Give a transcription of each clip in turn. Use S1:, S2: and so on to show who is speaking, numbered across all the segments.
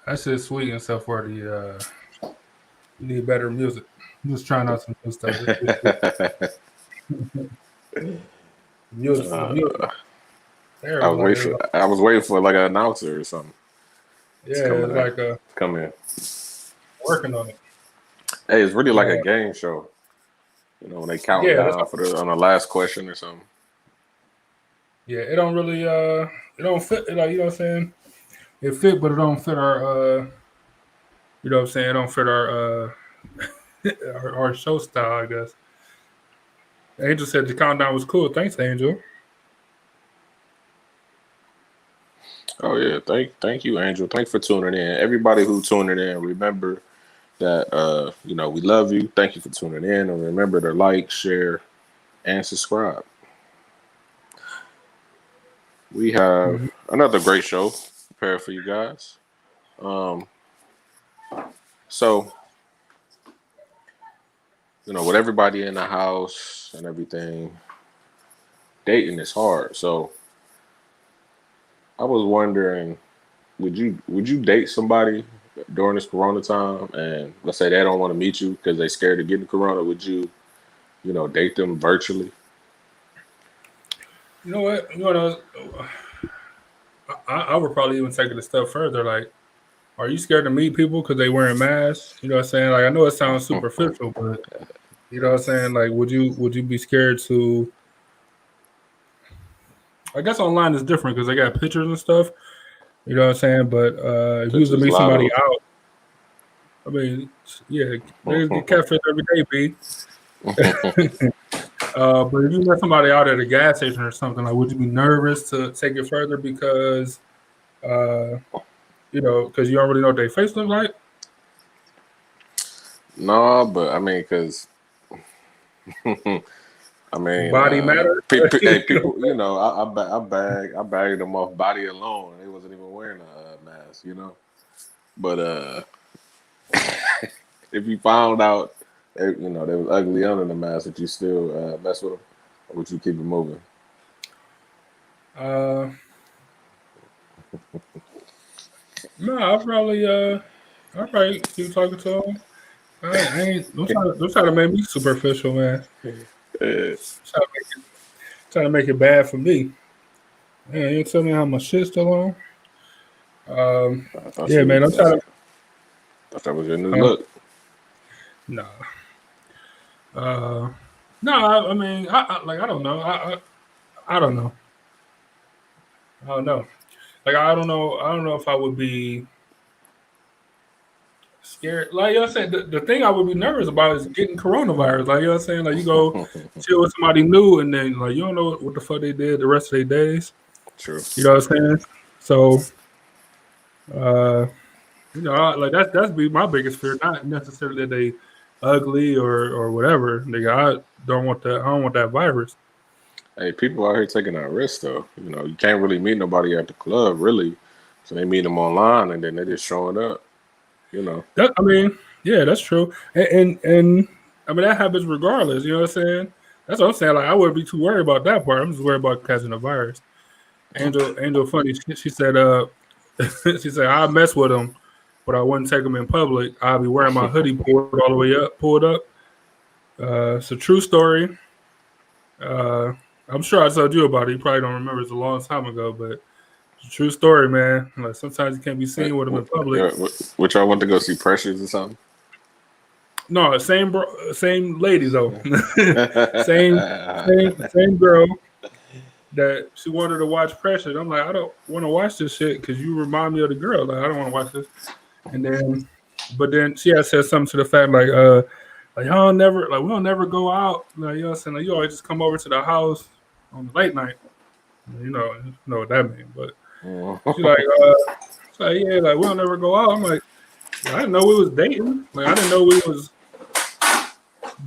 S1: That shit's sweet and stuff for the you need better music. I'm just trying out some new stuff. The music.
S2: I
S1: There,
S2: was
S1: like,
S2: waiting for like an announcer or something. It's
S1: yeah,
S2: coming
S1: it's
S2: in.
S1: like
S2: Come in.
S1: working on it.
S2: Hey, it's really like a
S1: Uh,
S2: game show. You know, when they counting
S1: yeah, that's
S2: down for on the last question or something.
S1: yeah. It don't really it don't fit. Like you know what I'm saying. It fit, but it don't fit our you know what I'm saying. It don't fit our our show style. I guess. Angel said the countdown was cool. Thanks, Angel.
S2: Oh yeah, thank you, Angel. Thanks for tuning in. Everybody who tuning in, remember that we love you. Thank you for tuning in, and remember to like, share, and subscribe. We have
S1: Mhm.
S2: another great show prepared for you guys. Um, so with everybody in the house and everything, dating is hard. So I was wondering, would you date somebody during this Corona time, and let's say they don't want to meet you because they're scared of getting Corona? Would you date them virtually?
S1: You know what? You know, I would probably even take it a step further. Like, are you scared to meet people because they wearing masks? You know what I'm saying? Like, I know it sounds superficial, but you know what I'm saying? Like, would you be scared to? I guess online is different because they got pictures and stuff. You know what I'm saying? But if you was to
S2: Pictures,
S1: meet
S2: a lot
S1: somebody
S2: of
S1: out, I mean, yeah, they get
S2: them.
S1: catfish every day, B. But if you met somebody out at a gas station or something, like, would you be nervous to take it further because, uh, because you don't really know what their face look like?
S2: No, but I mean, because I mean,
S1: Body matter.
S2: hey,
S1: You know?
S2: people, I bagged them off body alone. They wasn't even wearing a mask, But if you found out, they was ugly under the mask, would you still mess with them, or would you keep it moving?
S1: Uh, no, I'll probably keep talking to them. I ain't don't try to make me superficial, man.
S2: Yeah,
S1: Try to try to make it bad for me. Man, you tell me how my shit's still on.
S2: I thought
S1: Yeah,
S2: you,
S1: man, I'm trying to.
S2: thought that was your new
S1: Um,
S2: look.
S1: nah, uh, no. I mean, I don't know. I don't know. I don't know. Like I don't know. I don't know if I would be scared. Like you know what I'm saying, the thing I would be nervous about is getting coronavirus. Like you know what I'm saying, like you go chill with somebody new, and then like you don't know what the fuck they did the rest of their days.
S2: True.
S1: You know what I'm saying? So, uh, like that's be my biggest fear. Not necessarily that they ugly or whatever. Nigga, I don't want that. I don't want that virus.
S2: Hey, people out here taking that risk though. You can't really meet nobody at the club, really. So they meet them online, and then they just showing up. You know.
S1: That I mean, yeah, that's true. And I mean that happens regardless. You know what I'm saying? That's what I'm saying. Like I wouldn't be too worried about that part. I'm just worried about catching a virus. Angel, funny. She said, she said I mess with him, but I wouldn't take him in public. I'll be wearing my hoodie pulled all the way up, pulled up. It's a true story. Uh, I'm sure I told you about it. You probably don't remember. It's a long time ago, but it's a true story, man. Like sometimes you can't be seen with him in public.
S2: Yeah, which I went to go see Precious or something.
S1: No, same lady though. Same girl that she wanted to watch Precious. I'm like, I don't want to watch this shit because you remind me of the girl. Like, I don't want to watch this. And then, but then she had said something to the fact like y'all never like we don't never go out. Like you know what I'm saying? Like you always just come over to the house on the late night. You know what that means. But she's like, yeah, like we don't never go out. I'm like, I didn't know we was dating. Like I didn't know we was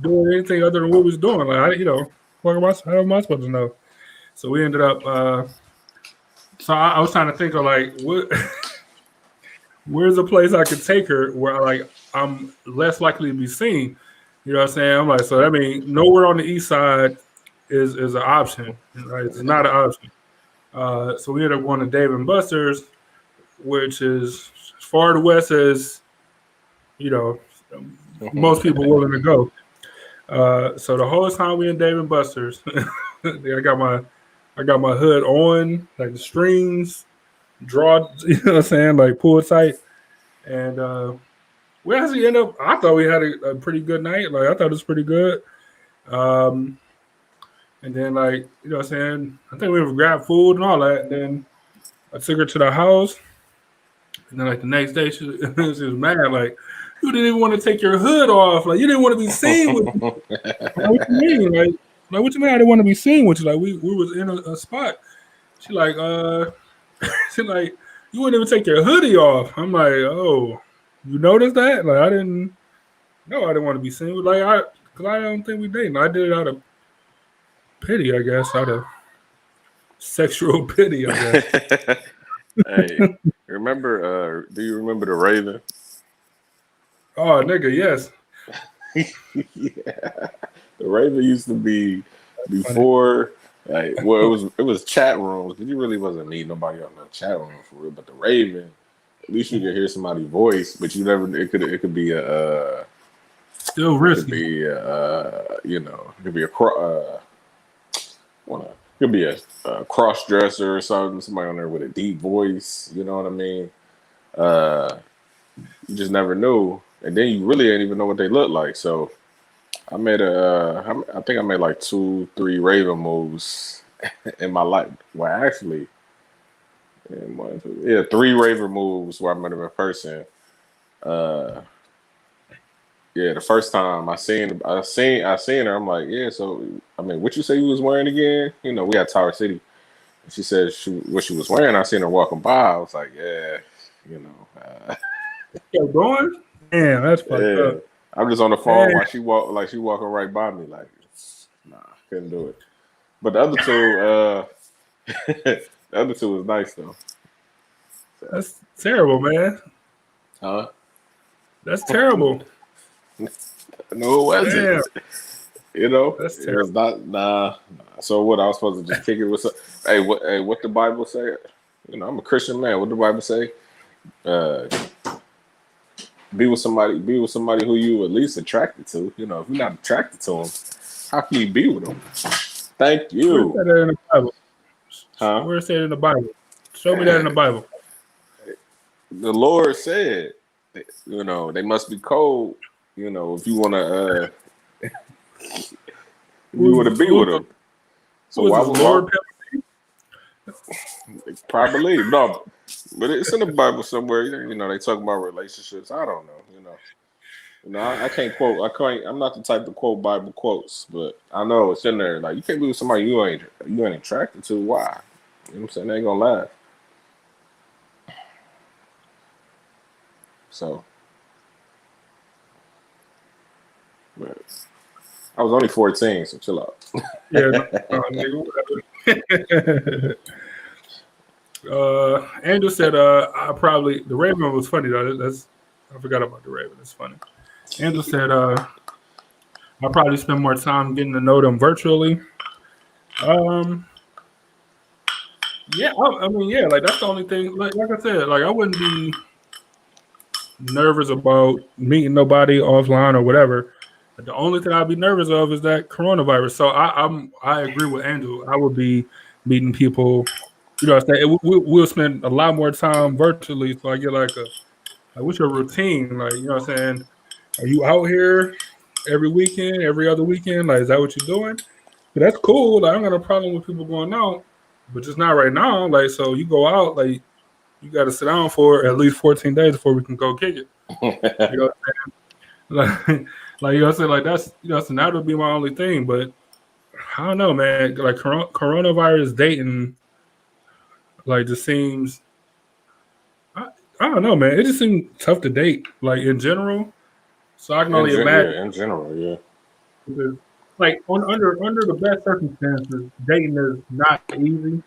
S1: doing anything other than what we was doing. Like how am I supposed to know? So we ended up. So I was trying to think of like where's a place I could take her where I'm less likely to be seen. You know what I'm saying? I'm like, so that means nowhere on the east side is an option. Right? It's not an option. So we ended up going to Dave and Buster's, which is as far to the west as you know most people willing to go. So the whole time we in Dave and Buster's, I got my hood on, like the strings, draw, you know what I'm saying, like pull tight, and we actually end up. I thought we had a pretty good night. Like I thought it was pretty good. Um, and then like you know what I'm saying, I think we grabbed food and all that. And then I took her to the house, and then like the next day she was mad. Like you didn't even want to take your hood off. Like you didn't want to be seen with. Like, what you mean? Like what you mean? I didn't want to be seen with you. Like we was in a spot. She like she like you wouldn't even take your hoodie off. I'm like, oh, you noticed that? Like I didn't. No, I didn't want to be seen with. Like because I don't think we dating. I did it out of pity, I guess, out of sexual pity, I guess.
S2: Hey, remember? Do you remember the Raven?
S1: Oh, nigga, yes.
S2: Yeah, the Raven used to be
S1: That's funny.
S2: before. Like, well, it was chat rooms, but you really wasn't meeting nobody on no chat room for real. But the Raven, at least you could hear somebody's voice, but you never. It could be a.
S1: Still
S2: It could
S1: risky.
S2: be a. It could be a. Wanna. It could be a cross dresser or something. Somebody on there with a deep voice. You know what I mean? Uh, you just never knew, and then you really didn't even know what they look like. So I made I think I made like 2, 3 Raven moves in my life. Well, actually, yeah, 3 Raven moves where I met him in person. Uh, yeah, the first time I seen her, I'm like, yeah. So I mean, what you say you was wearing again? We had Tower City. And she said what she was wearing. I seen her walking by. I was like, yeah, you know, uh,
S1: Kept going? Damn, that's fucked
S2: yeah.
S1: up.
S2: I'm just on the phone
S1: Damn.
S2: while she walking right by me. Like, nah, couldn't do it. But the other two, the other two was nice though. So,
S1: That's terrible, man.
S2: huh?
S1: That's terrible.
S2: No, it wasn't.
S1: Damn, that's
S2: It was
S1: terrible.
S2: not. Nah. So what? I was supposed to just kick it with some. Hey, what? Hey, what the Bible say? I'm a Christian man. What the Bible say? Uh, be with somebody. Be with somebody who you at least attracted to. If you're not attracted to them, how can you be with them? Thank
S1: Where is
S2: you.
S1: that in the Bible?
S2: Huh?
S1: Where is that in the Bible? Show me that in the
S2: Man,
S1: Bible.
S2: the Lord said, they must be cold. If you want to be with
S1: Who's
S2: them. So
S1: who is
S2: why
S1: this
S2: would why
S1: Lord?
S2: probably no, but it's in the Bible somewhere. They talk about relationships. I don't know. I can't quote. I can't. I'm not the type to quote Bible quotes, but I know it's in there. Like you can't be with somebody you ain't attracted to. Why? You know what I'm saying? They ain't gonna laugh. So, but I was only 14, so chill out.
S1: Yeah, no, nigga, whatever. Andrew said, I probably the Raven was funny though. That's I forgot about the Raven. It's funny. Andrew said, I probably spend more time getting to know them virtually. Um, yeah, I mean, yeah, like that's the only thing. Like I said, like I wouldn't be nervous about meeting nobody offline or whatever. The only thing I'd be nervous of is that coronavirus. So I agree with Andrew. I would be meeting people. You know, what I'm saying we'll spend a lot more time virtually. So I get like what's your routine? Like you know, what I'm saying, are you out here every weekend, every other weekend? Like is that what you're doing? But that's cool. Like I don't got a problem with people going out, but just not right now. Like so, you go out like you got to sit down for at least 14 days before we can go kick it. You know, like, like you know, what I'm saying like that's so that would be my only thing. But I don't know, man. Like coronavirus dating, like just seems. I, I don't know, man. It just seems tough to date, like in general. So I can only imagine,
S2: In general, yeah.
S1: like under the best circumstances, dating is not easy.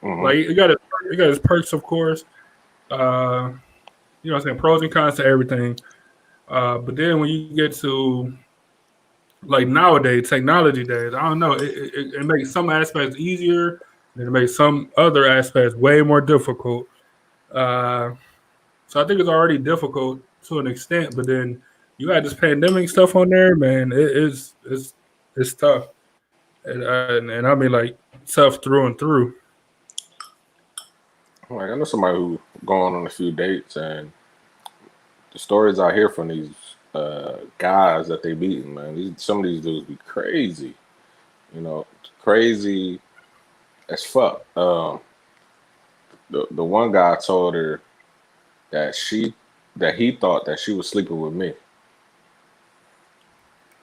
S2: Hmm.
S1: Like it got its perks, of course. Uh, you know, what I'm saying pros and cons to everything. But then when you get to like nowadays, technology days, I don't know. It makes some aspects easier, and it makes some other aspects way more difficult. Uh, So I think it's already difficult to an extent, but then you got this pandemic stuff on there, man. It's tough, and I mean like tough through and through.
S2: Like I know somebody who gone on a few dates, and the stories I hear from these guys that they beating, man, some of these dudes be crazy, you know, crazy as fuck. The one guy told her that he thought that she was sleeping with me.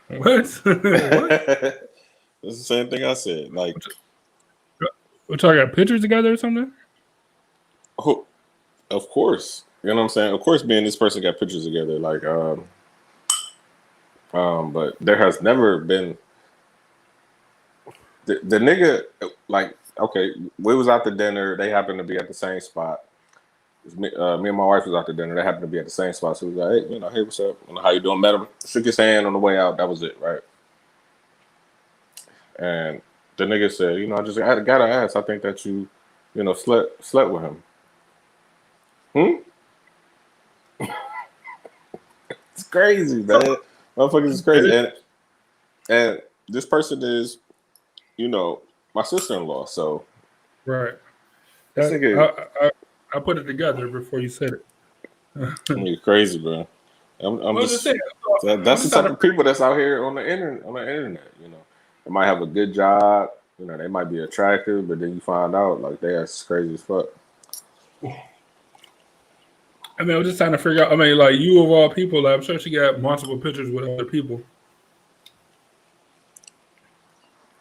S1: What? What?
S2: That's the same thing I said. Like,
S1: What y'all got pictures together or something?
S2: who, of course, you know what I'm saying. Of course, me and this person got pictures together. Like, but there has never been the nigga. Like, okay, we was out to dinner. They happened to be at the same spot. Me and my wife was out to dinner. They happened to be at the same spot. So we was like, hey, hey, what's up? How you doing? Met him, shook his hand on the way out. That was it, right? And the nigga said, I gotta ask. I think that you slept with him. It's crazy, man. Motherfuckers is crazy. And this person is, my sister-in-law. So
S1: right.
S2: This nigga,
S1: I put it together before you said it.
S2: you're crazy, bro. I'm just saying. That's the type of people that's out here on the internet. They might have a good job. They might be attractive, but then you find out like they are crazy as fuck.
S1: I mean, I'm just trying to figure out. I mean, like you of all people, like, I'm sure she got multiple pictures with other people.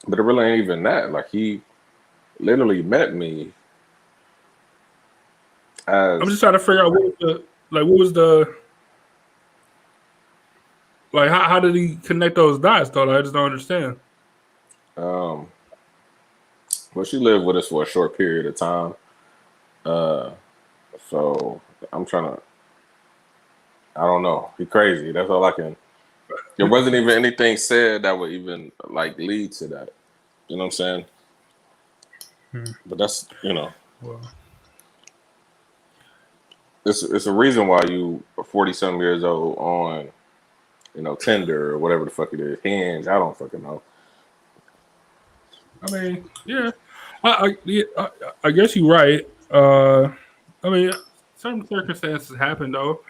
S2: But it really ain't even that. Like he literally met me.
S1: I'm just trying to figure out what was the like how did he connect those dots though? Like, I just don't understand.
S2: Well, she lived with us for a short period of time. So I'm trying to. I don't know. He crazy. That's all I can. There wasn't even anything said that would even like lead to that. You know what I'm saying? But that's
S1: Well,
S2: it's a reason why you are 40-something years old on Tinder or whatever the fuck it is, Hinge. I don't fucking know.
S1: I mean, yeah, I guess you're right. I mean, certain circumstances happen though.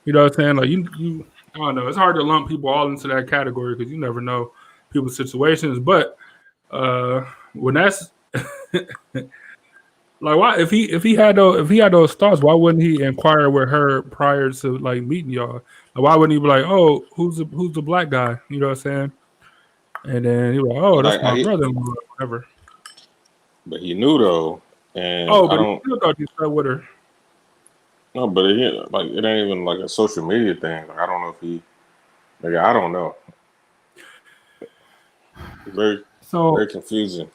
S1: You know what I'm saying? Like you I don't know. It's hard to lump people all into that category because you never know people's situations. But when that's like, why if he had those thoughts, why wouldn't he inquire with her prior to like meeting y'all? Like, why wouldn't he be like, oh, who's the black guy? You know what I'm saying? And then he was like, oh,
S2: But
S1: that's my brother-in-law, whatever.
S2: But he knew though, and
S1: Oh,
S2: I
S1: but he
S2: don't.
S1: still thought you slept with her.
S2: No, but it ain't even like a social media thing. Like I don't know if he. Like I don't know. Very very confusing.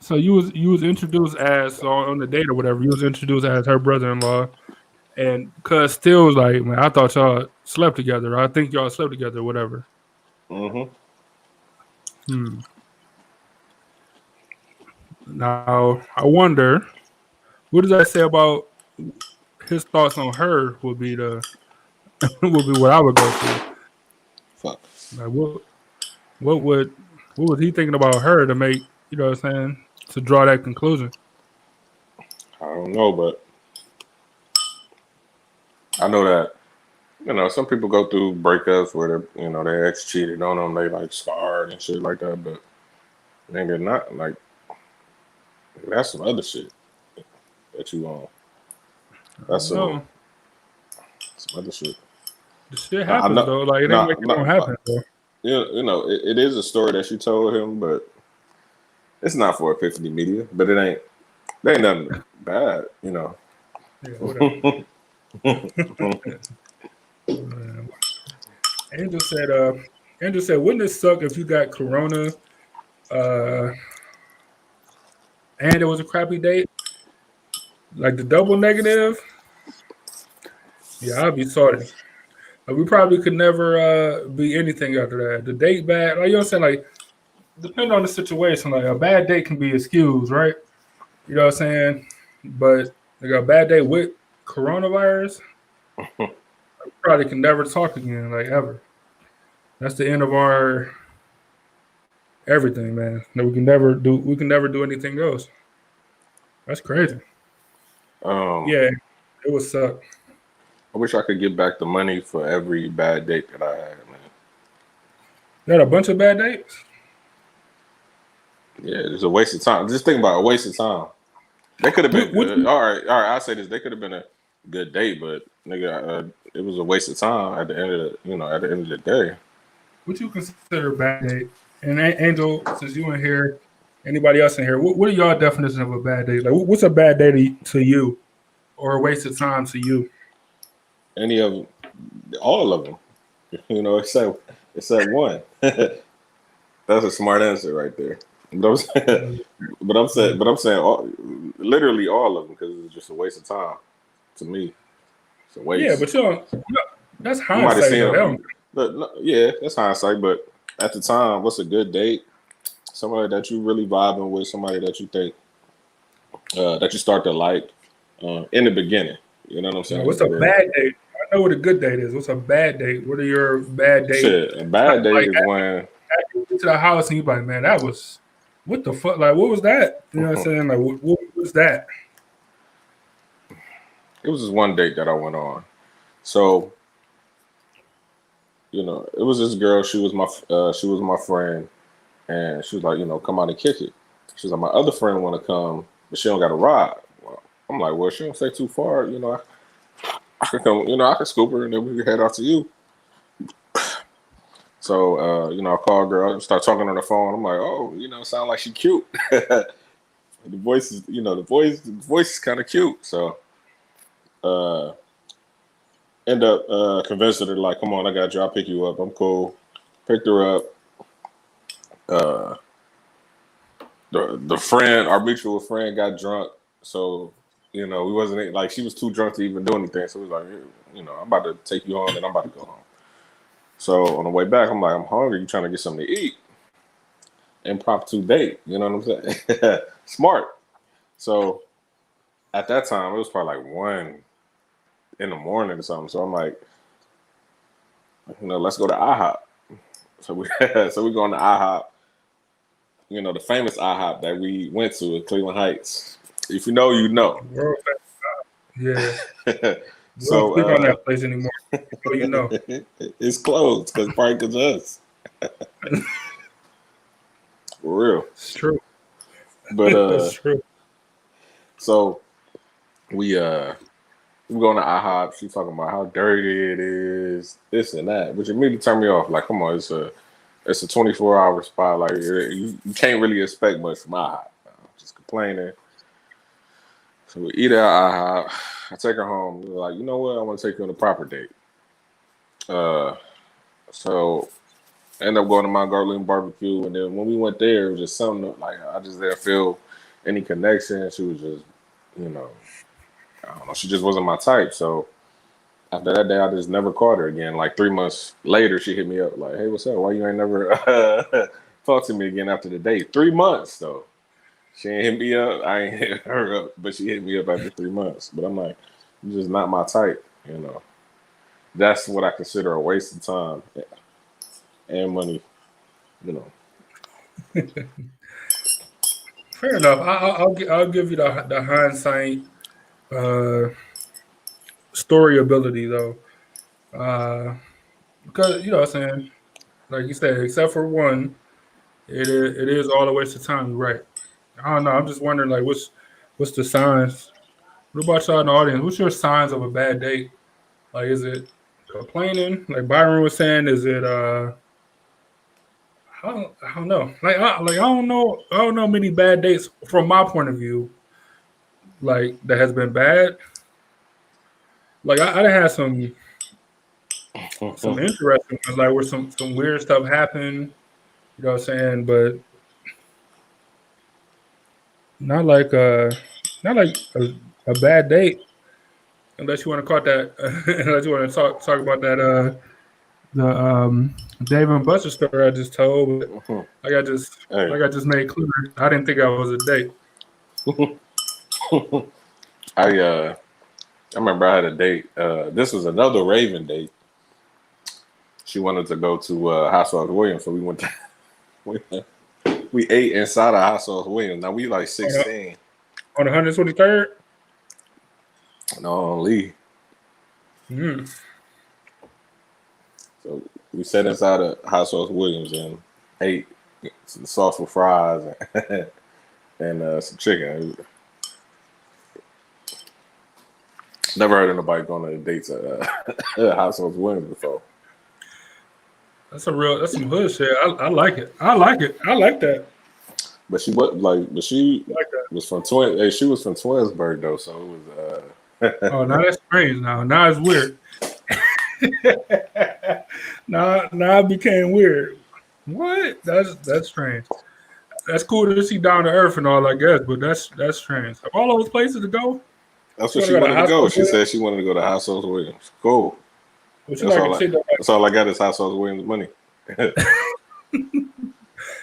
S1: So you was introduced as on the date or whatever. You was introduced as her brother-in-law, and cuz still was like, man, I thought y'all slept together. I think y'all slept together, whatever.
S2: Mm-hmm.
S1: Now I wonder, what does that say about his thoughts on her? Would be would be what I would go through.
S2: Fuck.
S1: Like what was he thinking about her to make what I'm saying, to draw that conclusion?
S2: I don't know, but I know that some people go through breakups where their ex cheated on them, they like scarred and shit like that. But nigga, not like that's some other shit that you on. That's some other shit.
S1: The shit
S2: I
S1: happens
S2: know.
S1: though. Like it ain't like it don't happen though.
S2: It is a story that she told him, but it's not for Epiphany Media. But it ain't nothing bad,
S1: Yeah, whatever. Angel said, wouldn't it suck if you got corona and it was a crappy date? Like the double negative? Yeah, I'd be sorry. Like, we probably could never be anything after that. The date bad, like you know what I'm saying? Like, depending on the situation, like a bad date can be excused, right? You know what I'm saying? But like a bad day with coronavirus, We probably can never talk again, like ever. That's the end of our everything, man. No, we can never do anything else. That's crazy.
S2: Um,
S1: Yeah, it would suck.
S2: I wish I could get back the money for every bad date that I had, man.
S1: You had a bunch of bad dates.
S2: Yeah, it's a waste of time. Just think about a waste of time. They could have been
S1: What
S2: good. All right. I say this. They could have been a good date, but nigga, it was a waste of time at the end of at the end of the day.
S1: what you consider a bad date? And Angel, since you in here, anybody else in here, what are y'all definition of a bad date? Like, what's a bad date to you, or a waste of time to you?
S2: Any of all of them, except one. That's a smart answer right there. But I'm saying,
S1: Mm,
S2: but I'm saying, literally all of them because it's just a waste of time to me. It's a
S1: yeah,
S2: waste.
S1: but you don't. That's
S2: You might have
S1: hindsight,
S2: seen
S1: though. That don't.
S2: them. No, yeah, that's hindsight. But at the time, what's a good date? Somebody that you really vibing with, somebody that you think that you start to like in the beginning. You know what I'm
S1: You know,
S2: saying?
S1: what's a
S2: And then
S1: bad date? I know what a good date is. What's a bad date? What are your bad date?
S2: shit, a bad date
S1: Like
S2: is when
S1: after you get to the house and you like, man, that was what the fuck? Like, what was that? You know what I'm
S2: it
S1: saying? Like, what was that?
S2: was just one date that I went on. So it was this girl. She was my friend, and she was like, come out and kick it. She's like, my other friend want to come, but she don't got a ride. Well, I'm like, well, she don't stay too far. I could come. I could scoop her, and then we could head out to you. So, I call girl, start talking on the phone. I'm like, oh, sound like she cute. The voice is, the voice is kind of cute. So, uh, end up convincing her like, come on, I got you. I'll pick you up. I'm cool. Picked her up. Uh, the friend, our mutual friend, got drunk. So, we wasn't like she was too drunk to even do anything. So we was like, I'm about to take you home, and I'm about to go home. So on the way back, I'm like, I'm hungry. You trying to get something to eat? Impromptu date. You know what I'm saying? Smart. So at that time, it was probably like 1 in the morning or something. So I'm like, let's go to IHOP. So we so we going to IHOP. The famous IHOP that we went to in Cleveland Heights. If you know, you know.
S1: World, yeah, we don't
S2: So
S1: speak on that place anymore. Oh, you know,
S2: it's closed probably because of us. For real.
S1: it's true.
S2: But
S1: It's true.
S2: so we we going to IHOP. She talking about how dirty it is, this and that, which immediately turned me off. Like, come on, it's a 24-hour spot. Like, you can't really expect much from IHOP. Just complaining. So we eat at IHOP. I take her home. We're like, you know what? I want to take you on a proper date. Uh, so I ended up going to Mount Garland barbecue, and then when we went there, it was just something like I just didn't feel any connection. She was just, you know, I don't know. She just wasn't my type. So after that day, I just never called her again. Like 3 months later, she hit me up like, "Hey, what's up? Why you ain't never talk to me again after the date?" 3 months though. She ain't hit me up. I ain't hit her up, but she hit me up after 3 months. But I'm like, you're just not my type. That's what I consider a waste of time and money. You know.
S1: Fair enough. I'll give you the hindsight uh, story ability though, because you know what I'm saying. Like you said, except for one, it is all a waste of time. You're right. I don't know. I'm just wondering like what's the signs? What about y'all in the audience? What's your signs of a bad date? Like is it complaining? Like Byron was saying, is it I don't know. I don't know many bad dates from my point of view. Like that has been bad. Like I done had some interesting ones, like where some weird stuff happened. You know what I'm saying? But not like a bad date. Unless you want to call that, unless you want to talk about that the Dave and Buster story I just told. But like I just
S2: Hey,
S1: like I just made clear, I didn't think I was a date.
S2: I I remember I had a date. This was another Raven date. She wanted to go to Hot Sauce Williams, so we went. We, we ate inside of Hot Sauce Williams. Now we like
S1: On the
S2: 16.
S1: on the 123rd.
S2: No, Lee.
S1: Mm.
S2: So we sat inside of Hot Sauce Williams and ate some sauce with fries and some chicken. Never heard of nobody going on dates at Hot Sauce Williams before.
S1: That's some hood shit. I like it. I like it. I like that.
S2: But she was like, but she
S1: I like that.
S2: was from Twin. Hey, she was from Twinsburg though, so it was.
S1: Oh, now that's strange. Now it's weird. now it became weird. What? That's strange. That's cool to see down to earth and all, I guess, but that's strange. Of all those places to go,
S2: That's what she wanted to go. She said she wanted to go to Hot Sauce Williams. Cool.
S1: But she like
S2: That's all I got is Hot Sauce Williams money.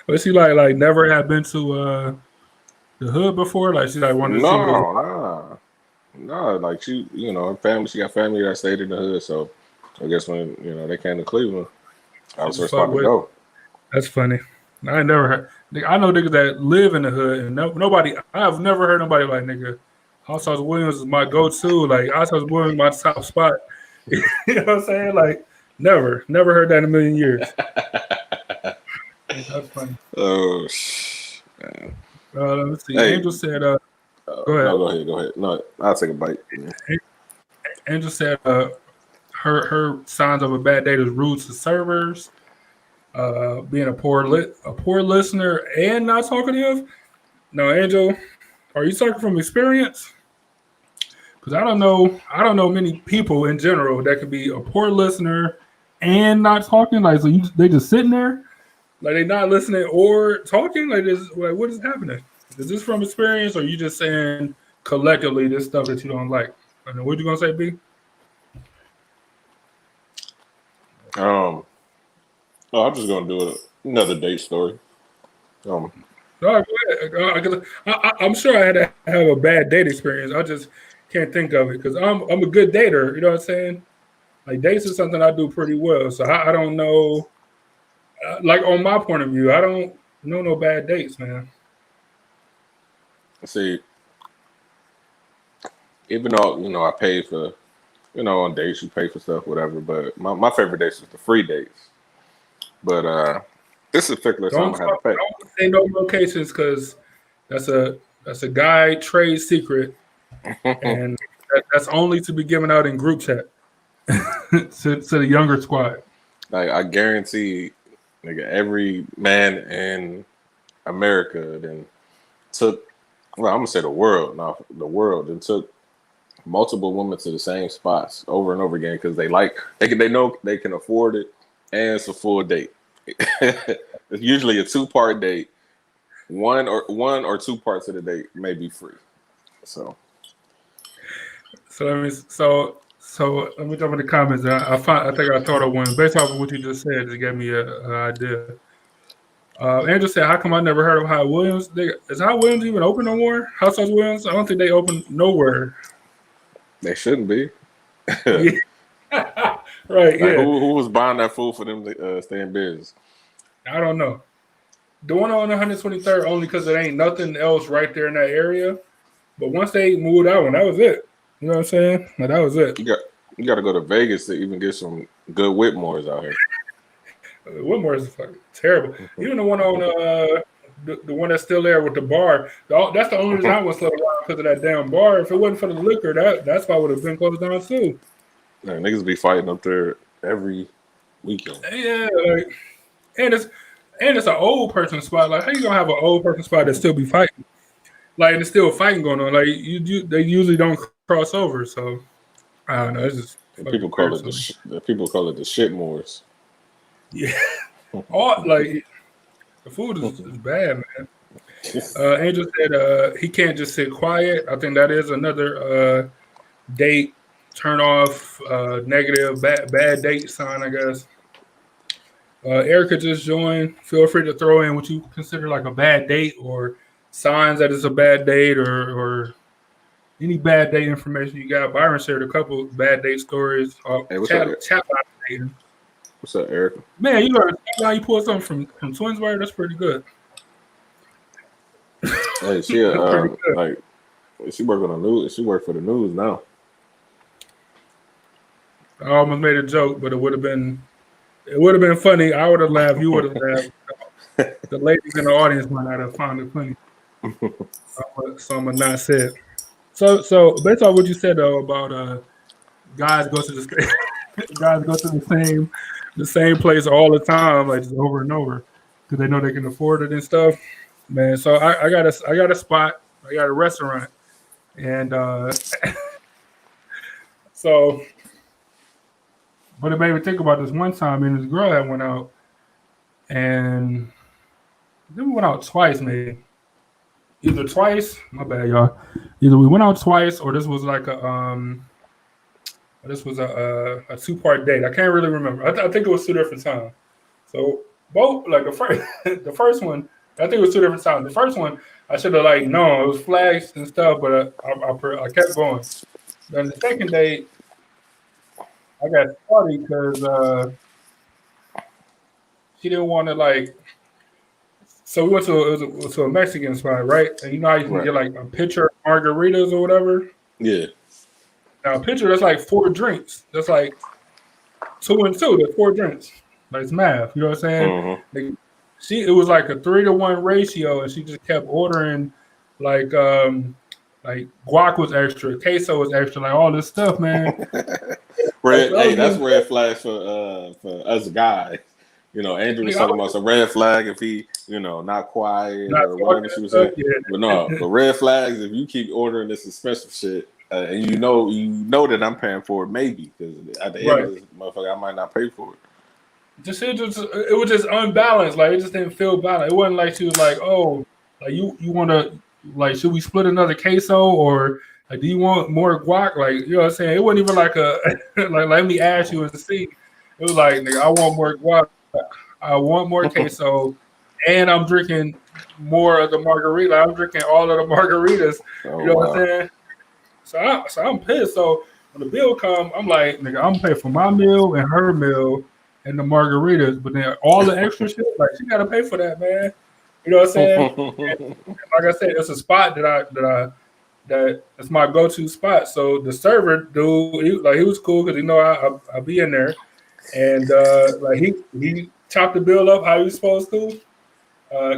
S1: But she like never had been to the hood before. Like she like wanted to see.
S2: No. Like she, her family. She got family that stayed in the hood. So I guess when they came to Cleveland, I was her spot to go.
S1: That's funny. I ain't never heard. I know niggas that live in the hood, and nobody. I've never heard nobody like nigga. Hot Sauce Williams is my go-to. Like Hot Sauce Williams, my top spot. You know what I'm saying? Like never heard that in a million years. That's funny.
S2: Oh, man.
S1: Let's see. Hey. Angel said, go ahead.
S2: No, go ahead. No, I'll take a bite.
S1: Angel said her signs of a bad date is rude to servers, being a poor listener, and not talkative. No, Angel, are you talking from experience? Because I don't know many people in general that could be a poor listener and not talking. Like so they just sitting there. Like they not listening or talking? Like what is happening? Is this from experience or you just saying collectively this stuff that you don't like? I mean, what you gonna say, B?
S2: I'm just gonna do another date story.
S1: No, go ahead. I'm sure I had to have a bad date experience. I just can't think of it because I'm a good dater. You know what I'm saying? Like dates is something I do pretty well. So I don't know. Like on my point of view, I don't know no bad dates, man.
S2: See, even though I pay for, on dates you pay for stuff, whatever. But my favorite dates is the free dates. But this particular time I had to pay.
S1: Don't say no locations because that's a guy trade secret, and that's only to be given out in group chat to the younger squad.
S2: Like I guarantee. Nigga, every man in America then took, I'm gonna say the world then took multiple women to the same spots over and over again because they know they can afford it and it's a full date. It's usually a 2-part date. One or 2 parts of the date may be free. So
S1: let me jump in the comments. I think I thought of one based off of what you just said. It gave me an idea. Andrew said, "How come I never heard of Hot Williams? Is Hot Williams even open no more? Hot Sauce Williams? I don't think they open nowhere.
S2: They shouldn't be.
S1: Yeah. Right?
S2: Like, who was buying that food for them to stay in business?
S1: I don't know. The one on 123rd only because there ain't nothing else right there in that area. But once they moved that one, that was it. You know what I'm saying? Like, that was it.
S2: You got to go to Vegas to even get some good Whitmores out here.
S1: Whitmore is fucking terrible. Even the one on the one that's still there with the bar. That's the only reason I was slowing down because of that damn bar. If it wasn't for the liquor, that's why would have been closed down too.
S2: Man, niggas be fighting up there every weekend.
S1: Yeah, and it's an old person spot. Like, how you gonna have an old person spot that still be fighting? Like, there's still fighting going on. Like, they usually don't cross over. So I don't know. It's just
S2: people call it the shitmores.
S1: Yeah, like the food is bad, man. Angel said he can't just sit quiet. I think that is another date turn off, negative, bad date sign, I guess. Erica just joined. Feel free to throw in what you consider like a bad date or signs that it's a bad date or any bad date information you got. Byron shared a couple bad date stories.
S2: Hey, what's up?
S1: Chat line dating.
S2: What's up, Erica?
S1: Man, you heard you pulled something from Twinsburg. That's pretty good.
S2: Hey, she
S1: That's pretty good.
S2: like she work on the news. She work for the news now.
S1: I almost made a joke, but it would have been funny. I would have laughed. You would have laughed. The ladies in the audience might not have found it funny. So I'm gonna not say it. So based on what you said though about guys go to the same place all the time, like just over and over, because they know they can afford it and stuff. Man, so I got a spot. I got a restaurant, and so. But it made me think about this one time, and this girl that went out, and then we went out twice, maybe. Either twice, my bad, y'all. Either we went out twice, or this was like a 2-part date. I can't really remember. I think it was 2 different times. So both, like the first one, I think it was 2 different times. The first one, I should have like known it was flags and stuff, but I kept going. Then the second date, I got funny because she didn't want to like. So we went to a Mexican spot, right? And you know how you can get like a pitcher of margaritas or whatever.
S2: Yeah.
S1: Now a pitcher, that's like 4 drinks. That's like 2 and 2. That's 4 drinks. Like it's math. You know what I'm saying?
S2: Mm-hmm.
S1: It was like a 3-to-1 ratio, and she just kept ordering like guac was extra, queso was extra, like all this stuff, man.
S2: That's red flag for us guys. You know, Andrew was talking about some red flag if he, not quiet or whatever she was saying. Yeah. But no, the red flags if you keep ordering this expensive shit, and you know that I'm paying for it, maybe because at the end of this motherfucker, I might not pay for it.
S1: It was just unbalanced. Like it just didn't feel balanced. It wasn't like she was like, oh, like you want to, like, should we split another queso or like, do you want more guac? Like, you know what I'm saying? It wasn't even like a like let me ask you and see. It was like, nigga, I want more guac. I want more queso, and I'm drinking more of the margarita. I'm drinking all of the margaritas. You know what I'm saying? So I'm pissed. So when the bill come, I'm like, nigga, I'm gonna pay for my meal and her meal and the margaritas, but then all the extra shit, like she gotta pay for that, man. You know what I'm saying? And like I said, it's a spot that's my go-to spot. So the server dude, he was cool because I be in there, and like he chopped the bill up how he was supposed to.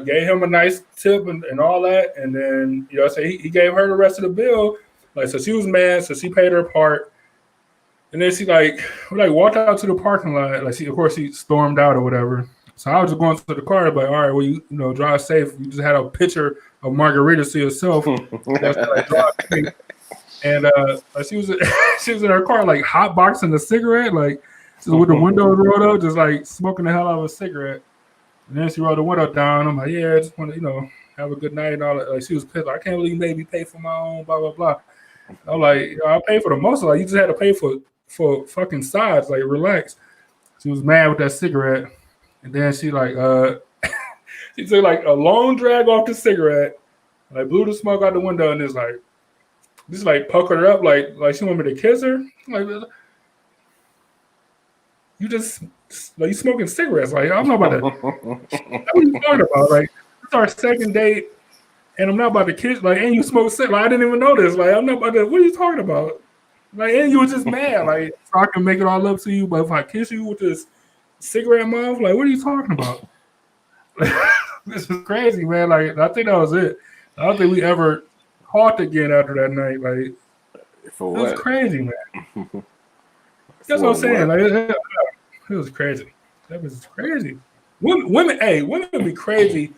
S1: Gave him a nice tip and all that, and then he gave her the rest of the bill. Like, so she was mad, so she paid her part, and then she walked out to the parking lot. Like, she stormed out or whatever. So I was just going to the car, like, all right, well, you drive safe. You just had a pitcher of margaritas to yourself. And she was in her car, like hot boxing a cigarette, like with the windows rolled up, just like smoking the hell out of a cigarette. And then she rolled the window down. I'm like, yeah, I just want to, have a good night and all that. Like, she was pissed. Like, I can't believe you made me pay for my own, blah, blah, blah. I'm like, I paid for the most. Like, you just had to pay for fucking sides. Like, relax. She was mad with that cigarette. And then she she took like a long drag off the cigarette, like blew the smoke out the window, and just puckered her up, like she wanted me to kiss her. Like, you smoking cigarettes? Like, I'm not about to. What are you talking about? Like, it's our second date, and I'm not about to kiss. Like, and you smoke cigarettes? Like, I didn't even know this. Like, I'm not about to. What are you talking about? Like, and you were just mad. Like, so I can make it all up to you, but if I kiss you with this cigarette mouth, like, what are you talking about? This is crazy, man. Like, I think that was it. I don't think we ever talked again after that night. Like, it was crazy, man. That's what I'm saying. Like, it was crazy. That was crazy. Women be crazy,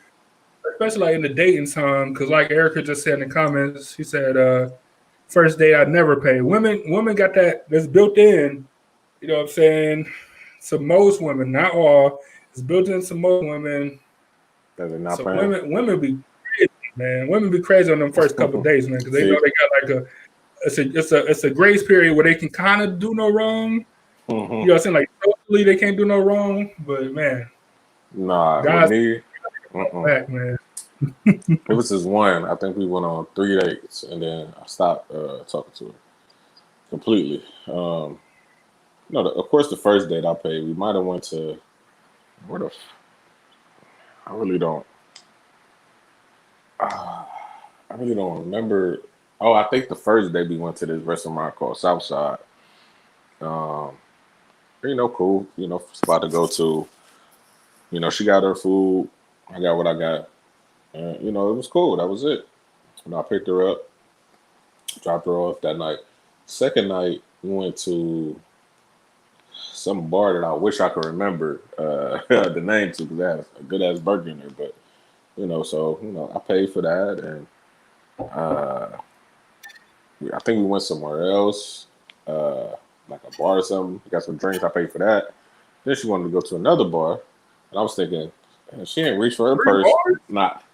S1: especially like in the dating time. Because like Erica just said in the comments, she said, "First date I'd never pay." Women got that's built in. You know what I'm saying? To most women, not all. It's built into most women.
S2: That they're not
S1: paying. Women be crazy, man. Women be crazy on them first couple days, man, because they know they got like it's a grace period where they can kind of do no wrong. You know what I'm saying? Like socially, they can't do no wrong, but man,
S2: nah,
S1: guys, back, man.
S2: It was this one. I think we went on 3 dates, and then I stopped talking to her completely. No, of course, the first date I paid. We might have went to where the I really don't. I really don't remember. Oh, I think the first day we went to this restaurant called Southside. Um, cool. Spot to go to. She got her food. I got what I got. And, it was cool. That was it. I picked her up, dropped her off that night. Second night, we went to some bar that I wish I could remember the name to because it has a good ass burger in there. But, I paid for that. And uh, I think we went somewhere else, uh, like a bar or something. We got some drinks. I paid for that. Then she wanted to go to another bar. And I was thinking, "Man, she ain't reached for her
S1: Three
S2: purse.
S1: bars?
S2: Not,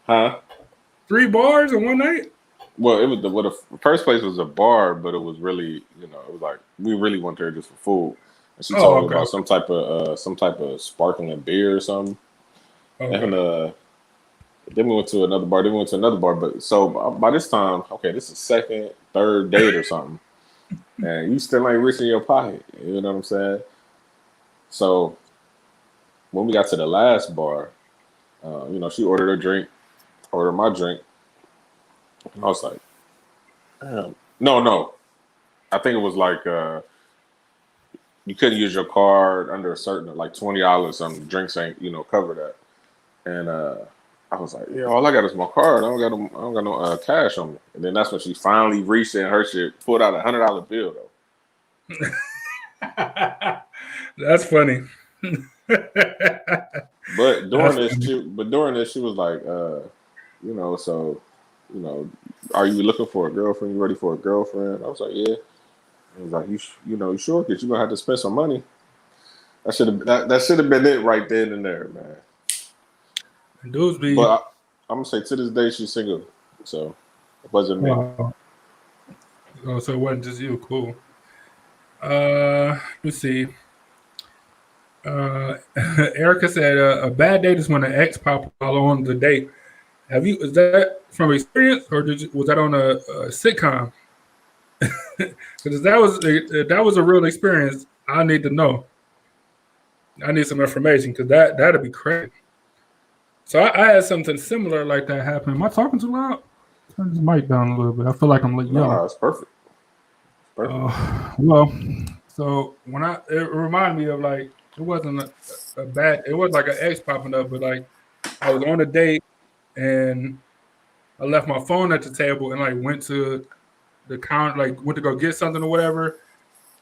S2: huh?
S1: 3 bars in one night?
S2: Well, it was the first place was a bar, but it was really, it was like we really went there just for food. And she
S1: Oh,
S2: told me
S1: okay.
S2: about some type of sparkling beer or something. And
S1: Okay.
S2: then we went to another bar. Then we went to another bar. But so by this time, okay, this is second, third date or something, and you still ain't reaching your pocket. You know what I'm saying? So when we got to the last bar, she ordered a drink, ordered my drink. And I was like, damn. No, no. I think it was like you couldn't use your card under a certain like $20. Some drinks ain't cover that. And I was like, yeah, all I got is my card. I don't got no cash on me. And then that's when she finally reached in her shit, pulled out $100 bill though.
S1: That's funny.
S2: But during
S1: That's
S2: this,
S1: funny.
S2: she was like, so, you know, are you looking for a girlfriend? You ready for a girlfriend? I was like, yeah. He was like, you sure? Because you're gonna have to spend some money. That should have been it right then and there, man.
S1: Dudes
S2: But
S1: be
S2: I'm gonna say to this day she's single, so it wasn't me.
S1: wow. Oh, so it wasn't just you. Cool. Let's see. Erica said a bad date is when an ex pop while on the date. Have you? Is that from experience or was that on a sitcom? Because that was a real experience. I need to know. I need some information because that'd be crazy. So I had something similar like that happen. Am I talking too loud? Turn this mic down a little bit. I feel like I'm like yelling.
S2: No, it's perfect. It's perfect.
S1: Well, so when it reminded me of like it wasn't a bad. It was like an ex popping up, but like I was on a date and I left my phone at the table and like went to the counter, like went to go get something or whatever.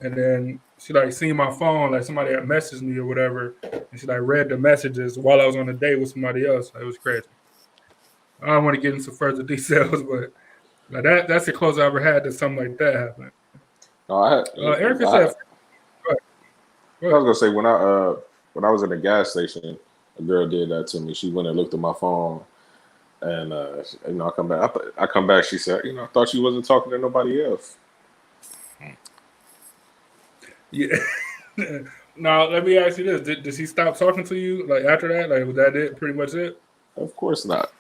S1: And then she like seen my phone, like somebody had messaged me or whatever, and she like read the messages while I was on a date with somebody else. It was crazy. I don't want to get into further details, but like that's the close I ever had to something like that happen.
S2: No, I had.
S1: Erica said,
S2: I,
S1: go ahead. Go
S2: I was
S1: ahead.
S2: gonna say when I was in the gas station, a girl did that to me. She went and looked at my phone, and I come back. I come back. She said, I thought she wasn't talking to nobody else.
S1: Yeah. Now let me ask you this: did she stop talking to you like after that? Like was that it? Pretty much it?
S2: Of course not.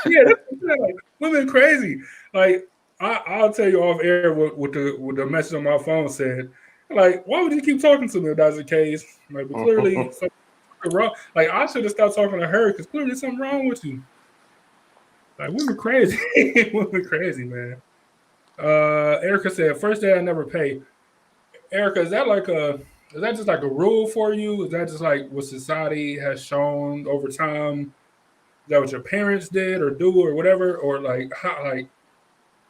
S1: Yeah, that's what I'm saying. Like women crazy. Like I'll tell you off air what the message on my phone said. Like, why would you keep talking to me if that's the case? Like, but clearly something wrong. Like, I should have stopped talking to her because clearly something wrong with you. Like, women crazy. Women crazy, man. Erica said, first day I never pay. Erica, is that just like a rule for you? Is that just like what society has shown over time? Is that what your parents did or do or whatever? Or like how like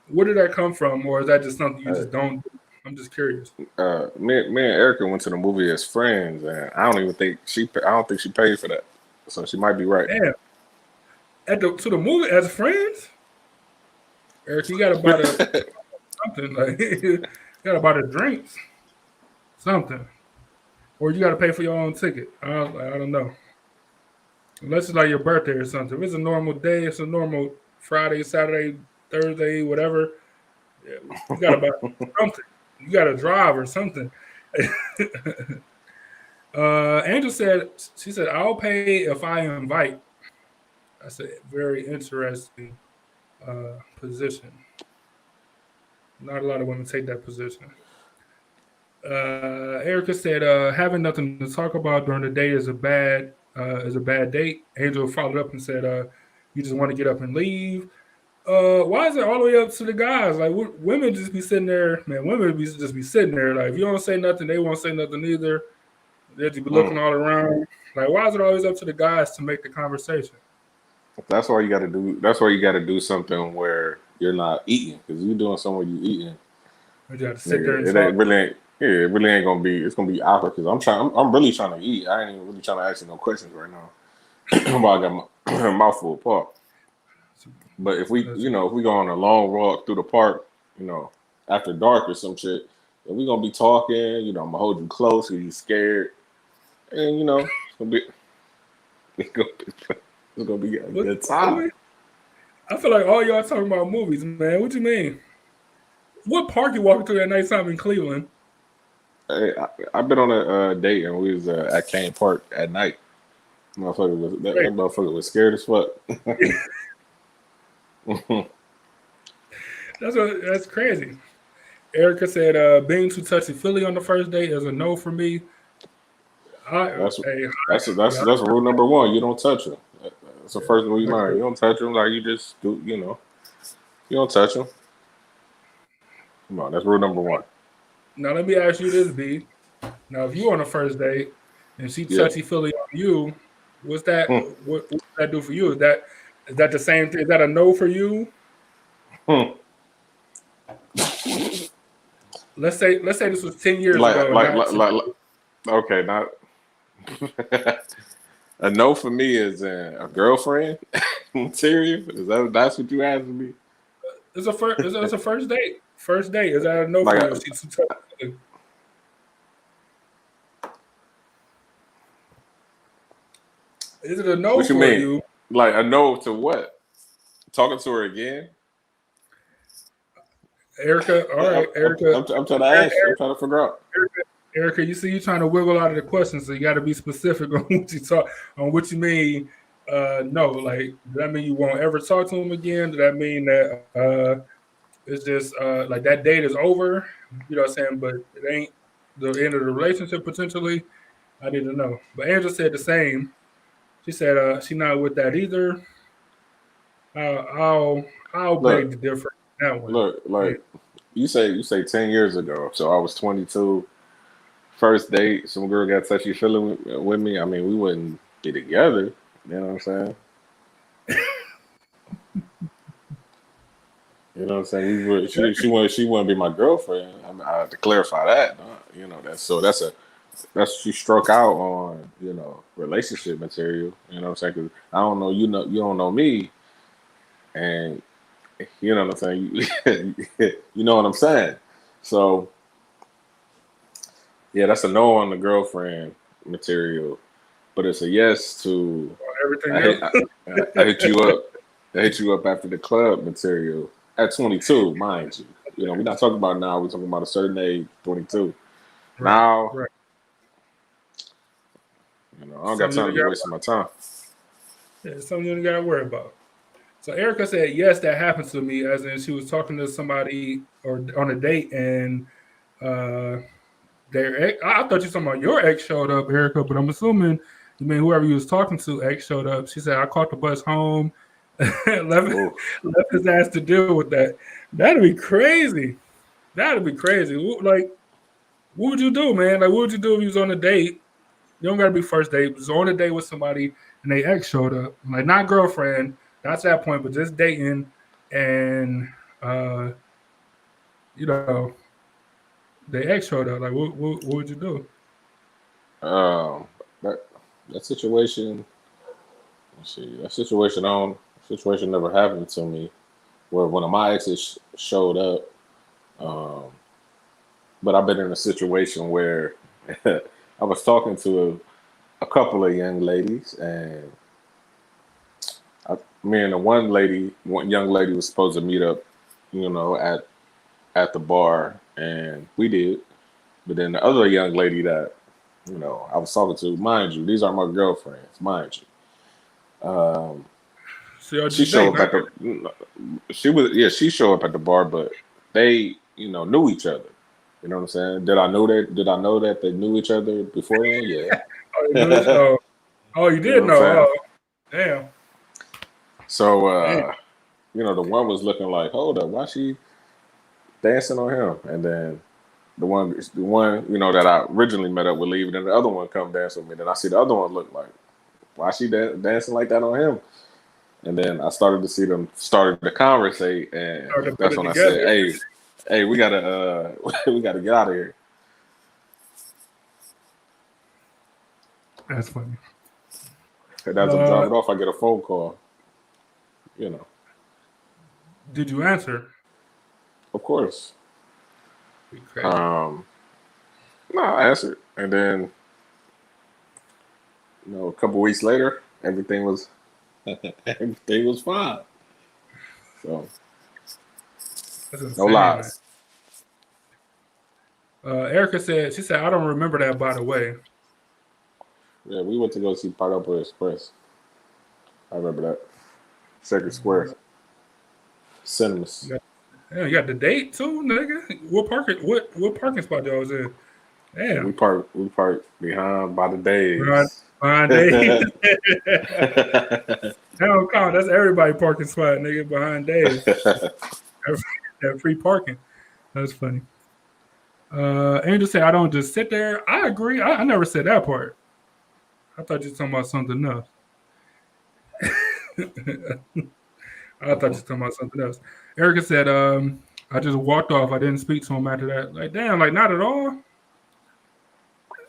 S1: where did that come from? Or is that just something you
S2: Uh,
S1: just don't do? I'm just curious.
S2: me and Erica went to the movie as friends, and I don't even think she. I don't think she paid for that, so she might be right.
S1: Damn. To the movie as friends? Eric, you gotta buy the something like you gotta buy the drinks, something. Or you gotta pay for your own ticket. I don't know. Unless it's like your birthday or something. If it's a normal day, it's a normal Friday, Saturday, Thursday, whatever. Yeah, you gotta buy something. You gotta drive or something. Angel said she said I'll pay if I invite. That's a very interesting position. Not a lot of women take that position. Erica said, "Having nothing to talk about during the date is a bad date." Angel followed up and said, "You just want to get up and leave." Why is it all the way up to the guys? Like women just be sitting there, man. Just be sitting there. Like if you don't say nothing, they won't say nothing either. They just be looking
S2: Mm.
S1: all around. Like why is it always up to the guys to make the conversation?
S2: That's why you got to do. That's why you got to do something where you're not eating, because you doing somewhere you eating,
S1: Or you have to sit there and
S2: nigga. It
S1: talk.
S2: ain't really ain't. Yeah, it really ain't gonna be. It's gonna be awkward because I'm trying. I'm really trying to eat. I ain't even really trying to ask you no questions right now. While I got my mouthful of pork. But if we,
S1: That's
S2: you know, if we go on a long walk through the park, you know, after dark or some shit, and we gonna be talking. You know, I'm gonna hold you close because you scared, and you know, it's gonna be, it's gonna be, it's gonna be a
S1: what,
S2: good
S1: what
S2: time.
S1: we- I feel like all y'all talking about movies, man. What you mean? What park you walking through at nighttime in Cleveland?
S2: Hey, I've been on a date and we was at Kane Park at night. That
S1: Right.
S2: motherfucker was scared as fuck.
S1: That's crazy. Erica said, "Being too touchy feely on the first date is a no for me."
S2: that's
S1: Hey, yeah,
S2: that's rule number one. You don't touch them. That's the first thing you
S1: I
S2: learn.
S1: agree.
S2: You don't touch them like you just do. You know, you don't touch them. Come on, that's rule number one.
S1: Now let me ask you this, B. Now, if you on a first date and she
S2: Yeah.
S1: touchy feely on you, what's that?
S2: Hmm.
S1: What does that do for you? Is that the same thing? Is that a no for you?
S2: Hmm.
S1: Let's say this was 10 years
S2: Like,
S1: ago, and
S2: like,
S1: not
S2: like,
S1: today.
S2: like, like- okay, not a no for me is a girlfriend material. That's what you asking me?
S1: It's a first date. First date is that a no for
S2: Like,
S1: you? If she too touchy feely? Is it a no
S2: what you
S1: for
S2: mean?
S1: you,
S2: Like a no to what? Talking to her again?
S1: Erica? All right, Erica.
S2: I'm trying to
S1: Erica,
S2: ask you. I'm trying to figure out.
S1: Erica, Erica, you see, you trying to wiggle out of the question, so you got to be specific on what you talk on what you mean. No, like, does that mean you won't ever talk to him again? Does that mean that it's just like that date is over? You know what I'm saying? But it ain't the end of the relationship potentially. I need to know. But Angela said the same. She said she not with that either. I'll beg
S2: Look,
S1: to differ on that one.
S2: look,
S1: Yeah.
S2: like you say 10 years ago. So I was 22. First date, some girl got touchy feeling with me. I mean, we wouldn't be together. You know what I'm saying? You know what I'm saying? We would. She wouldn't be my girlfriend. I mean, I have to clarify that. You know that's she struck out on relationship material. You know what I'm saying? 'Cause I don't know you don't know me, and you know what I'm saying. You know what I'm saying. So yeah, that's a no on the girlfriend material, but it's a yes to I
S1: Everything
S2: hit
S1: else.
S2: I, I hit you up. I hit you up after the club material at 22, mind you. You know, we're not talking about now. We're talking about a certain age, 22.
S1: Right,
S2: Now,
S1: right.
S2: I don't got
S1: Something
S2: time
S1: you
S2: to be
S1: got.
S2: wasting my time.
S1: Yeah, something you don't got to worry about. So Erica said, yes, that happened to me, as in she was talking to somebody or on a date, and uh, I thought you were talking about your ex showed up, Erica, but I'm assuming you mean whoever you was talking to, ex showed up. She said, I caught the bus home, left,
S2: Oof.
S1: left his ass to deal with that. That'd be crazy. That'd be crazy. Like, what would you do, man? Like, what would you do if you was on a date? You don't gotta be first date. Was on a date with somebody and they ex showed up, like not girlfriend. That's that point, but just dating, and uh, you know, they ex showed up. Like, what would you do?
S2: Um, that that situation. Let's see. Situation never happened to me. Where one of my exes showed up. Um, but I've been in a situation where I was talking to a couple of young ladies, and me and the one young lady was supposed to meet up, at the bar, and we did. But then the other young lady that I was talking to, mind you, these are my girlfriends, mind you.
S1: So y'all
S2: She
S1: just
S2: showed
S1: dating,
S2: up
S1: right?
S2: at the. She showed up at the bar, but they knew each other. You know what I'm saying? Did I know that they knew each other before then? Yeah.
S1: Oh, you knew this? Oh, oh, you
S2: You know
S1: did
S2: what I'm
S1: know.
S2: saying?
S1: Oh, damn.
S2: So
S1: Damn.
S2: the one was looking like, hold up, why she dancing on him? And then the one that I originally met up with leave, and then the other one come dance with me. Then I see the other one look like, why she dancing like that on him? And then I started to see them started to conversate, and
S1: Hard to put
S2: that's
S1: it
S2: when I said,
S1: together.
S2: hey, we gotta we gotta get out of here.
S1: That's funny.
S2: And as I'm
S1: Uh,
S2: driving off, I get a phone call. You know,
S1: did you answer?
S2: of course.
S1: Be crazy.
S2: Um, no, I answered, and then a couple weeks later, everything was everything was fine. So
S1: That's
S2: no
S1: insane, man.
S2: lies.
S1: Erica said, she said, I don't remember that, by the way.
S2: Yeah, we went to go see Pineapple Express. I remember that. Second Square Cinemas.
S1: Damn, you got the date too, nigga. What parking spot y'all was in?
S2: And
S1: Damn.
S2: we parked behind by the
S1: Behind,
S2: days.
S1: behind days. That don't count. That's everybody parking spot, nigga. Behind days. That free parking. That's funny. Angel said, I don't just sit there. I agree. I never said that part. I thought you were talking about something else. I thought you were talking about something else. Erica said, I just walked off. I didn't speak to him after that. Like, damn, like not at all.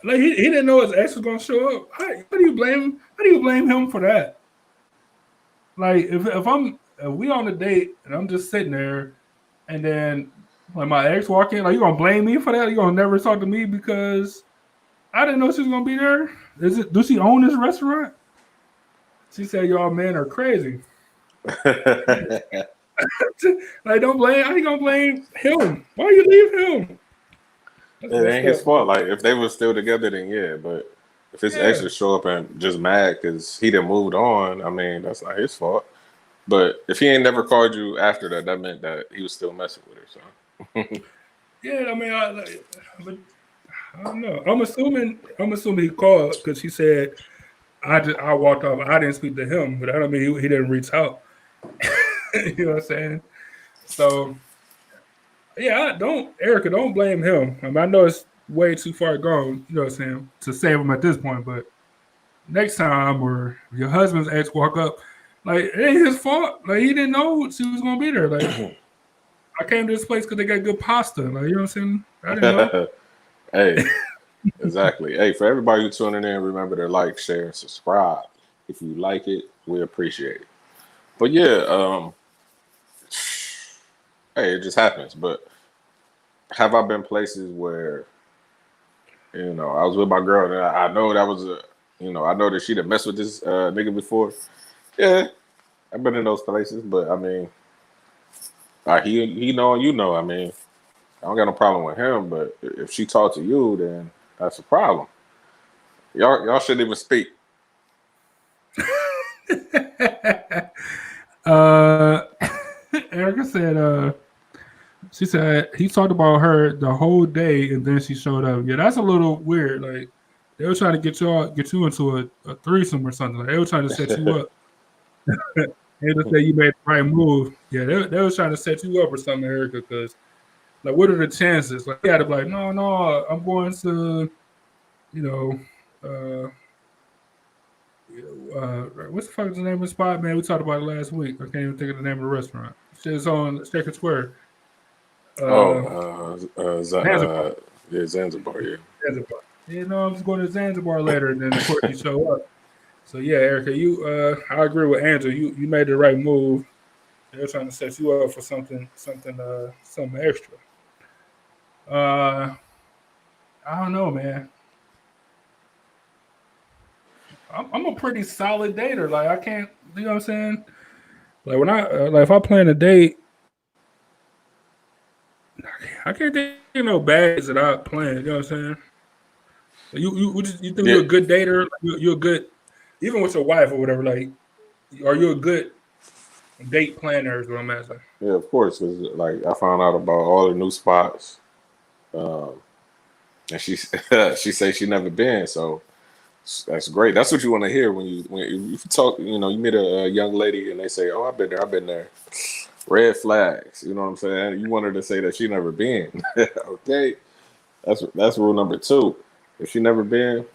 S1: Like he didn't know his ex was gonna show up. How do you blame him? How do you blame him for that? Like if we on a date and I'm just sitting there and then like my ex walk in, like you gonna blame me for that? You gonna never talk to me because I didn't know she was gonna be there? Do she own this restaurant? She said y'all men are crazy. Like don't blame how you gonna blame him? Why you leave him? That's
S2: It
S1: messed
S2: ain't his
S1: up.
S2: fault. Like if they were still together, then yeah. But if his ex
S1: Yeah.
S2: just show up and just mad because he didn't moved on, I mean that's not his fault. But if he ain't never called you after that, that meant that he was still messing with her. So
S1: Yeah, I mean but I don't know. I'm assuming he called because she said I walked off. I didn't speak to him, but I don't mean he didn't reach out. You know what I'm saying? So yeah, don't Erica, don't blame him. I mean, I know it's way too far gone. You know what I'm saying to save him at this point, but next time or your husband's ex walk up, like it ain't his fault. Like he didn't know she was gonna be there. Like I came to this place because they got good pasta. Like you know what I'm saying? I didn't know.
S2: hey, exactly. Hey, for everybody who tuning in, remember to like, share, and subscribe. If you like it, we appreciate it. But yeah, hey, it just happens. But have I been places where I was with my girl and I know that was I know that she'd have messed with this nigga before. Yeah, I've been in those places, but I mean, he know and you know. I mean, I don't got no problem with him, but if she talk to you, then that's a problem. Y'all shouldn't even speak.
S1: uh, Erica said, she said he talked about her the whole day and then she showed up. Yeah, that's a little weird. Like they were trying to get you into a threesome or something. Like they were trying to set you up. They just say you made the right move. Yeah, they was trying to set you up or something, Erica. Because like, what are the chances? Like, you had to be like, no, no, I'm going to, you know, uh, what's the fuck is the name of the spot, man? We talked about it last week. I can't even think of the name of the restaurant. It's on Second Square.
S2: Oh,
S1: Uh, Zanzibar.
S2: yeah, Zanzibar, yeah.
S1: Zanzibar. You know, I'm just going to Zanzibar later, and then of course you show up. So yeah, Erica, I agree with Andrew. You made the right move. They're trying to set you up for something extra. Uh, I don't know, man. I'm a pretty solid dater. Like I can't, you know what I'm saying? Like when like if I plan a date, I can't think of no bad dates that I plan. You know what I'm saying? You think
S2: Yeah,
S1: you're a good dater? Like, you're a good, even with your wife or whatever. Like, are you a good? Date planner is what I'm asking.
S2: Yeah, of course. 'Cause, like I found out about all the new spots, um, and she she say she never been. So that's great. That's what you want to hear when you talk. You know, you meet a young lady and they say, "Oh, I've been there. I've been there." Red flags. You know what I'm saying? You want her to say that she never been. Okay, that's rule number two. If she never been,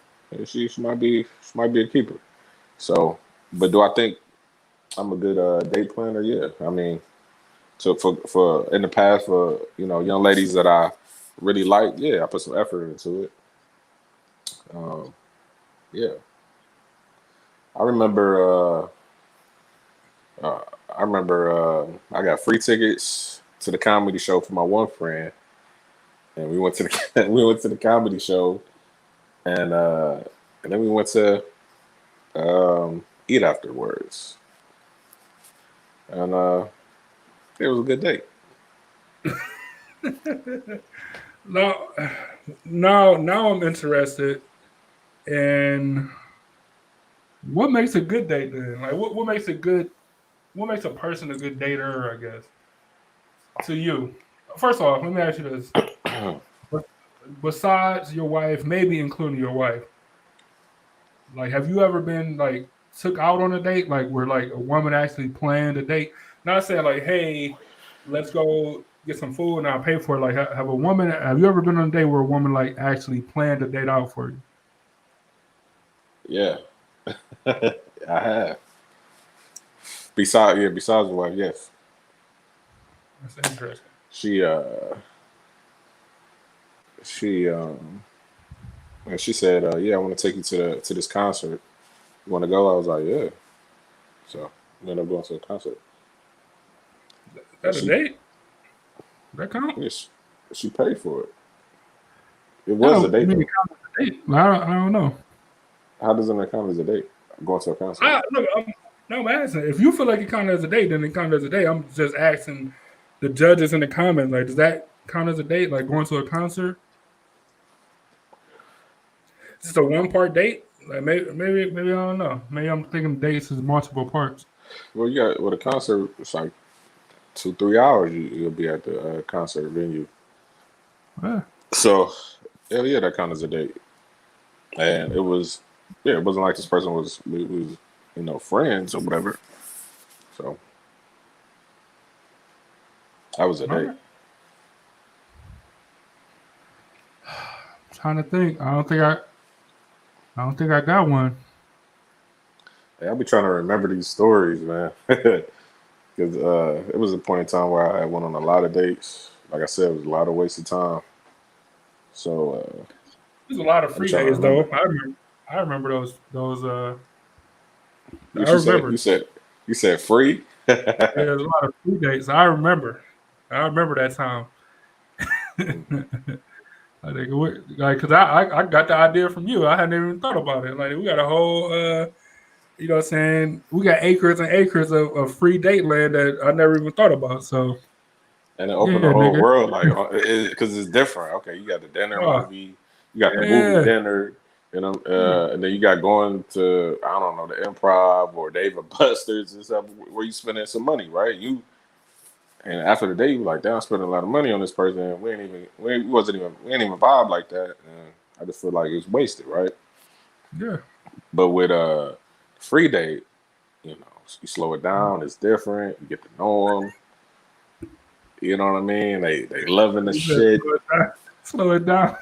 S2: she might be a keeper. So, but do I think I'm a good date planner? Yeah. I mean, so for in the past for young ladies that I really like, yeah, I put some effort into it. Um, yeah, I remember. Uh, I remember I got free tickets to the comedy show for my one friend, and we went to the we went to the comedy show, and uh, and then we went to eat afterwards, and it was a good date.
S1: Now, now I'm interested in what makes a good date then. Like, what makes a good, what makes a person a good dater? I guess to you. First of all, let me ask you this: besides your wife, maybe including your wife, like, have you ever been like took out on a date, like where like a woman actually planned a date? Not saying like, hey, let's go get some food and I'll pay for it. Like, have a woman? Have you ever been on a date where a woman like actually planned a date out for you?
S2: Yeah, I have. Besides the wife, yes.
S1: That's interesting.
S2: She uh she and she said, yeah, I want to take you to this concert. You want to go? I was like, yeah. So we ended up going to a concert.
S1: Is
S2: And
S1: that a date? That count?
S2: yeah, she paid for it. It
S1: That
S2: was a
S1: don't
S2: date
S1: mean it
S2: though.
S1: count as a date. I don't know.
S2: How does it count as a date? Going to a concert.
S1: I look. No, I'm asking. If you feel like it counted as a date, then it counted as a date. I'm just asking the judges in the comments. Like, does that count as a date? Like going to a concert? Just a one part date? Like maybe I don't know. Maybe I'm thinking dates is multiple parts.
S2: Well, you got with a concert, it's like 2 3 hours. You'll be at the concert venue.
S1: Yeah.
S2: So hell yeah, that counts as a date. And it was, yeah, it wasn't like this person was we was friends or whatever. So that was a
S1: All
S2: date.
S1: right. Trying to think. I don't think I got one.
S2: Hey, I'll be trying to remember these stories, man. Because it was a point in time where I went on a lot of dates. Like I said, it was a lot of wasted time. So
S1: There's a lot of
S2: I'll be
S1: free
S2: trying to
S1: days though.
S2: remember.
S1: I remember those I
S2: What you said?
S1: remember.
S2: You said free?
S1: Yeah, there's a lot of free days. I remember. I remember that time. I think like because I got the idea from you. I hadn't even thought about it. Like we got a whole you know what I'm saying, we got acres and acres of free date land that I never even thought about. So
S2: And it
S1: yeah,
S2: opened the whole
S1: nigga.
S2: world, like, because it's different. Okay, you got the dinner
S1: Oh,
S2: movie, you got the movie
S1: yeah.
S2: dinner, and then you got going to, I don't know, the Improv or Dave and Buster's and stuff where you spending some money, right? And after the day, you like, damn, I'm spending a lot of money on this person. And we ain't even vibe like that, and I just feel like it's wasted, right?
S1: Yeah.
S2: But with free date, you slow it down. It's different. You get to know them. You know what I mean? They loving the
S1: You said
S2: shit.
S1: slow it down.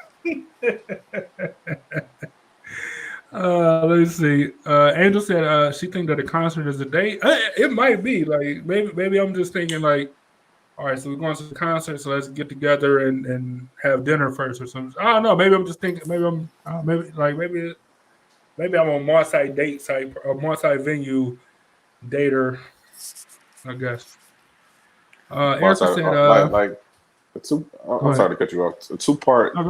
S1: Let's see. Angel said she think that a concert is a date. It might be like maybe I'm just thinking like, all right, so we're going to the concert, so let's get together and have dinner first or something. I don't know. Maybe I'm just thinking. Maybe maybe I'm a multi date type, a multi venue dater. I guess.
S2: Multi
S1: Erica said,
S2: like a two.
S1: go
S2: I'm
S1: ahead.
S2: sorry to cut you off. A two part.
S1: No, go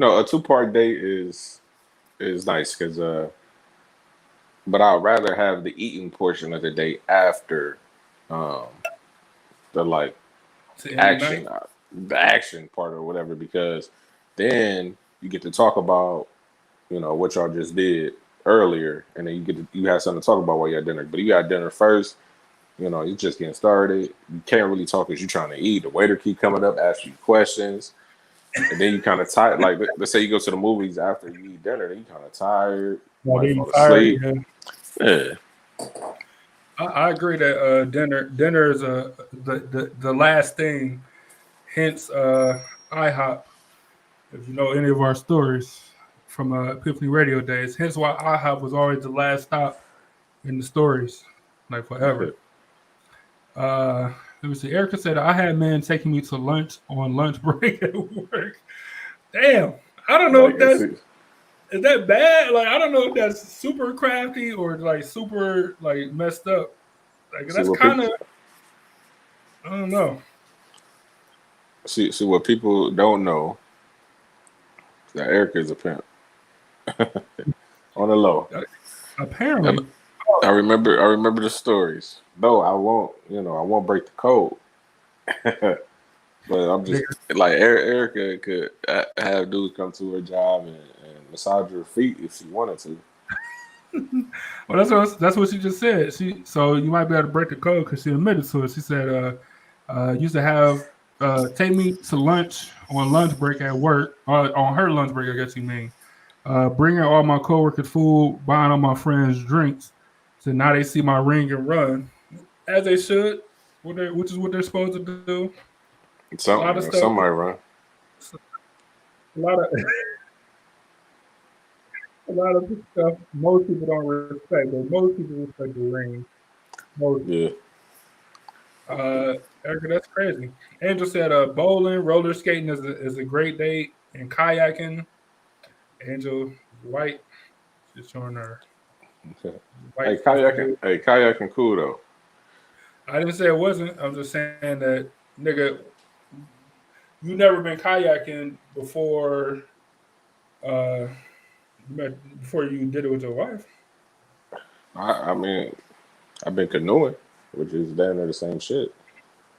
S1: ahead.
S2: A 2 part date is nice because but I'd rather have the eating portion of the date after um the like
S1: To end the
S2: action
S1: night.
S2: the action part or whatever because then you get to talk about what y'all just did earlier and then you have something to talk about while you're at dinner. But you got dinner first You just getting started. You can't really talk because you're trying to eat. The waiter keep coming up, asking you questions, and then you kind of tired. Like let's say you go to the movies after you eat dinner, then you kind of tired. You
S1: While
S2: might
S1: they
S2: fall
S1: tired,
S2: asleep.
S1: yeah.
S2: Yeah,
S1: I agree that dinner is the last thing. Hence, IHOP. If you know any of our stories from Epiphany Radio days, hence why IHOP was always the last stop in the stories, like forever. Let me see. Erica said I had men taking me to lunch on lunch break at work. Damn, I don't know
S2: like
S1: if
S2: it's
S1: that's is that bad. Like I don't know if that's super crafty or like super like messed up. Like
S2: see
S1: that's
S2: what people
S1: kind of I don't know.
S2: see what people don't know is that Erica is a pimp on the low. And
S1: Apparently,
S2: I remember the stories. Though I won't break the code. But I'm just
S1: nigga.
S2: like Erica could have dudes come to her job and massage her feet if she wanted to.
S1: Well, that's what she just said. So you might be able to break the code because she admitted to it. She said, used to have take me to lunch on lunch break at work, on her lunch break, I guess you mean. Bringing all my coworkers food, buying all my friends drinks. So now they see my ring and run, as they should, which is what they're supposed to do. A lot of stuff,
S2: Some might run.
S1: a lot of a lot of stuff most people don't respect, but most people respect the ring. Most
S2: Yeah,
S1: Uh, Erica, that's crazy. Angel said, bowling, roller skating is a great date, and kayaking. Angel is white. She's showing her white sister.
S2: Hey, kayaking, cool though.
S1: I didn't say it wasn't. I'm just saying that, nigga, you never been kayaking uh, before you did it with your wife.
S2: I mean, I've been canoeing, which is damn near the same shit.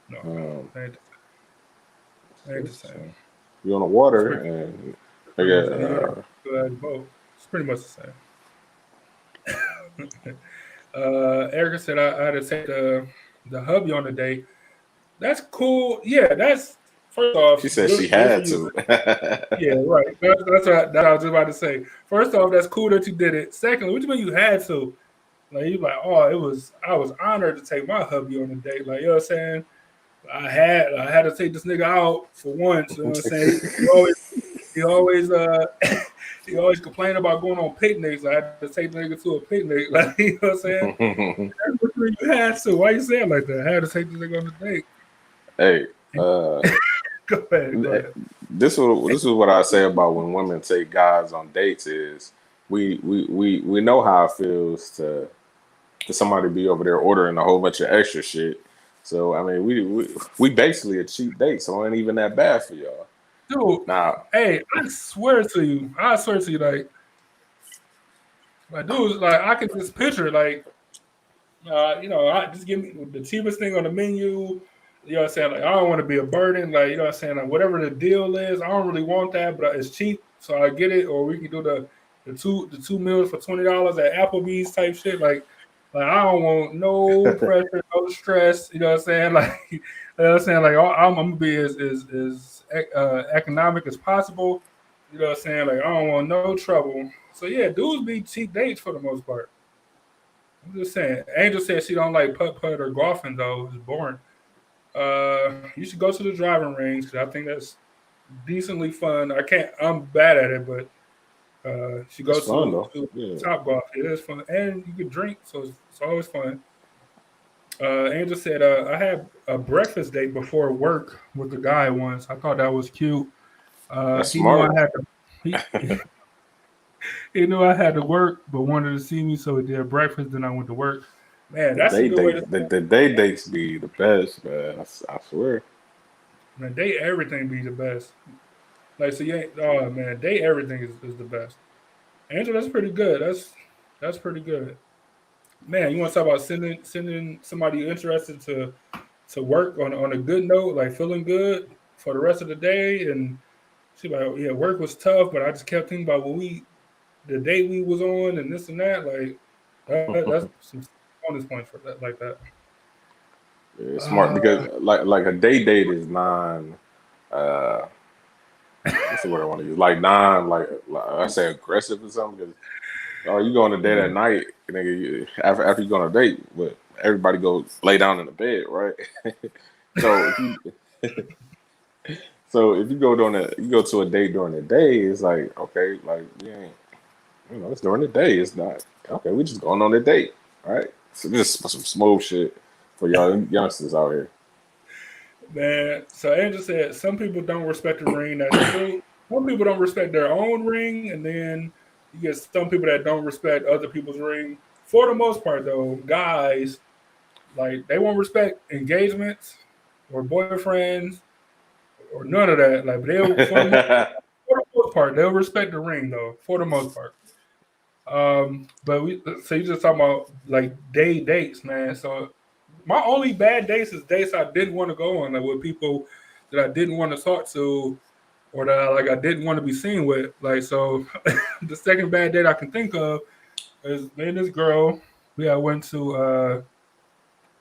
S1: No,
S2: Um,
S1: they ain't the same.
S2: you're on the
S1: It's
S2: water and
S1: pretty much,
S2: nigga,
S1: and you have to do both. It's pretty much the same. Erica said I had to take the hubby on a date. That's cool. Yeah, that's first off
S2: she said she
S1: good for
S2: had
S1: you.
S2: to.
S1: Yeah, right. That's what I was just about to say. First off, that's cool that you did it. Secondly, what you mean you had to? Like you like, oh, I was honored to take my hubby on a date. Like you know what I'm saying? I had to take this nigga out for once. You know what I'm saying? He always he always complained about going on picnics. I had to take the nigga to a picnic. Like you know what I'm saying? What you had to? Why you saying like that? I had to take this nigga on a date.
S2: Hey, uh,
S1: Go ahead, go ahead.
S2: this is what I say about when women take guys on dates is we know how it feels to somebody be over there ordering a whole bunch of extra shit. So I mean we basically a cheap date, so it ain't even that bad for y'all.
S1: Dude,
S2: Now
S1: hey, I swear to you, like dude, like I can just picture like I just give me the cheapest thing on the menu. You know what I'm saying? Like I don't want to be a burden. Like you know what I'm saying? Like whatever the deal is, I don't really want that, but it's cheap, so I get it. Or we can do the two meals for $20 at Applebee's type shit. Like I don't want no pressure, no stress. You know what I'm saying? Like you know what I'm saying? Like I'm gonna be as economic as possible. You know what I'm saying? Like I don't want no trouble. So yeah, dudes be cheap dates for the most part. I'm just saying. Angel said she don't like putt putt or golfing though. It's boring. You should go to the driving range because I think that's decently fun. I'm bad at it, but she
S2: it's
S1: go
S2: fun
S1: to
S2: though. Yeah,
S1: Top Golf. It is fun, and you can drink, so it's always fun. Angel said I had a breakfast date before work with the guy once. I thought that was cute.
S2: that's
S1: He knew I
S2: smart.
S1: had to. He knew I had to work, but wanted to see me, so he did breakfast. Then I went to work. Man,
S2: The
S1: that's a
S2: day
S1: good way to
S2: date, the day dates be the best, man. I swear.
S1: man. Date everything be the best. Like so, you ain't. Oh man, date everything is the best. Angel, that's pretty good. That's pretty good. Man, you want to talk about sending somebody you're interested to work on a good note, like feeling good for the rest of the day, and she like, yeah, work was tough, but I just kept thinking about the day we was on, and this and that. Like that's some bonus points for that, like that.
S2: It's smart
S1: Uh,
S2: because like a date is uh what's the word I want to use? Like like I say aggressive or something because oh you go on a date at night, nigga, after you go on a date, but everybody go lay down in the bed, right? So if you you go to a date during the day, it's like okay, like yeah, it's during the day. It's not okay. We just going on a date, all right? So this is some smooth shit for y'all youngsters out here.
S1: Man, so Angel said some people don't respect the ring. That's true. Some people don't respect their own ring, and then you get some people that don't respect other people's ring. For the most part, though, guys like they won't respect engagements or boyfriends or none of that. Like they'll for the most part they'll respect the ring though. For the most part. But we so you just talking about like dates, man. So my only bad dates is dates I didn't want to go on, like with people that I didn't want to talk to or that I didn't want to be seen with. Like so, the second bad date I can think of is me and this girl. We I went to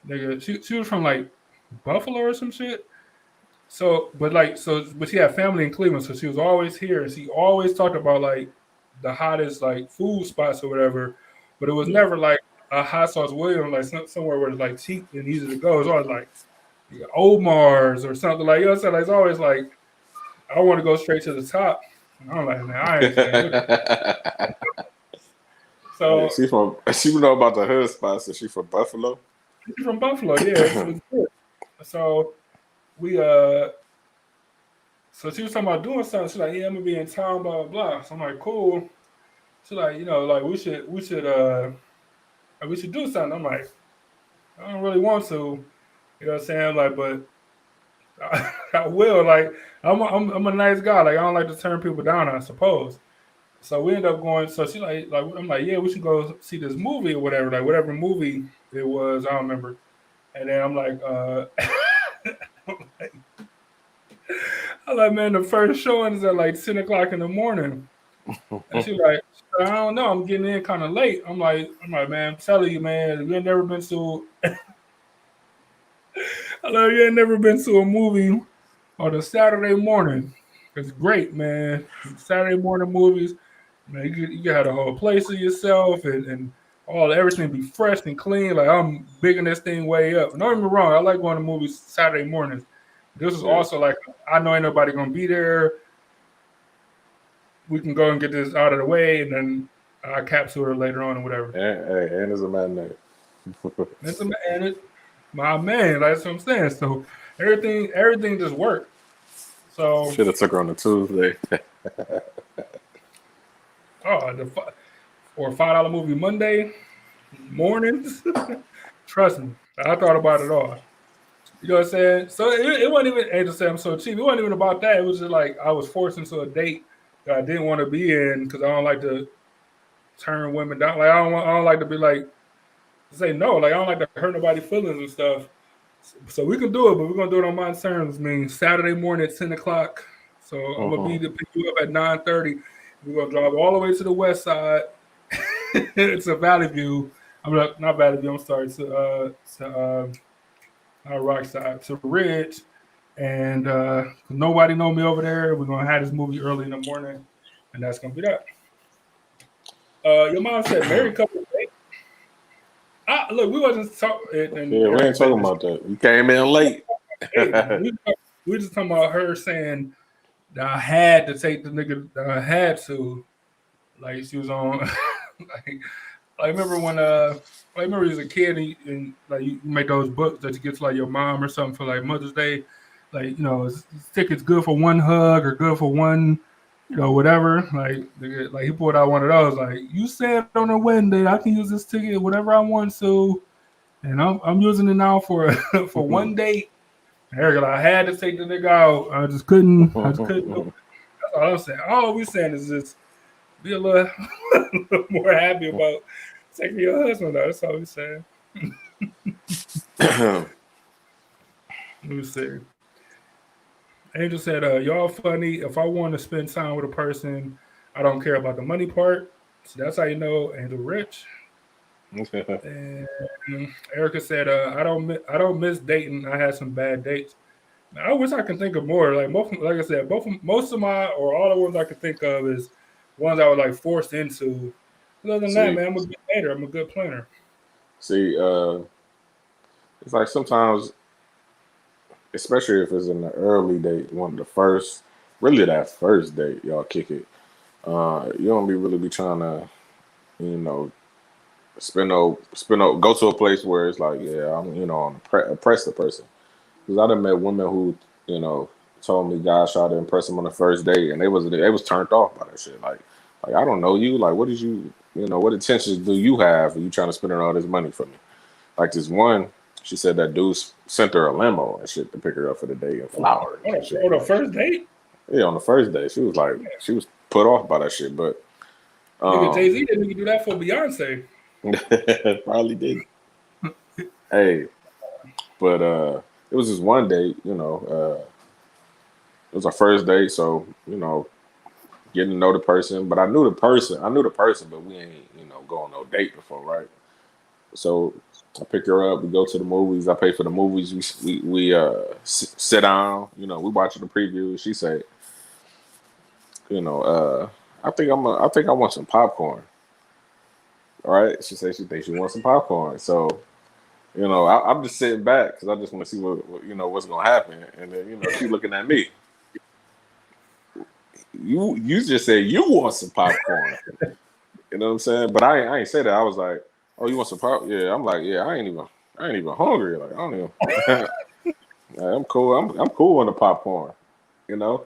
S1: nigga. She was from like Buffalo or some shit. So, but she had family in Cleveland, so she was always here, and she always talked about like the hottest like food spots or whatever. But it was
S2: Yeah.
S1: never like a hot sauce William, like somewhere where it's like cheap and easy to go. It's always like Omar's or something like you know. What I'm saying? Like, it's always like I want to go straight to the top. And I'm like, man, I ain't finna do that.
S2: Hey,
S1: So
S2: she know about the hood spots, so she from Buffalo.
S1: she's from Buffalo, yeah, it's good. So we so she was talking about doing something. She's like, yeah, I'm gonna be in town, blah blah blah. So I'm like, cool. She's like, like we should do something. I'm like, I don't really want to, you know what I'm saying? Like, but I will. Like, I'm a nice guy. Like, I don't like to turn people down, I suppose. So we end up going. So she like I'm like, yeah, we should go see this movie or whatever. Like whatever movie it was, I don't remember. And then I'm like, I'm like, man, the first showing is at like 10 o'clock in the morning. And I don't know, I'm getting in kind of late. I'm like, man, I'm telling you, man, you ain't never been to, I like, you ain't never been to a movie on a Saturday morning. It's great, man. Saturday morning movies, man, you got a whole place of yourself and all everything be fresh and clean. Like I'm bigging this thing way up. And don't get me wrong, I like going to movies Saturday mornings. This is
S2: Yeah,
S1: also like I know ain't nobody gonna be there. We can go and get this out of the way, and then I capsule it later on or whatever.
S2: and it's a matinee.
S1: That's a, and it, my man, that's what I'm saying. So everything just worked. So
S2: Should have took her on a Tuesday.
S1: oh, or $5 movie Monday mornings. Trust me, I thought about it all. You know what I'm saying? So it wasn't even Angel said I'm so cheap. It wasn't even about that. It was just like I was forced into a date that I didn't want to be in because I don't like to turn women down. Like I don't like to be like say no. Like I don't like to hurt nobody's feelings and stuff. So we can do it, but we're gonna do it on my terms. I mean, Saturday morning at 10 o'clock. So I'm gonna be
S2: Mhm.
S1: to pick you up at 9:30. We're gonna drive all the way to the west side. It's a Valley View. I'm not Valley View. I'm sorry to not Rockside to Ridge, and nobody know me over there. We're gonna have this movie early in the morning, and that's gonna be that. Your mom said married couple. Look, we wasn't talking and
S2: Yeah, we ain't
S1: everybody.
S2: talking about that. You came in late.
S1: Dating. We just talking about her saying that I had to take the nigga that I had to. Like she was on like I remember when I remember you was a kid and like you make those books that you get to like your mom or something for like Mother's Day. Like, this ticket's good for one hug or good for one, whatever. Like he pulled out one of those. Like you said on a wedding day, I can use this ticket whatever I want to, and I'm using it now for for one date. Eric, I had to take the nigga out. I just couldn't. I just couldn't do it. That's all I'm saying. All we saying is just be a little, a little more happy about taking your husband out. That's all we saying. Let me see. Angel said, "Y'all funny. If I want to spend time with a person, I don't care about the money part. So that's how you know Angel rich. And Erica said, I don't miss dating. I had some bad dates. I wish I could think of more. Like most, like I said, most of my or all the ones I could think of is ones I was like forced into. Other than that,
S2: see,
S1: man, I'm a good dater. I'm a good planner.
S2: see, it's like sometimes, especially if it's in the early date, one of the first, really that first date, y'all kick it. You don't be really be trying to, you know, go to a place where it's like, yeah, I'm, I'm impress the person. Because I done met women who, you know, told me guys tried to impress them on the first date, and they was turned off by that shit. Like I don't know you. Like, what did you, what intentions do you have? Are you trying to spend all this money for me? Like this one, she said that dude sent her a limo and shit to pick her up for the day and flowers and shit.
S1: On the
S2: Like,
S1: first date,
S2: yeah, on the first day, she was like, she was put off by that shit, but
S1: nigga Jay
S2: um,
S1: Z didn't even do that for Beyonce.
S2: probably did. Hey, but it was just one date, it was our first date, so getting to know the person. But I knew the person, but we ain't go on no date before, right? So I pick her up. We go to the movies. I pay for the movies. Sit down. We watching the preview. She said, you know, I think I want some popcorn. All right. She said she thinks she wants some popcorn. So I'm just sitting back because I just want to see what's gonna happen. And then she looking at me. You just said you want some popcorn. You know what I'm saying? But I ain't say that. I was like, oh, you want some pop? Yeah. I'm like, yeah. I ain't even hungry. Like I don't even. I'm cool. I'm cool on the popcorn. You know.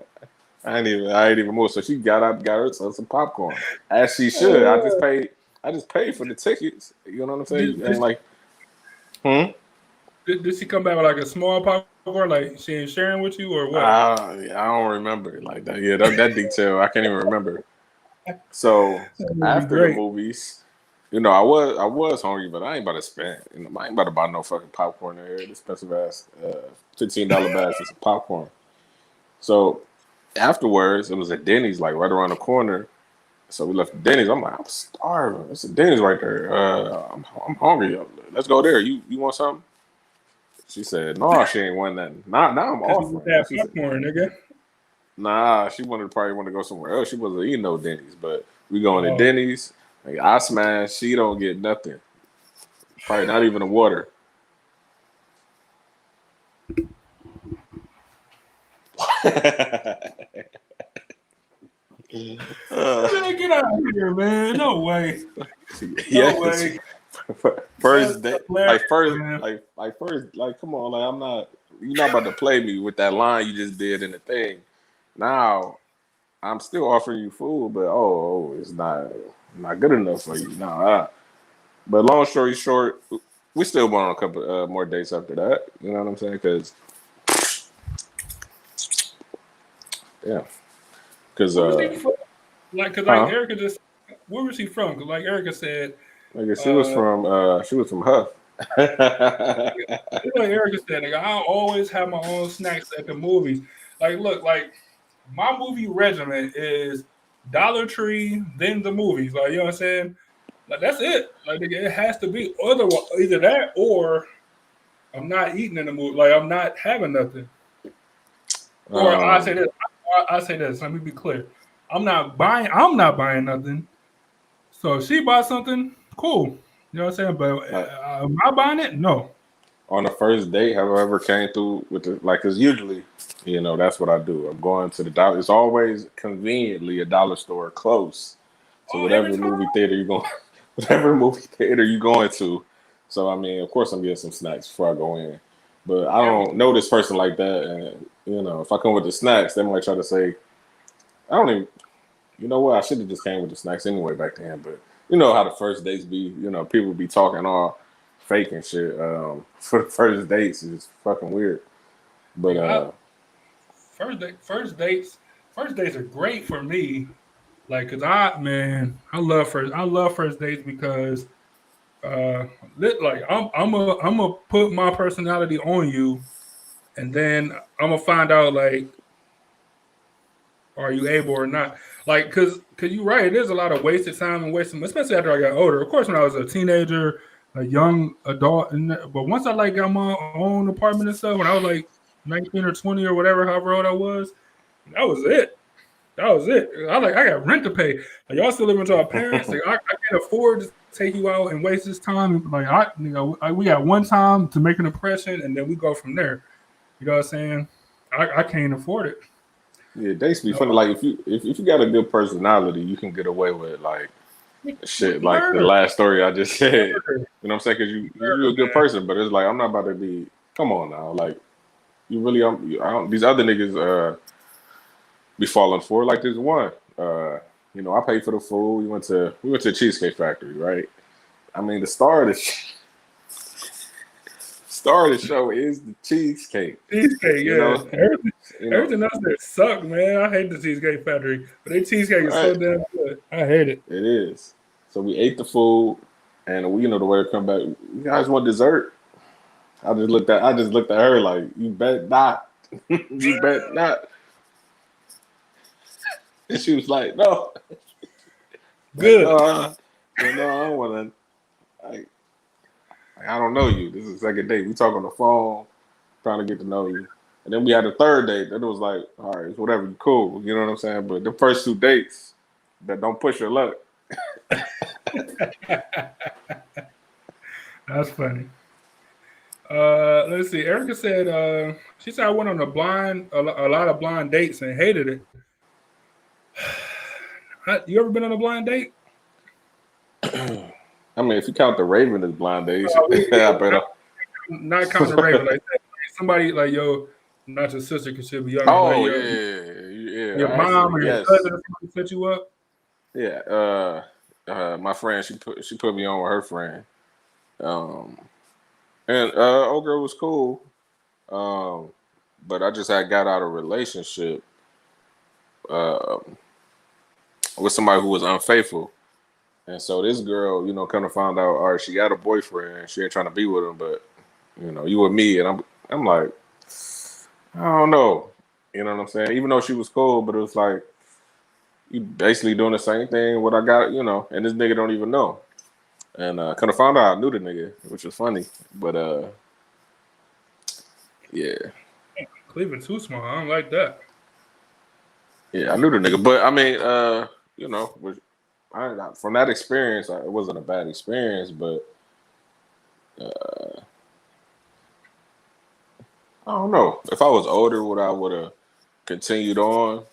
S2: I ain't even moved. So she got up, got her some popcorn. As she should. I just paid for the tickets. You know what I'm saying?
S1: Did,
S2: And
S1: did,
S2: like, hmm?
S1: did she come back with like a small popcorn? Like she ain't sharing with you or what?
S2: I don't remember like that. Yeah, that detail I can't even remember. So
S1: That would be
S2: after the
S1: great.
S2: movies, I was hungry, but I ain't about to spend. I ain't about to buy no fucking popcorn in here. This expensive ass $15 bags for some popcorn. So afterwards, it was at Denny's, like right around the corner. So we left Denny's. I'm like, I'm starving. It's a Denny's right there. I'm hungry. Let's go there. You want something? She said, no, she ain't want nothing. Now I'm
S1: Cause you with
S2: offering. Now
S1: that
S2: she said,
S1: popcorn, nigga.
S2: nah, she probably want to go somewhere else. She wasn't eating no Denny's, but we going to
S1: Oh,
S2: Denny's. Like, I smash. She don't get nothing. Probably not even a water. Uh,
S1: man, get out of here, man. No way. No
S2: yes,
S1: way. That's
S2: first day,
S1: hilarious, man.
S2: come on, like you're not about to play me with that line you just did in the thing. Now I'm still offering you food, but it's not good enough for you. Nah. But long story short, we still went on a couple more dates after that. You know what I'm saying? Because yeah, because
S1: Where was he from? Like, cause like
S2: huh?
S1: Erica just, where was he from? Cause like Erica said,
S2: I guess
S1: uh,
S2: she was from Huff.
S1: like Erica said, like, I always have my own snacks at the movies. Like, look, like my movie regimen is Dollar Tree, then the movies. Like, you know what I'm saying? Like that's it. Like it has to be otherwise either that or I'm not eating in the movie. Like I'm not having nothing. Or I say
S2: um,
S1: this. I say this. Let me be clear. I'm not buying. I'm not buying nothing. So if she buys something, cool. You know what I'm saying? But
S2: like
S1: am I buying it? No.
S2: on the first date, have I ever came through with like? Cause usually, that's what I do. I'm going to the dollar. It's always conveniently a dollar store close to
S1: Oh, every
S2: whatever
S1: time.
S2: movie theater you going, whatever movie theater you going to. So I mean, of course, I'm getting some snacks before I go in. But I
S1: Every
S2: don't know this person like that, and if I come with the snacks, they might try to say, I don't even. You know what? I should have just came with the snacks anyway back then. But you know how the first dates be. People be talking all fake and shit. For the first dates is fucking weird. But
S1: like first dates are great for me. Like, cause I love first dates because like I'm gonna put my personality on you, and then I'm gonna find out like are you able or not. like, cause you're right. There's a lot of wasted time and wasted, especially after I got older. Of course, when I was a teenager, a young adult, but once I like got my own apartment and stuff, when I was like 19 or 20 or whatever, however old I was, that was it. That was it. I got rent to pay. Like, y'all still living with our parents. Like, I can't afford to take you out and waste this time. Like we got one time to make an impression, and then we go from there. You know what I'm saying? I can't afford it.
S2: Yeah, dates be
S1: No,
S2: funny. Like if you got a good personality, you can get away with like shit. Like the
S1: murder,
S2: last story I just said.
S1: murder,
S2: You know what I'm saying? Because you're
S1: murder,
S2: a good
S1: man.
S2: person, but it's like I'm not about to be. Come on now, like you really. I don't, these other niggas be falling for like this one. I paid for the food. We went to Cheesecake Factory, right? I mean, the star of the show is the cheesecake.
S1: Cheesecake,
S2: You
S1: yeah.
S2: know, you know,
S1: Everything else there suck, man. I hate the Cheesecake Factory, but their cheesecake is so
S2: right?
S1: damn good. I hate it.
S2: It is. So we ate the food, and the way to come back. You guys want dessert? I just looked at her like, you bet not. You bet not. And she was like, no. Like, no,
S1: Good.
S2: I don't want to. I don't know you. This is the second date. We talk on the phone, trying to get to know you. And then we had a third date. Then it was like, all right, it's whatever, you cool. You know what I'm saying? But the first two dates, that don't push your luck.
S1: That's funny. Let's see. Erica said she said I went on a lot of blind dates and hated it. You ever been on a blind date?
S2: I mean, if you count the Raven as blind dates, I
S1: Yeah,
S2: better.
S1: not counting the Raven. Like somebody like not your sister because she'll be younger. Like
S2: Oh yeah.
S1: your
S2: I
S1: mom
S2: actually,
S1: or your
S2: yes,
S1: cousin or somebody set you up.
S2: yeah. My friend, she put me on with her friend. Um, and old girl was cool. Um, but I just had got out of a relationship um with somebody who was unfaithful. And so this girl, kind of found out, all right, she got a boyfriend. She ain't trying to be with him, but you with me, and I'm like, I don't know. You know what I'm saying? Even though she was cool, but it was like you basically doing the same thing. What I got, and this nigga don't even know. And kind of found out I knew the nigga, which was funny. But yeah,
S1: Cleveland too small. I don't like that.
S2: yeah, I knew the nigga. But I mean, was from that experience, it wasn't a bad experience, but I don't know. If I was older, would I would have continued on?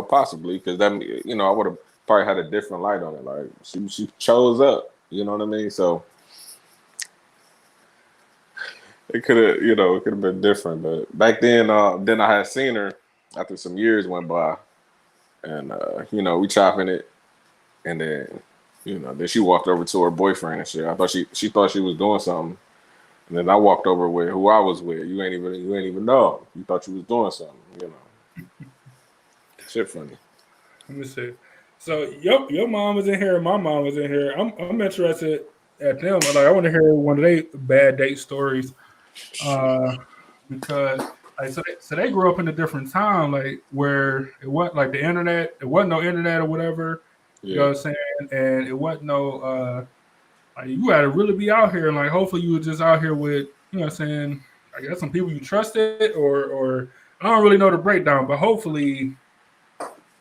S2: Possibly because I would have probably had a different light on it. Like she chose up. You know what I mean? So it could have been different. But back then I had seen her after some years went by, and we chopping it, and then she walked over to her boyfriend and shit. I thought she thought she was doing something, and then I walked over with who I was with. You ain't even know. You thought you was doing something. Shit funny.
S1: Let me see. So your mom was in here, and my mom was in here. I'm interested at them. Like I want to hear one of their bad date stories. Uh, because so they grew up in a different time, like where it wasn't like the internet, it wasn't no internet or whatever. You know
S2: Yeah.
S1: what I'm saying? And it wasn't no like you had to really be out here, and like hopefully you were just out here with what I'm saying. I guess some people you trusted, or I don't really know the breakdown, but hopefully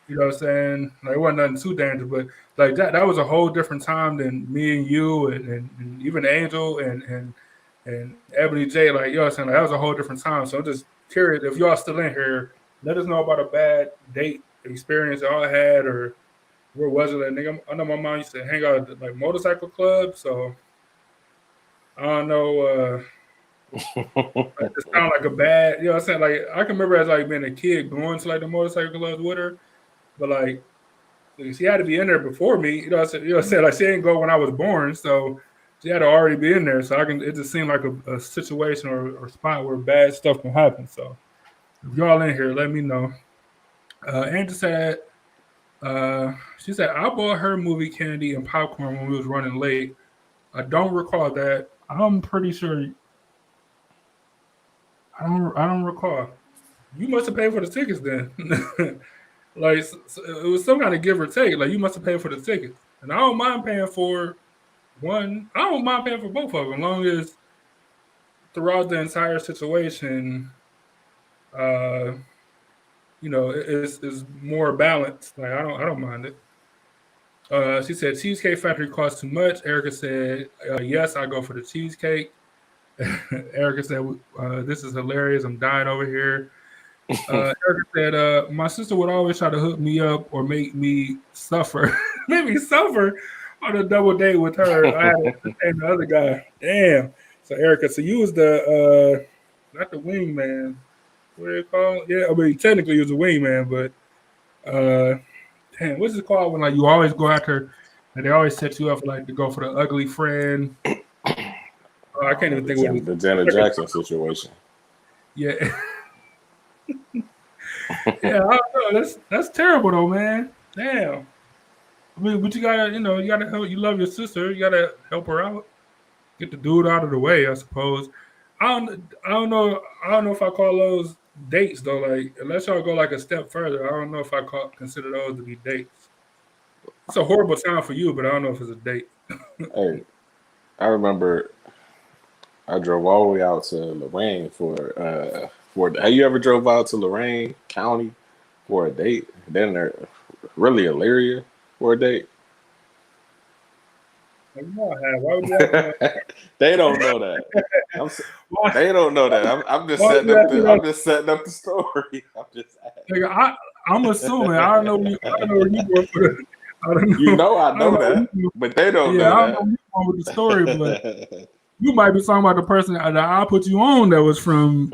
S1: what I'm saying? Like it wasn't nothing too dangerous, but like that was a whole different time than me and you and even Angel and Ebony J. Like you know what I'm saying? Like that was a whole different time. So I'm just curious if y'all still in here, let us know about a bad date experience y'all had or where was it? Like, nigga, I know my mom used to hang out at like motorcycle clubs, so I don't know. It sounded like a bad, you know what I'm saying? Like I can remember as like being a kid going to like the motorcycle clubs with her, but like she had to be in there before me. You know what I'm saying? Like she didn't go when I was born, so she had to already be in there. So I can. It just seemed like a situation or spot where bad stuff can happen. So if y'all in here, let me know. Angel said. She said I bought her movie candy and popcorn when we was running late. I don't recall that. I'm pretty sure. I don't. I don't recall. You must have paid for the tickets then. Like it was some kind of give or take. Like you must have paid for the tickets, and I don't mind paying for one. I don't mind paying for both of them, as long as throughout the entire situation, uh, is more balanced. Like I don't mind it. She said Cheesecake Factory costs too much. Erica said, yes, I go for the cheesecake. Erica said, this is hilarious. I'm dying over here. Erica said, my sister would always try to hook me up or make me suffer, make me suffer on a double date with her. I had to entertain the other guy. Damn. So Erica, so you was the not the wingman. What do you call it? Yeah, I mean technically you was a wingman, but damn, what's it called when like you always go after and they always set you up like to go for the ugly friend. I can't even think what it
S2: The Janet
S1: was.
S2: Jackson situation.
S1: Yeah, yeah, I don't know. That's terrible though, man. Damn. I mean, but you gotta help. You love your sister. You gotta help her out. Get the dude out of the way, I suppose. I don't know if I call those dates though. Like, unless y'all go like a step further, I don't know if consider those to be dates. It's a horrible time for you, but I don't know if it's a date.
S2: Hey, I remember I drove all the way out to Lorraine for. Have you ever drove out to Lorraine County for a date? Then they're really Elyria for a date.
S1: Like, no, I have. Why would you ask me that?
S2: They don't know that. I'm, s-
S1: Why,
S2: they don't know that. I'm just
S1: why would
S2: setting
S1: you
S2: up
S1: ask me
S2: the.
S1: that?
S2: I'm just setting up the story. I'm just.
S1: Nigga, I'm assuming. I don't know where you going for the. I don't
S2: You
S1: know.
S2: know I
S1: I don't
S2: know
S1: know. Where
S2: that,
S1: you,
S2: but they don't
S1: yeah,
S2: know
S1: I don't know where
S2: that.
S1: you going with the story, but you might be talking about the person that I put you on that was from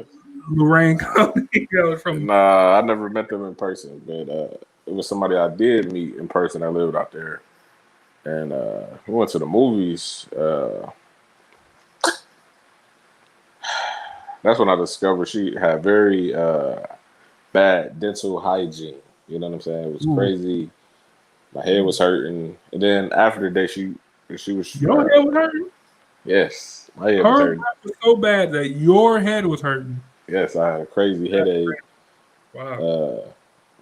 S1: Lorraine County. That was from.
S2: Nah, I never met them in person, but it was somebody I did meet in person. I lived out there, and we went to the movies. That's when I discovered she had very bad dental hygiene. You know what I'm saying? It was
S1: Ooh,
S2: crazy. My head was hurting, and then after the day, she was
S1: your head was hurting.
S2: yes, my head was
S1: Her
S2: hurting.
S1: breath was so bad that your head was hurting.
S2: Yes, I had a crazy
S1: That's
S2: headache.
S1: wow.
S2: Uh,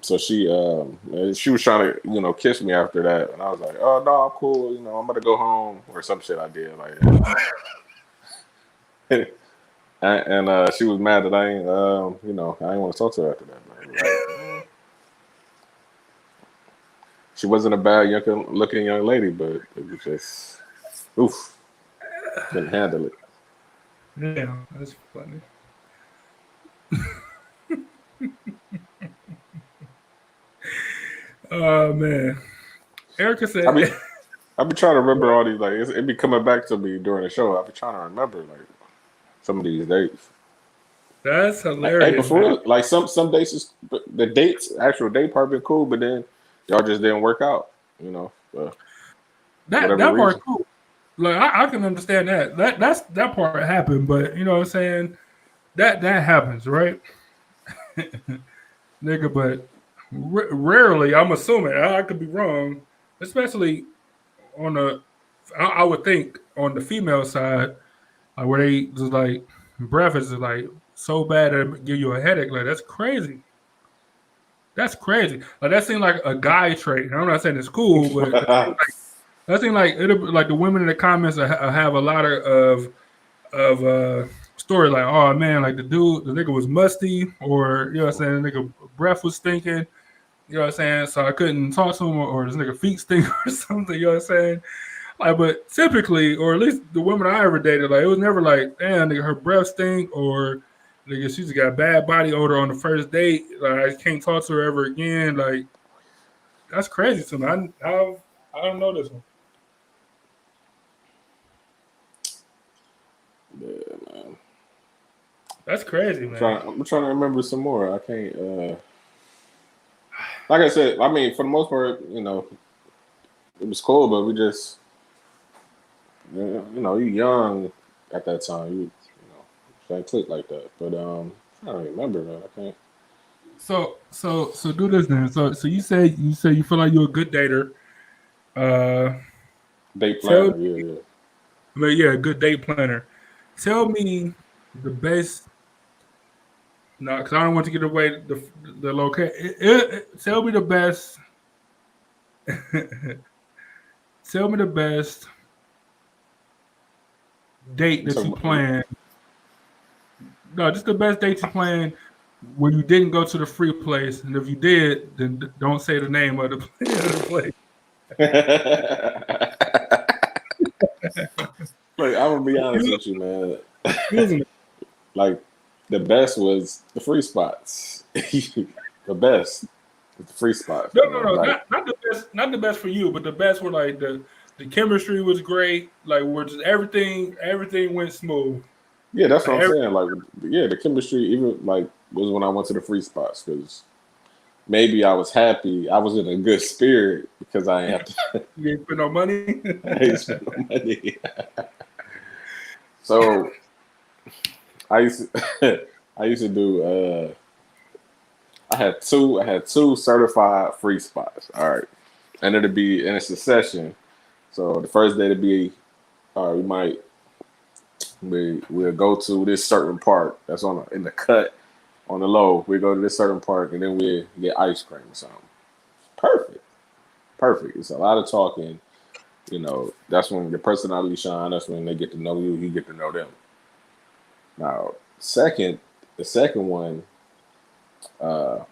S2: so she was trying to kiss me after that, and I was like, oh no, I'm cool. I'm gonna go home or some shit I did like that. And she was mad that I ain't I ain't want to talk to her after that. She wasn't a bad looking young lady, but it was just oof, couldn't handle it.
S1: Damn, that's funny. Oh man, Erica
S2: I
S1: said
S2: be I be trying to remember all these like it be coming back to me during the show. I be trying to remember like some of these dates.
S1: that's
S2: Hey,
S1: hilarious, man.
S2: before like some dates is the dates actual date part been cool, but then y'all just didn't work out. For whatever
S1: That part
S2: reason.
S1: cool. Like I can understand that. That part happened, but you know what I'm saying? That happens, right? Nigga, but rarely, I'm assuming, I could be wrong, especially on the I would think on the female side, like where they just like breath is like so bad that it give you a headache. Like that's crazy. That's crazy. Like that seemed like a guy trait. I'm not saying it's cool, but that seemed like it like the women in the comments have a lot of story like, oh man, like the nigga was musty, or you know what I'm saying, the nigga breath was stinking, you know what I'm saying, so I couldn't talk to him, or this nigga feet stink or something, you know what I'm saying. Like, but typically, or at least the women I ever dated, like it was never like, damn, nigga, her breath stink, or nigga, she just got bad body odor on the first date. Like, I can't talk to her ever again. Like, that's crazy to me. I don't know this one.
S2: Yeah, man.
S1: That's crazy, man.
S2: I'm trying to remember some more. I can't. Like I said, I mean, for the most part, it was cool, but we just, you young at that time. Can't click like that. But I don't remember that. I can't.
S1: So do this then. So you say you feel like you're a good dater. Uh,
S2: Date
S1: tell
S2: planner, yeah, yeah.
S1: yeah, a good date planner. Tell me the best No, because I don't want to get away the location. Tell me the best. Tell me the best date that you
S2: So
S1: planned. No, just the best date you planned where you didn't go to the free place, and if you did, then don't say the name of the of the place.
S2: look, I'm gonna be honest with you, man.
S1: Using it.
S2: Like the best was the free spots. The best was the free spots,
S1: No, no,
S2: man.
S1: no,
S2: Like
S1: not the best, not the best for you, but the best were like the chemistry was great. Like where just everything went smooth.
S2: yeah, that's
S1: Like
S2: what I'm saying. Like yeah, the chemistry even like was when I went to the free spots because maybe I was happy. I was in a good spirit because I ain't have to
S1: you ain't put no money.
S2: I ain't spend no money. So I used to I used to do I had two certified free spots. All right. And it'd be in a succession. So the first day to be all right, we'll go to this certain park that's in the cut on the low. We go to this certain park and then we get ice cream or something. Perfect. Perfect. It's a lot of talking. You know, that's when your personality shine. That's when they get to know you. You get to know them. Now, the second one,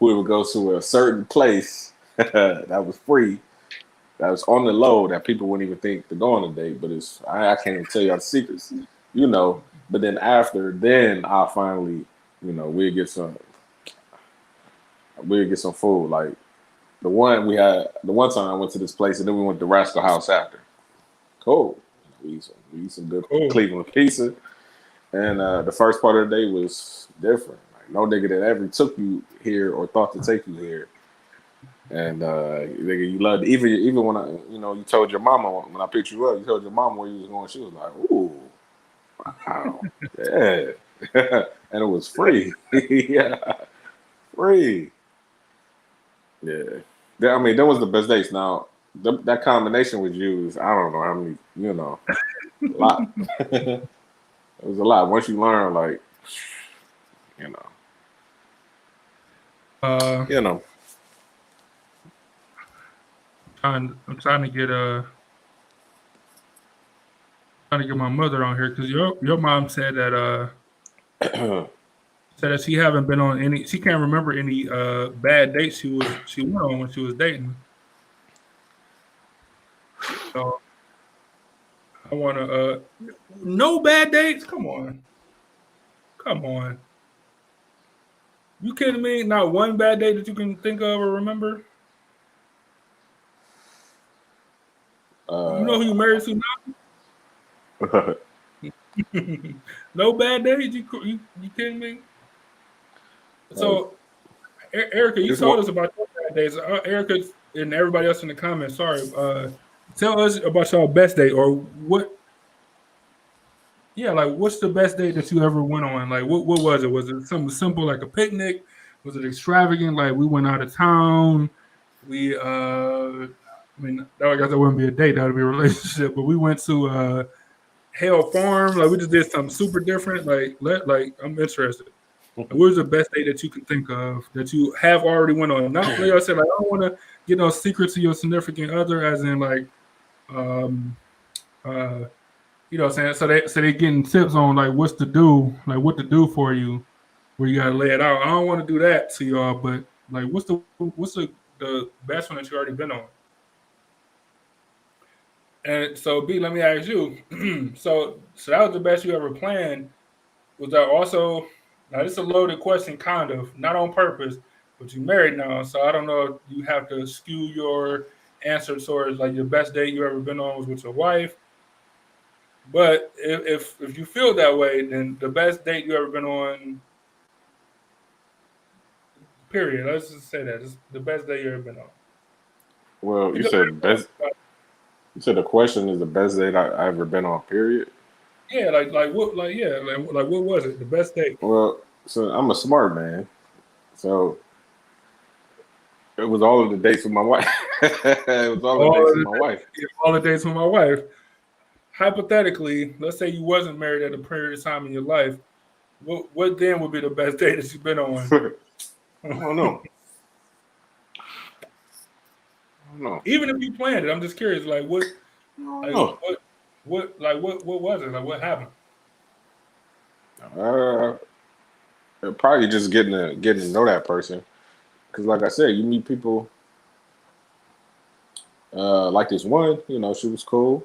S2: we would go to a certain place that was free, that was on the low, that people wouldn't even think to go on a date. But I can't even tell you all the secrets, you know. But then then I'll finally, you know, we'll get some food. Like the one time I went to this place and then we went to Rascal House after. Cool. We eat some good
S1: Cool.
S2: Cleveland pizza. And the first part of the day was different. Like no nigga that ever took you here or thought to take you here. And nigga, you loved it. Even when you told your mama when I picked you up, you told your mama where you was going. She was like, "Ooh, wow, yeah," and it was free. Yeah, free. Yeah, I mean, that was the best dates. Now that combination was used. I don't know how many. A lot. It was a lot. Once you learn, like, you know,
S1: Uh,
S2: you know.
S1: I'm trying to get trying to get my mother on here because your mom said that she haven't been on any. She can't remember any bad dates she went on when she was dating. So I want to no bad dates. Come on. You kidding me? Not one bad date that you can think of or remember. You know who you
S2: uh,
S1: married to now? No bad days. You kidding me?
S2: uh,
S1: So Erica, you
S2: it's
S1: told
S2: one.
S1: us about your bad days. Erica and everybody else in the comments. Sorry. Tell us about your best date or what. Yeah, like what's the best date that you ever went on? Like what was it? Was it something simple like a picnic? Was it extravagant? Like we went out of town. We I mean, I guess that wouldn't be a date. That would be a relationship. But we went to Hell Farm. Like we just did something super different. Like I'm interested. Like, what is the best date that you can think of that you have already went on? Not like I said, like I don't want to get no secret to your significant other, as in like um uh you know what I'm saying? So they getting tips on like what's to do, like what to do for you, where you gotta lay it out. I don't want to do that to y'all, but like what's the best one that you already been on? And so B, let me ask you. So that was the best you ever planned. Was that also now this is a loaded question, kind of, not on purpose, but you married now, so I don't know if you have to skew your answer towards like your best date you ever been on was with your wife. But if you feel that way, then the best date you ever been on, period. Let's just say that it's the best date you ever been on.
S2: Well,
S1: It doesn't
S2: you said the question is the best date I ever been on. Period.
S1: yeah, like what like yeah, like what was it? The best date.
S2: Well, so I'm a smart man, so it was all of the dates with my wife. It was all the
S1: All
S2: dates
S1: of
S2: with
S1: the
S2: my wife.
S1: all the dates with my wife. Hypothetically, let's say you wasn't married at a period of time in your life. What then would be the best date that you've been on?
S2: I don't know. I don't know.
S1: Even if you planned it, I'm just curious.
S2: I don't
S1: like
S2: know.
S1: what was it? Like what happened?
S2: Uh, Probably just getting to know that person. Because, like I said, you meet people like this one. She was cool.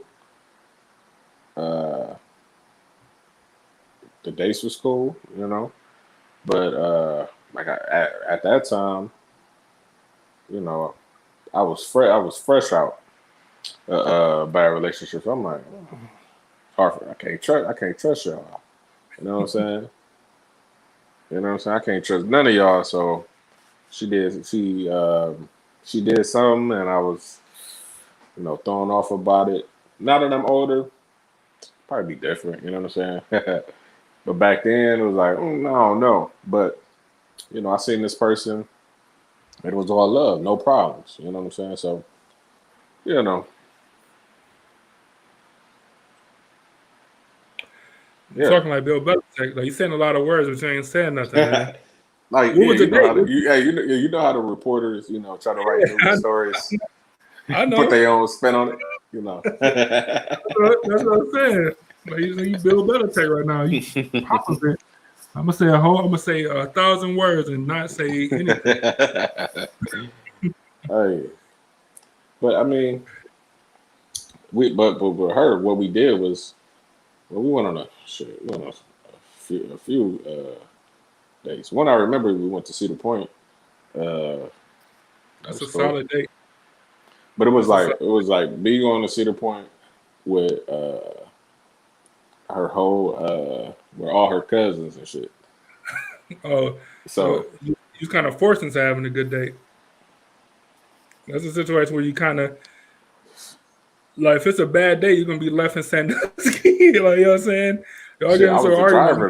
S2: Uh, the dates was cool. But like at that time, you know, I was fresh out bad relationships. I'm like, Hartford, I can't trust y'all. You know what I'm saying? You know what I'm saying? I can't trust none of y'all. So she did. She did something, and I was thrown off about it. Now that I'm older, probably be different. You know what I'm saying? But back then, it was like, no, no. But I seen this person. It was all love, no problems. You know what I'm saying? So you know,
S1: You're
S2: yeah.
S1: talking like Bill Belichick. Like you saying a lot of words, but you ain't saying nothing, man.
S2: Like,
S1: What
S2: yeah,
S1: was the
S2: you know
S1: date?
S2: how to you know how the reporters try to write news
S1: I,
S2: stories,
S1: I
S2: put
S1: know.
S2: their own spin on it. You know.
S1: That's what I'm saying. Like you Bill Belichick right now. You popping it. I'm gonna say 1,000 words and not say anything.
S2: Hey, but I mean, but with her, what we did was, well, we went on we went on a few dates. One I remember, we went to Cedar Point. Uh, that
S1: That's
S2: was
S1: a
S2: cool.
S1: solid date.
S2: But
S1: That's a solid.
S2: it was like being on the Cedar Point with her whole with all her cousins and shit.
S1: Oh, so
S2: So
S1: you kind of forced into having a good date. That's a situation where you kind of like if it's a bad day, you're gonna be left in Sandusky. Like you know what I'm saying? Y'all
S2: shit,
S1: getting
S2: I
S1: so
S2: was the
S1: argument.
S2: driver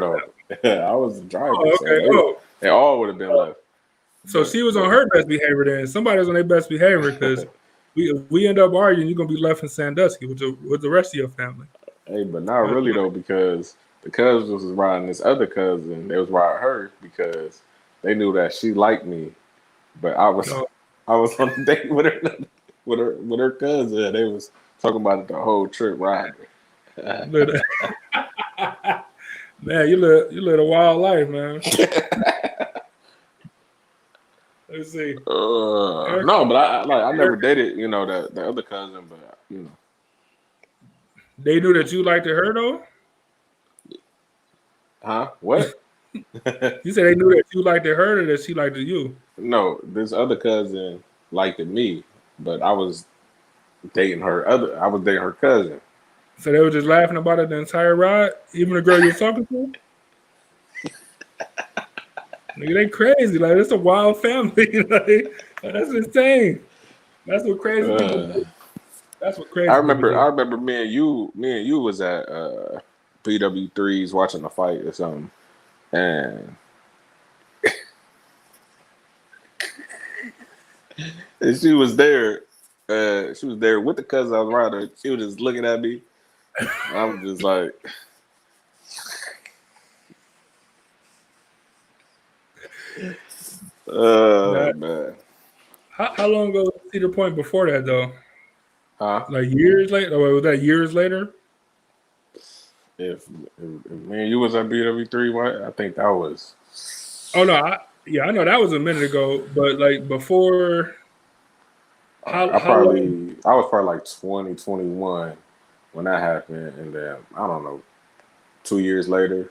S2: though. I was the driver,
S1: Oh,
S2: so
S1: okay. Oh,
S2: they all would have been left.
S1: so she was on her best behavior then. Somebody's on their best behavior because we end up arguing. You're gonna be left in Sandusky with the rest of your family.
S2: Hey, but not
S1: Uh,
S2: really though, because the cousins was riding this other cousin. They was riding her because they knew that she liked me, but
S1: no,
S2: I was on a date with her with her cousin. They was talking about it the whole trip riding.
S1: lit- man, you live a wild life, man. Let's see. Eric,
S2: No, but I never
S1: Eric,
S2: dated the other cousin, but
S1: they knew that you liked her though.
S2: huh? What?
S1: You said they knew that you liked her or that she liked you.
S2: No, this other cousin liked me, but I was dating her cousin.
S1: So they were just laughing about it the entire ride, even the girl you was talking to. Nigga, they crazy. Like it's a wild family. Like, that's insane. That's what crazy people
S2: Uh,
S1: do. That's what crazy people
S2: I
S1: do.
S2: remember me and you was at PW3s watching the fight or something, and, and she was there. She was there with the cousin I was riding. She was just looking at me. And I was just like,
S1: That,
S2: man,
S1: how long ago was Cedar Point before that though?
S2: huh?
S1: Like years later? Or was that years later?
S2: If me and you was at PW3, what? I think that was.
S1: Oh no, I know that was a minute ago, but like before, how long?
S2: I was probably like 2021 when that happened, and then I don't know, 2 years later,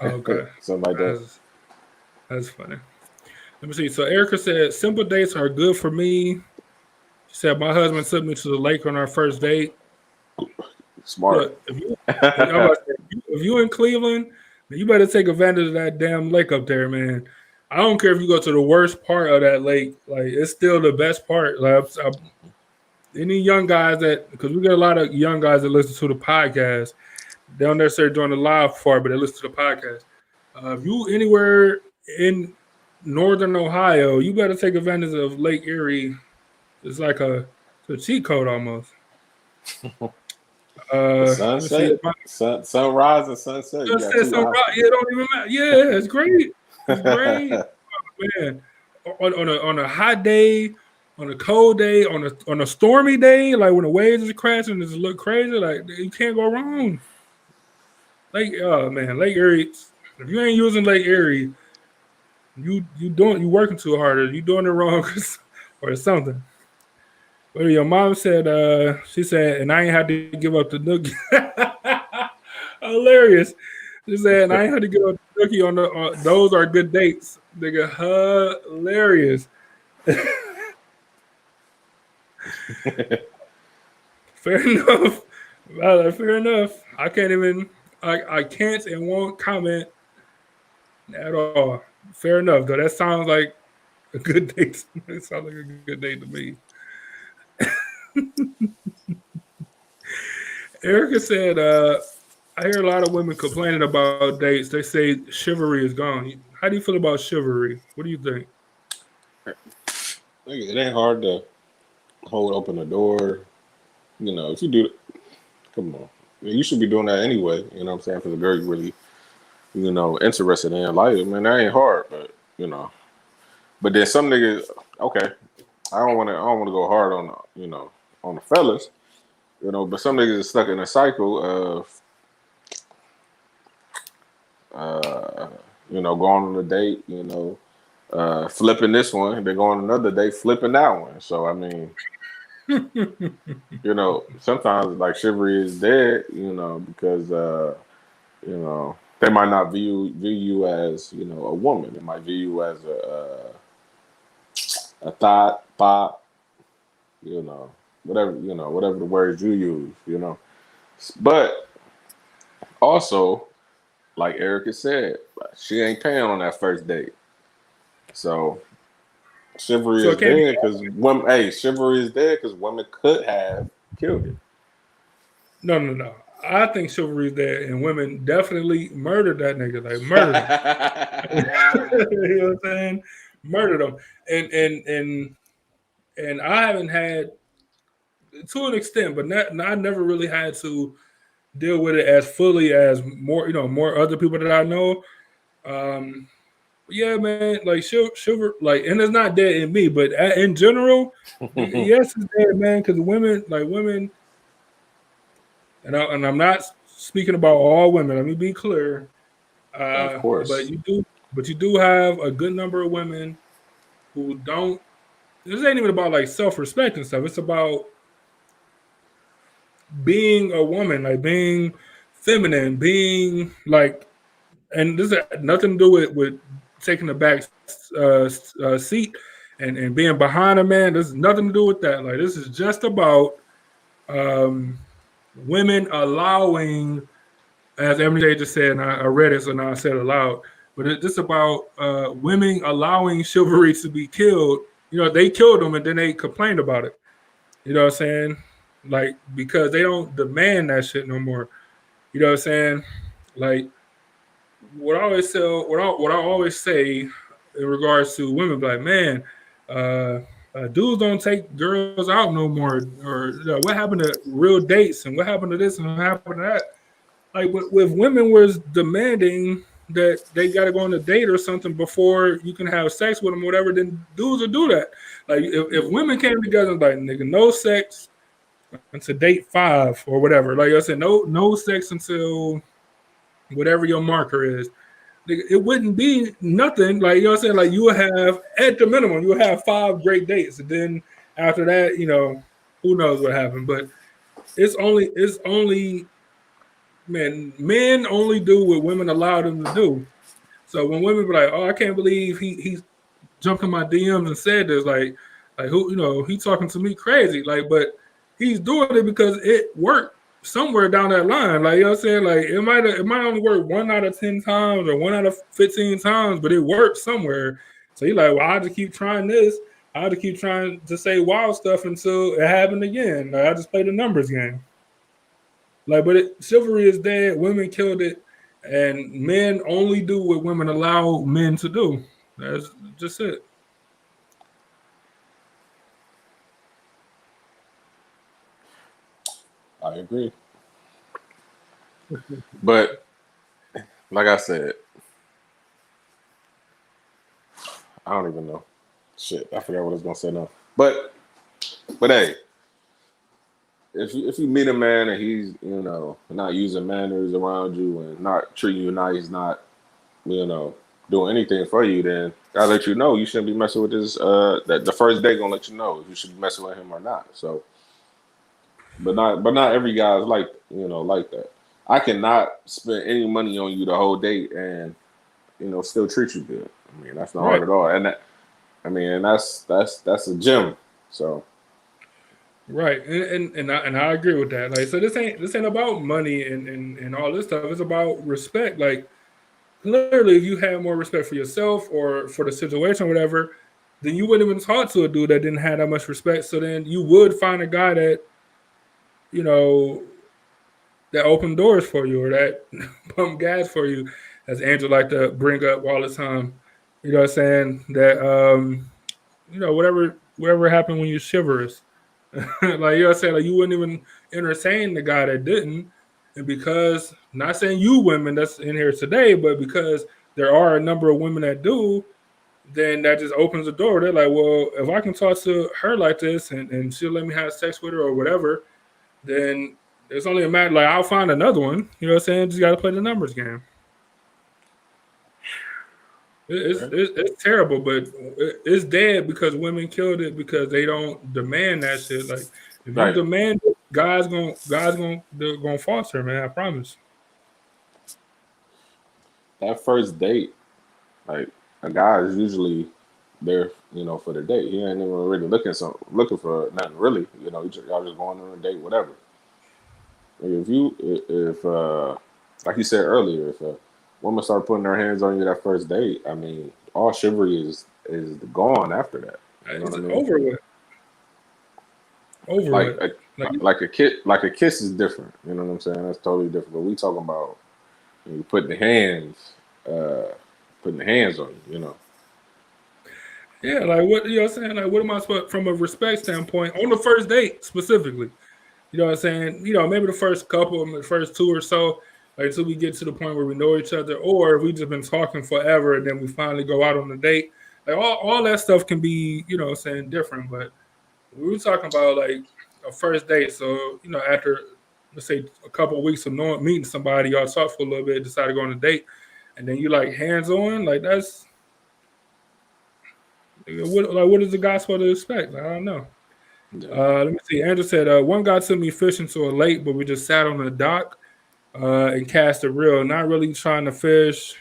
S1: Oh, okay,
S2: something like that.
S1: that's that's funny. Let me see. So Erica said simple dates are good for me. She said my husband took me to the lake on our first date.
S2: Smart.
S1: Look, if you in Cleveland, then you better take advantage of that damn lake up there, man. I don't care if you go to the worst part of that lake, like it's still the best part. Like any young guys that because we get a lot of young guys that listen to the podcast, they don't necessarily join the live part, but they listen to the podcast. If you anywhere in northern Ohio, you better take advantage of Lake Erie. It's like it's a cheat code almost.
S2: The
S1: Let me see.
S2: sunset, sunrise, and sunset. You got
S1: Sunset,
S2: two
S1: sunrise.
S2: options.
S1: Yeah, it don't even matter. Yeah, it's great. It's great, man. On a hot day, on a cold day, on a stormy day, like when the waves are crashing, and it just look crazy. Like you can't go wrong. Lake, oh man, Lake Erie. If you ain't using Lake Erie, you working too hard, or you doing it wrong, or something. But your mom said, she said, and I ain't had to give up the nookie. Hilarious. She said, and I ain't had to give up the nookie on the. Those are good dates, nigga. Hilarious. Fair enough. Fair enough. I can't even. I can't and won't comment at all. Fair enough, though. That sounds like a good date. It sounds like a good date to me. Erica said, I hear a lot of women complaining about dates. They say chivalry is gone. How do you feel about chivalry? What do you think?
S2: It ain't hard to hold open the door. If you do, come on, you should be doing that anyway. You know what I'm saying? For the girl you really, interested in, like, man, that ain't hard, but you know. But then some niggas, okay, I don't want to go hard on, on the fellas, but some niggas are stuck in a cycle of, uh, going on a date, flipping this one, then going on another date, flipping that one. So I mean, sometimes like chivalry is dead, because they might not view you as a woman. They might view you as a thought, pop, you know, whatever the words you use, But also, like Erica said, she ain't paying on that first date. So chivalry
S1: So
S2: is
S1: it can't be.
S2: dead because women. Hey, chivalry is dead because women could have killed it.
S1: No, no, no. I think chivalry is dead, and women definitely murdered that nigga. Like murdered him. You know what I'm saying? Murdered him. And I haven't had, to an extent, but I never really had to deal with it as fully as more other people that I know. Um, yeah, man, like sugar, like, and it's not dead in me, but in general, yes, it's dead, man. Because women, and I'm not speaking about all women. Let me be clear.
S2: Of
S1: But
S2: course.
S1: you do have a good number of women who don't. This ain't even about like self respect and stuff. It's about being a woman, like being feminine, being like, and this has nothing to do with taking the back seat and being behind a man. There's nothing to do with that. Like this is just about um, women allowing, as MJ just said, and I read it, so now I said it aloud. But it's just about women allowing chivalry to be killed. They killed them and then they complained about it. You know what I'm saying? Like because they don't demand that shit no more. You know what I'm saying? Like what I always say in regards to women, like man, uh, dudes don't take girls out no more, or what happened to real dates, and what happened to this, and what happened to that? Like with women was demanding that they got to go on a date or something before you can have sex with them, or whatever. Then dudes will do that. Like if women came together and like nigga, no sex until date 5 or whatever. Like I said, no sex until whatever your marker is. It wouldn't be nothing. Like what I'm saying, like you would have at the minimum, you would have 5 great dates, and then after that, who knows what happened. But it's only men only do what women allow them to do. So when women be like, "Oh, I can't believe he jumped in my DMs and said this," like who he talking to me crazy, like, but he's doing it because it worked somewhere down that line. Like what I'm saying, like it might only work 1 out of 10 times or 1 out of 15 times, but it worked somewhere. So he's like, well, I just keep trying this. I just keep trying to say wild stuff until it happened again. Like I just play the numbers game. Like, but chivalry is dead. Women killed it, and men only do what women allow men to do. That's just it.
S2: I agree. But like I said, I don't even know. Shit, I forgot what I was gonna say now. But hey, if you meet a man and he's not using manners around you and not treating you nice, not you know doing anything for you, then I let you know you shouldn't be messing with this. That the first day gonna let you know if you should be messing with him or not. So, but not every guy is like that. I cannot spend any money on you the whole date and still treat you good. I mean that's not hard
S1: Right.
S2: at all. And that's a gem. So
S1: Right, and I agree with that. Like, so this ain't about money and all this stuff. It's about respect. Like, literally, if you had more respect for yourself or for the situation or whatever, then you wouldn't even talk to a dude that didn't have that much respect. So then you would find a guy that you know that opened doors for you or that pump gas for you, as Angel like to bring up all the time. You know what I'm saying? That whatever happened when you chivalrous. Like you know what I'm saying? Like you wouldn't even entertain the guy that didn't. And because not saying you women that's in here today, but because there are a number of women that do, then that just opens the door. They're like, well, if I can talk to her like this and she'll let me have sex with her or whatever, then it's only a matter like I'll find another one. You know what I'm saying? Just gotta play the numbers game. It's terrible, but it's dead because women killed it because they don't demand that shit. Like if you
S2: right,
S1: demand it, guys gonna they're gonna foster, man. I promise.
S2: that first date, like a guy is usually there, for the date. He ain't even really looking for nothing really. Y'all just going on a date, whatever. Like, if like you said earlier, if a woman start putting her hands on you that first date, I mean, all chivalry is gone after that. You know what
S1: It's
S2: I mean?
S1: over with. Over
S2: Like
S1: with. Like
S2: like a kiss is different. You know what I'm saying? That's totally different. But we talking about you uh, putting the hands on you. You know.
S1: yeah, like what you know what I'm saying? Like what am I supposed from a respect standpoint on the first date specifically? You know what I'm saying? Maybe the first couple, the first two or so, like until we get to the point where we know each other, or if we just been talking forever and then we finally go out on a date. Like all that stuff can be, what I'm saying, different. But we were talking about like a first date. So, after let's say a couple of weeks of knowing meeting somebody, y'all talk for a little bit, decide to go on a date, and then you like hands on, like that's what is the guy supposed to expect? Like, I don't know.
S2: Yeah.
S1: Let me see. Andrew said one guy took me fishing to a lake, but we just sat on the dock and cast a reel. Not really trying to fish.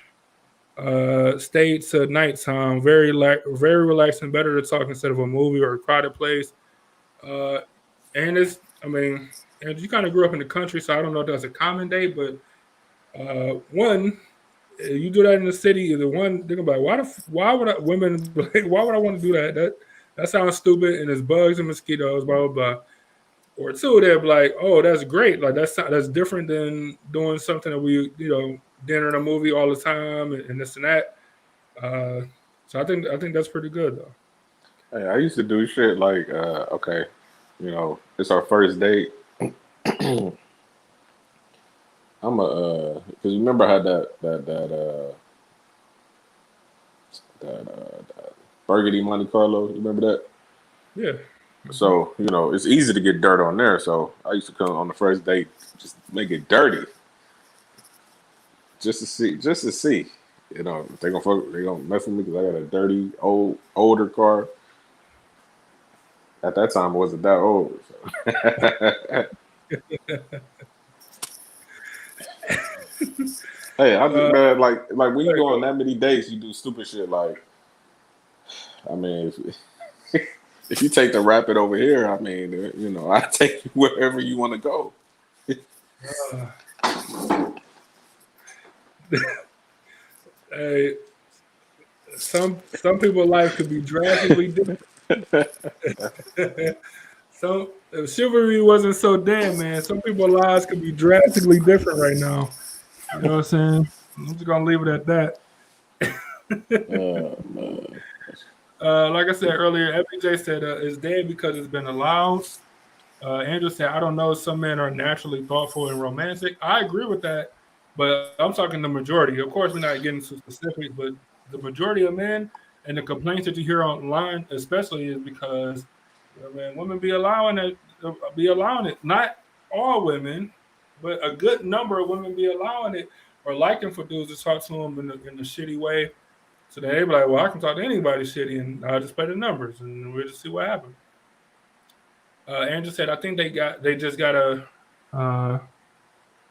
S1: Stayed to nighttime. Very relaxing. Better to talk instead of a movie or a crowded place. Uh, and I mean, and you kind of grew up in the country, so I don't know if that's a common day, but one, you do that in the city. The one thing about why would women why would I want to do that? That sounds stupid, and there's bugs and mosquitoes, blah blah blah. Or two, they'd be like, "Oh, that's great! Like that's different than doing something that we, dinner and a movie all the time and this and that." Uh, so I think that's pretty good though.
S2: Hey, I used to do shit like, okay, it's our first date. I'm because you remember I had that Burgundy Monte Carlo. You remember that?
S1: Yeah. Mhm.
S2: So it's easy to get dirt on there. So I used to come on the first date, just make it dirty, just to see. If they gonna mess with me because I got a dirty older car. At that time, I wasn't that old. So. Hey, I just
S1: Uh,
S2: man, like when you
S1: there you
S2: go on
S1: go.
S2: that many dates, you do stupid shit. Like, I mean, if you take the rapid over here, I mean, I take you wherever you want to go.
S1: Uh, hey, some people's life could be drastically different. So if chivalry wasn't so dead, man, some people's lives could be drastically different right now. You know what I'm saying? I'm just gonna leave it at that.
S2: Man.
S1: Like I said earlier, FBJ said it's dead because it's been allowed. Andrew said, I don't know, some men are naturally thoughtful and romantic. I agree with that, but I'm talking the majority. Of course, we're not getting too specific, but the majority of men and the complaints that you hear online, especially, is because man, women be allowing it. Not all women, but a good number of women be allowing it or liking for dudes to talk to them in a shitty way. So they be like, well, I can talk to anybody shitty, and I'll just play the numbers, and we'll just see what happens. Andrew said, I think they just gotta uh,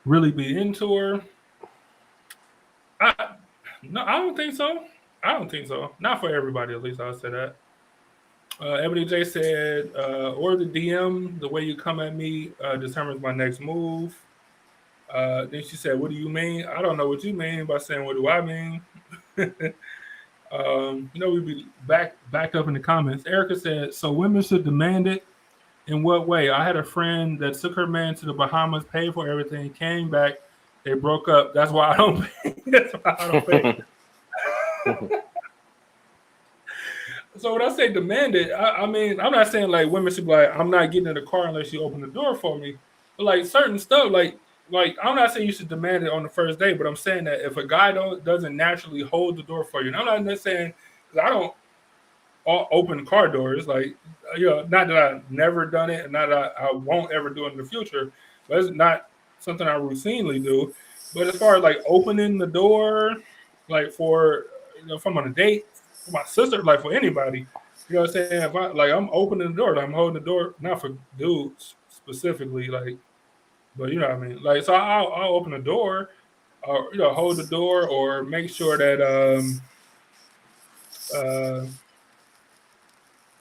S1: really be into her. I no, I don't think so. I don't think so. Not for everybody, at least I'll say that. Ebony J said, or the DM, the way you come at me determines my next move. Then she said, what do you mean? I don't know what you mean by saying what do I mean. We'd be backed up in the comments. Erica said, so women should demand it. In what way? I had a friend that took her man to the Bahamas, paid for everything, came back, they broke up. That's why I don't pay. That's why I don't pay. So when I say demanded, I mean I'm not saying like women should be like I'm not getting in the car unless you open the door for me, but like certain stuff like I'm not saying you should demand it on the first day, but I'm saying that if a guy doesn't naturally hold the door for you, and I'm not just saying because I don't open car doors. Like, not that I've never done it, and not that I won't ever do it in the future, but it's not something I routinely do. But as far as like opening the door, like for if I'm on a date, for my sister, like for anybody, you know what I'm saying? If I'm opening the door, like I'm holding the door, not for dudes specifically, like, but you know what I mean. Like, so I'll open the door, or hold the door, or make sure that uh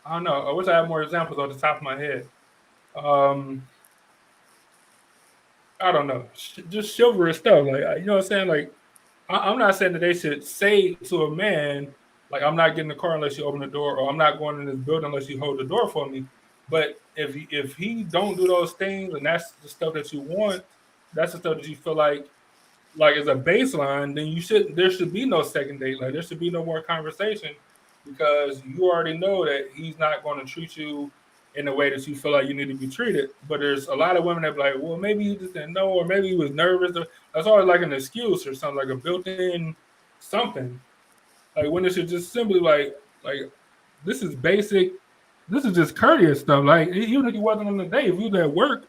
S1: I don't know. I wish I had more examples on the top of my head. Um, I don't know. Just chivalrous stuff. Like you know what I'm saying. Like I'm not saying that they should say to a man, like I'm not getting the car unless you open the door, or I'm not going in this building unless you hold the door for me. But if he don't do those things, and that's the stuff that you want, that's the stuff that you feel like as a baseline, then there should be no second date. Like there should be no more conversation because you already know that he's not going to treat you in the way that you feel like you need to be treated. But there's a lot of women that be like, well, maybe he just didn't know, or maybe he was nervous. That's always like an excuse or something, like a built-in something. Like when it should just simply like this is basic. This is just courteous stuff. Like even if you wasn't on the date, if you was at work,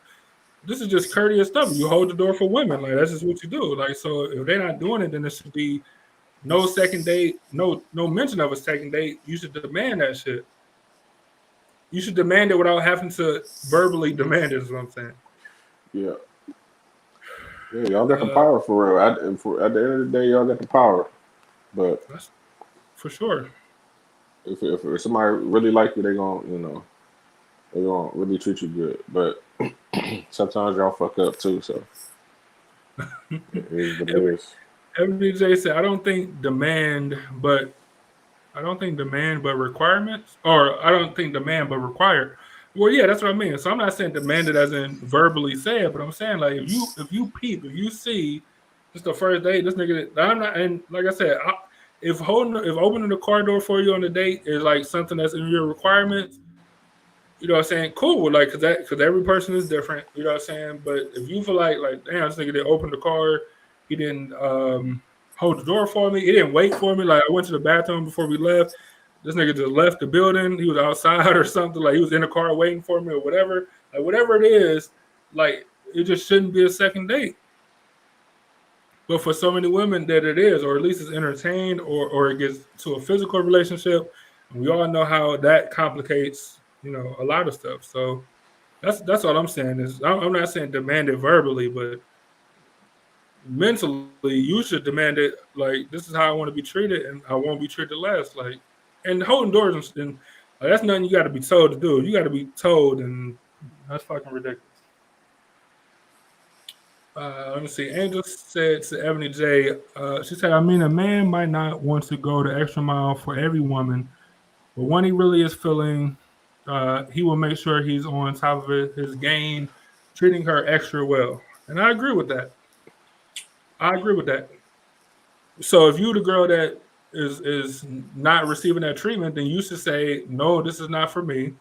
S1: this is just courteous stuff. You hold the door for women. Like that's just what you do. Like so if they're not doing it, then there should be no second date, no mention of a second date. You should demand that shit. You should demand it without having to verbally demand it, is what I'm saying.
S2: Yeah, yeah, y'all got the
S1: Uh
S2: power for real. At the end of the day, y'all got the power. But
S1: that's for sure.
S2: if somebody really like you, they gonna really treat you good. But sometimes y'all fuck up too. So it is what it
S1: Every
S2: is.
S1: MJ said, but I don't think demand but requirements, or I don't think demand but required. Well, yeah, that's what I mean. So I'm not saying demanded as in verbally said, but I'm saying like if you see just the first date, this nigga, I'm not, and like I said, if opening the car door for you on the date is like something that's in your requirements, you know what I'm saying? Cool, like because every person is different. You know what I'm saying? But if you feel like damn, this nigga didn't open the car, he didn't hold the door for me, he didn't wait for me. Like I went to the bathroom before we left. This nigga just left the building. He was outside or something. Like he was in the car waiting for me or whatever. Like whatever it is, like it just shouldn't be a second date. But for so many women that it is, or at least it's entertained, or it gets to a physical relationship, and we all know how that complicates, a lot of stuff. So that's all I'm saying is I'm not saying demand it verbally, but mentally you should demand it. Like this is how I want to be treated, and I won't be treated less. Like and holding doors and like, that's nothing you got to be told to do. You got to be told, and that's fucking ridiculous. Let me see. Angel said to Ebony J, she said, I mean, a man might not want to go the extra mile for every woman, but when he really is feeling, he will make sure he's on top of his game, treating her extra well. And I agree with that. I agree with that. So if you the girl that is not receiving that treatment, then you should say, no, this is not for me.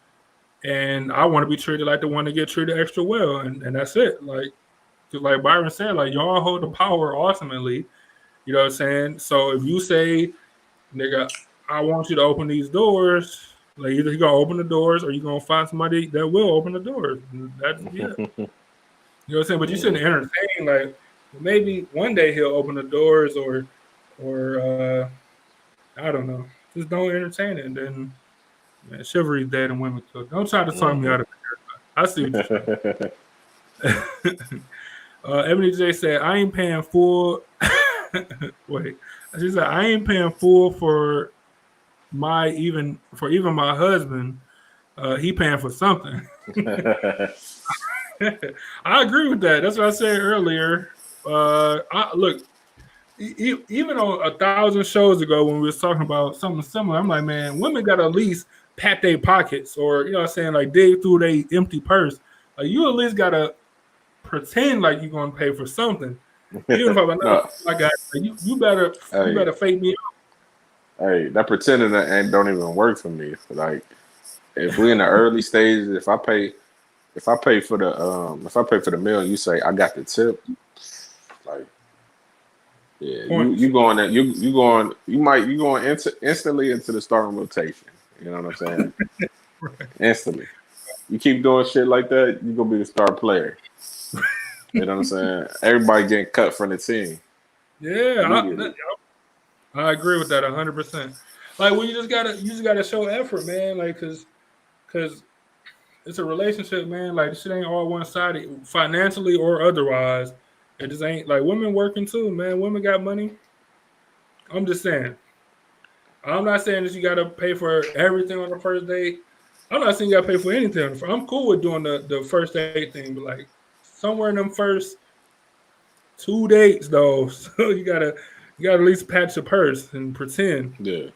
S1: and I want to be treated like the one to get treated extra well, and that's it. Like, just like Byron said, like y'all hold the power ultimately. You know what I'm saying? So if you say, nigga, I want you to open these doors, like either you gonna open the doors or you gonna find somebody that will open the doors. That's yeah. You know what I'm saying? But you shouldn't
S2: Mm.
S1: entertain like, well, maybe one day he'll open the doors or I don't know. Just don't entertain it. And then man, chivalry's dead and women killed. Don't try to talk me
S2: Mhm.
S1: out of it. I see what you're saying. Ebony J said, I ain't paying full. Wait. She said, I ain't paying full for even my husband. He paying for something. I agree with that. That's what I said earlier. Look, even on 1,000 shows ago when we was talking about something similar, I'm like, man, women got to at least pat their pockets or you know what I'm saying, like dig through their empty purse. Like you at least gotta pretend like you're gonna pay for something. Even if I'm like, no,
S2: No,
S1: I got you
S2: hey,
S1: better fake me
S2: hey, that pretending that ain't don't even work for me. Like, if we in the early stages, if I pay for the if I pay for the meal, and you say I got the tip, like, yeah,
S1: points.
S2: you going that you going you going instantly into the starting rotation. You know what I'm saying? Instantly. You keep doing shit like that, you gonna be the star player. You know what I'm saying? Everybody getting cut from the team
S1: Yeah,
S2: immediately.
S1: I agree with that 100%. Like when you just gotta show effort, man. Like cause it's a relationship, man. Like this shit ain't all one sided, financially or otherwise. It just ain't like women working too, man. Women got money. I'm just saying. I'm not saying that you got to pay for everything on the first date. I'm not saying you got to pay for anything. I'm cool with doing the first date thing, but like somewhere in them first 2 dates though, so you gotta at least patch your purse and pretend.
S2: Yeah,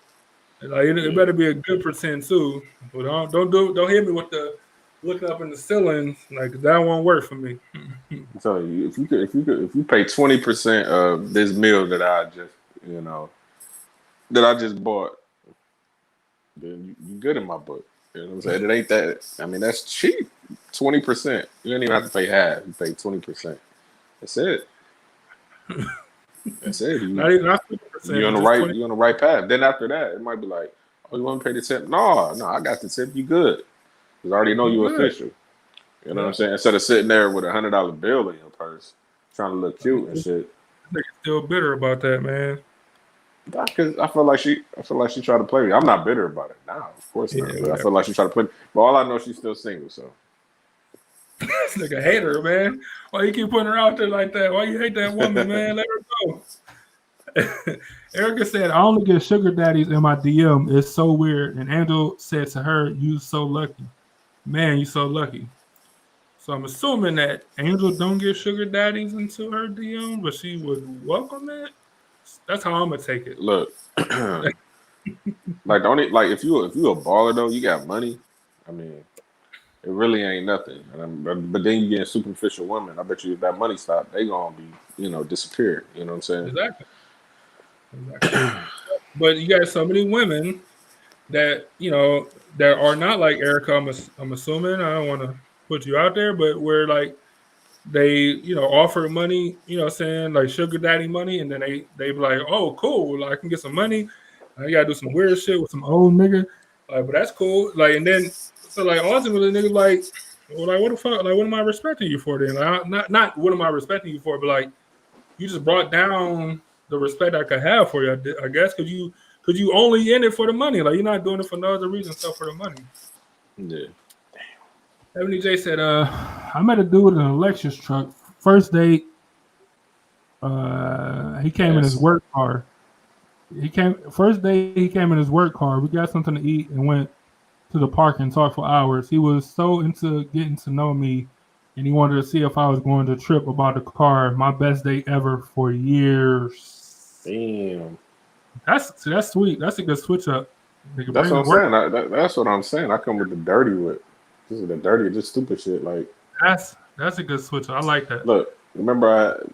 S1: Like it
S2: yeah.
S1: better be a good pretend too. But don't hit me with the looking up in the ceiling like that won't work for me.
S2: So if you pay 20% of this meal that I just you know that I just bought, then you good in my book. You know what I'm saying? It ain't that. I mean, that's cheap. 20%. You don't even have to pay half. You pay 20%. That's it. That's it.
S1: Not 50%,
S2: You on
S1: but
S2: the
S1: just
S2: right.
S1: 20.
S2: You on the right path. Then after that, it might be like, oh, you want to pay the tip? No, no, I got the tip. You good? Because I already know
S1: You
S2: you
S1: good?
S2: official. You know what I'm
S1: Yeah.
S2: saying? Instead of sitting there with $100 bill in your purse, trying to look cute and
S1: This
S2: shit.
S1: nigga still bitter about that, man.
S2: Because I feel like she tried to play me. I'm not bitter about it now, of course not.
S1: Yeah,
S2: But I
S1: whatever.
S2: feel like she tried to play me. But all I know, she's still single. So
S1: This nigga hate her, man. Why you keep putting her out there like that? Why you hate that woman, man? Let her go. Erica said, I only get sugar daddies in my DM. It's so weird. And Angel said to her, you so lucky. Man, you so lucky. So I'm assuming that Angel don't get sugar daddies into her DM, but she would welcome it. That's how I'm gonna take it.
S2: look, like the only like if you a baller though, you got money. I mean, it really ain't nothing. But then you get superficial women. I bet you if that money stop, they gonna be disappear. You know what I'm
S1: Exactly. Exactly. But you got so many women that that are not like Erica. I'm assuming. I don't want to put you out there, but where like they offer money, what I'm saying, like sugar daddy money, and then they be like, oh cool, like, I can get some money. I gotta do some weird shit with some old nigga, like, but that's cool. Like, and then so like ultimately nigga like, well, like what the fuck, like what am I respecting you for then? Like not what am I respecting you for, but like you just brought down the respect I could have for you. I guess because you only in it for the money. Like you're not doing it for no other reason except for the money.
S2: saying? Yeah.
S1: Ebony J said, I met a dude in a Lexus truck. First date, he came in his
S2: Yes.
S1: work car. He came in his work car. We got something to eat and went to the park and talked for hours. He was so into getting to know me, and he wanted to see if I was going to trip about the car. My best date ever for years.
S2: Damn.
S1: That's sweet. That's a good switch up. They could
S2: That's
S1: bring
S2: what
S1: his
S2: I'm
S1: work.
S2: saying. That's what I'm saying. I come with the dirty whip. This is the dirty, just stupid shit. Like,
S1: That's a good switch up. I like that.
S2: look, remember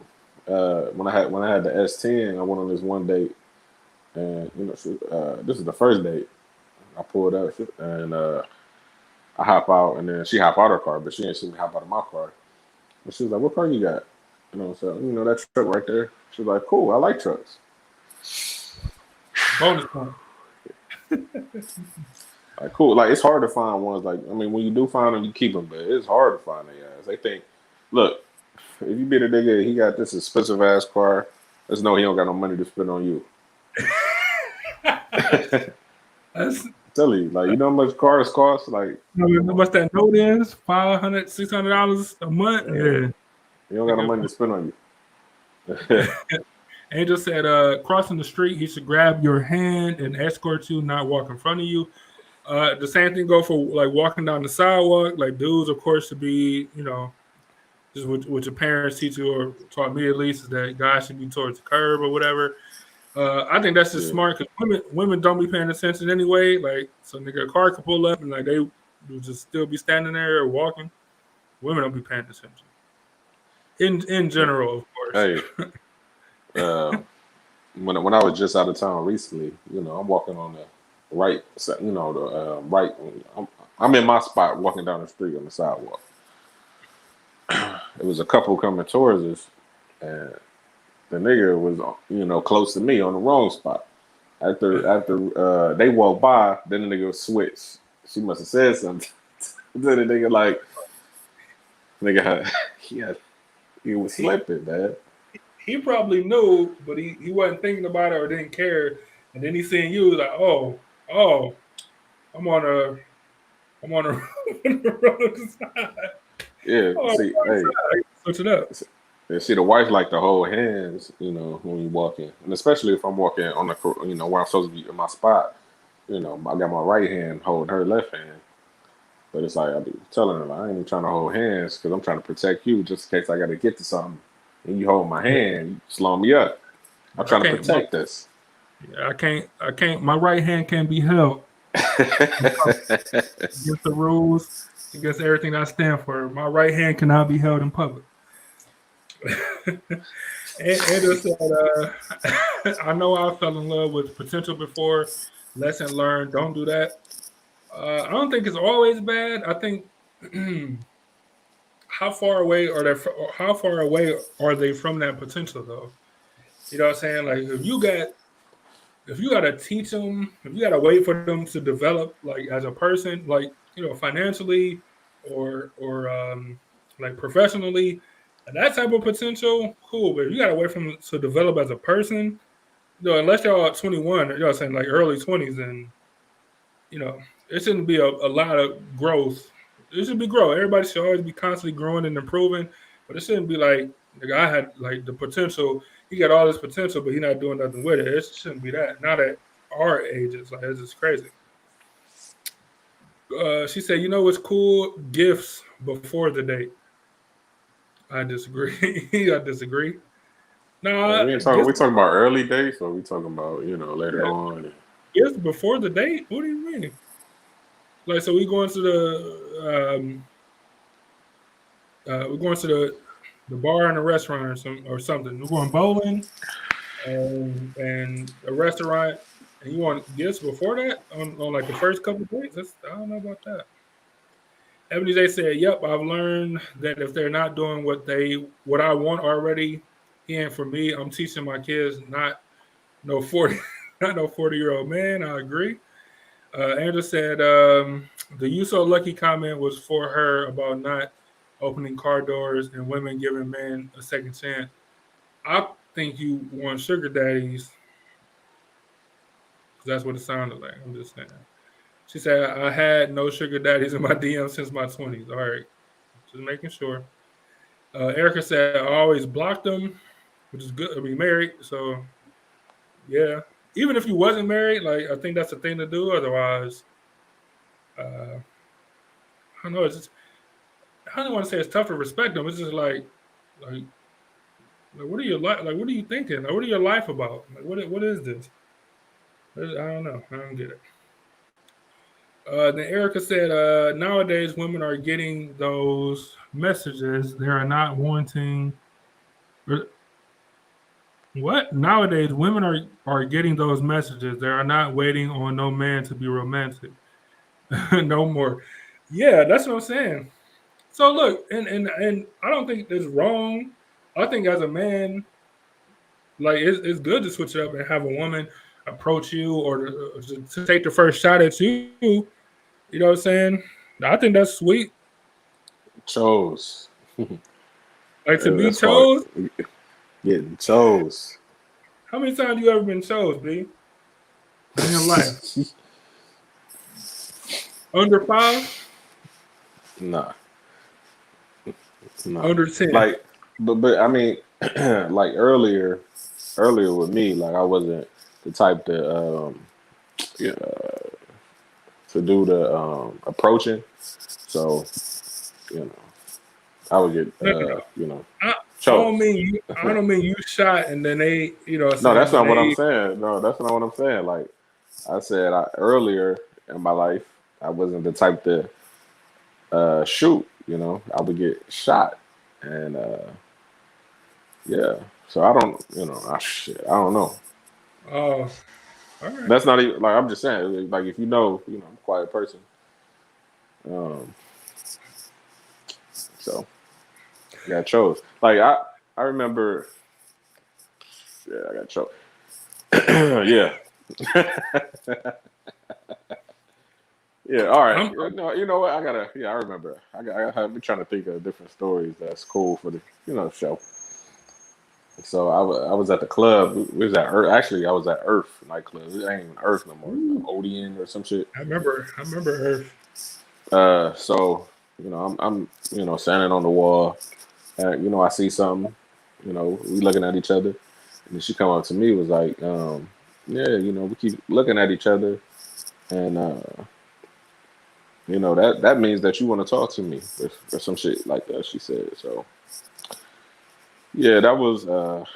S2: when I had the S10, I went on this one date, and this is the first date. I pulled up, and I hop out, and then she hop out her car, but she didn't see me hop out of my car. And she was like, "What car you got?" And I was like, that truck right there. She was like, "Cool, I like trucks."
S1: Bonus point.
S2: Like, cool. Like, it's hard to find ones. Like, I mean, when you do find them, you keep them, but it's hard to find their ass. They think, look, if you be the nigga, he got this expensive ass car. Let's know he don't got no money to spend on you.
S1: That's
S2: Tell you, like, you know how much cars cost? Like,
S1: how
S2: come on,
S1: much that note is? $500, $600 a month.
S2: yeah,
S1: Yeah.
S2: he don't got no money to spend on you.
S1: Angel said, crossing the street, he should grab your hand and escort you, not walk in front of you. The same thing go for like walking down the sidewalk. Like dudes, of course, to be, just what your parents teach you or taught me at least is that guys should be towards the curb or whatever. I think that's just
S2: Yeah,
S1: smart because women don't be paying attention anyway. Like, so nigga, a car could pull up and like they would just still be standing there or walking. Women don't be paying attention. In general, of course.
S2: hey, uh, when I was just out of town recently, I'm walking on the right, the right. I'm in my spot, walking down the street on the sidewalk. It was a couple coming towards us, and the nigga was, close to me on the wrong spot. After they walked by, then the nigga switched. She must have said something. Then the nigga like, he had, he was
S1: he
S2: slipping, man.
S1: he probably knew, but he wasn't thinking about it or didn't care. And then he seen you like, oh, I'm on a I'm on a on the road side.
S2: Yeah,
S1: Oh, I'm on
S2: see,
S1: the
S2: hey,
S1: side. Switch it up.
S2: and see, the wife like to hold hands, when you walking, and especially if I'm walking on where I'm supposed to be in my spot. I got my right hand holding her left hand, but it's like I be telling her, like, I ain't even trying to hold hands because I'm trying to protect you, just in case I got to get to something, and you hold my
S1: Yeah,
S2: hand, you slow me up. I'm
S1: I
S2: trying to
S1: can't.
S2: protect this.
S1: I can't. I can't. My right hand can't be held against the rules, against everything I stand for. My right hand cannot be held in public. Andrew said, "I know I fell in love with potential before. Lesson learned. Don't do that. I don't think it's always bad. I think how far away are they? How far away are they from that potential, though? You know what I'm saying? Like if you gotta teach them, if you gotta wait for them to develop, like as a person, like financially or like professionally, that type of potential, cool. But if you gotta wait for them to develop as a person, unless y'all at 21, you know what I'm saying, like early 20s, and you know, it shouldn't be a lot of growth. It should be growth. Everybody should always be constantly growing and improving, but it shouldn't be like the guy had like the potential. He got all this potential, but he's not doing nothing with it. It shouldn't be that. Not at our ages. Like it's just crazy. She said, "You know what's cool? Gifts before the date." I disagree. I disagree.
S2: Like,
S1: Nah,
S2: we
S1: gifts.
S2: talking about early dates, or we talking about later
S1: Yeah,
S2: on.
S1: gifts before the date. What do you mean? Like, so we going to we're going to the bar and a restaurant or something. We're going bowling and a restaurant, and you want gifts before that on like the first couple of days. I don't know about that. Ebony J said, "Yep, I've learned that if they're not doing what I want already, he ain't for me. I'm teaching my kids not no 40 not no 40-year-old man. I agree." Andrew said, "The you so lucky comment was for her about not opening car doors and women giving men a second chance. I think you want sugar daddies because that's what it sounded like. I'm just saying." She said, "I had no sugar daddies in my DM since my 20s. All right, just making sure." Erica said, "I always blocked them, which is good. I mean, married, so yeah. Even if you wasn't married, like I think that's the thing to do. Otherwise, I don't know. It's just I don't want to say it's tough to respect them. It's just like what are you like? Like, what are you thinking? Like, what are your life about? Like, what is this? I don't know. I don't get it." Then Erica said, "Nowadays women are getting those messages. They are not wanting or- what? Nowadays women are getting those messages. They are not waiting on no man to be romantic. No more. Yeah, that's what I'm saying. So look, and I don't think that's wrong. I think as a man, like it's good to switch it up and have a woman approach you or to take the first shot at you. You know what I'm saying? I think that's sweet.
S2: Chose.
S1: Like to be
S2: That's called
S1: chose.
S2: getting chose.
S1: How many times you ever been chose, B, in your life? Under five?
S2: Nah, nah.
S1: Under 10?
S2: Like, but I mean, like earlier with me, like I wasn't the type yeah, to do the approaching. So you know, I would get
S1: No, no, no. I don't
S2: chose.
S1: mean you. I don't mean you shot and then they, you know what I'm
S2: No,
S1: saying?
S2: that's
S1: Then
S2: not what I'm
S1: they,
S2: saying. No, that's not what I'm saying. Like I said earlier in my life, I wasn't the type to shoot. You know, I would get shot, and yeah. So I don't, shit, I don't know.
S1: oh, all right.
S2: That's not even like I'm just saying. Like if I'm a quiet person. Um, so I got chose. Like I remember, yeah, I got chose. Yeah, yeah. All right.
S1: I'm,
S2: You know what? I gotta. Yeah, I remember. I've been trying to think of different stories that's cool for the show. So I was at the club. We was at Earth. Actually, I was at Earth nightclub. It ain't even Earth no more. It's like
S1: ooh,
S2: Odeon or some shit.
S1: I remember. I remember Earth.
S2: So I'm standing on the wall. I see something. We looking at each other, and then she come up to me was like, yeah, we keep looking at each other, and that means that you want to talk to me or some shit like that. She said so. Yeah, that was of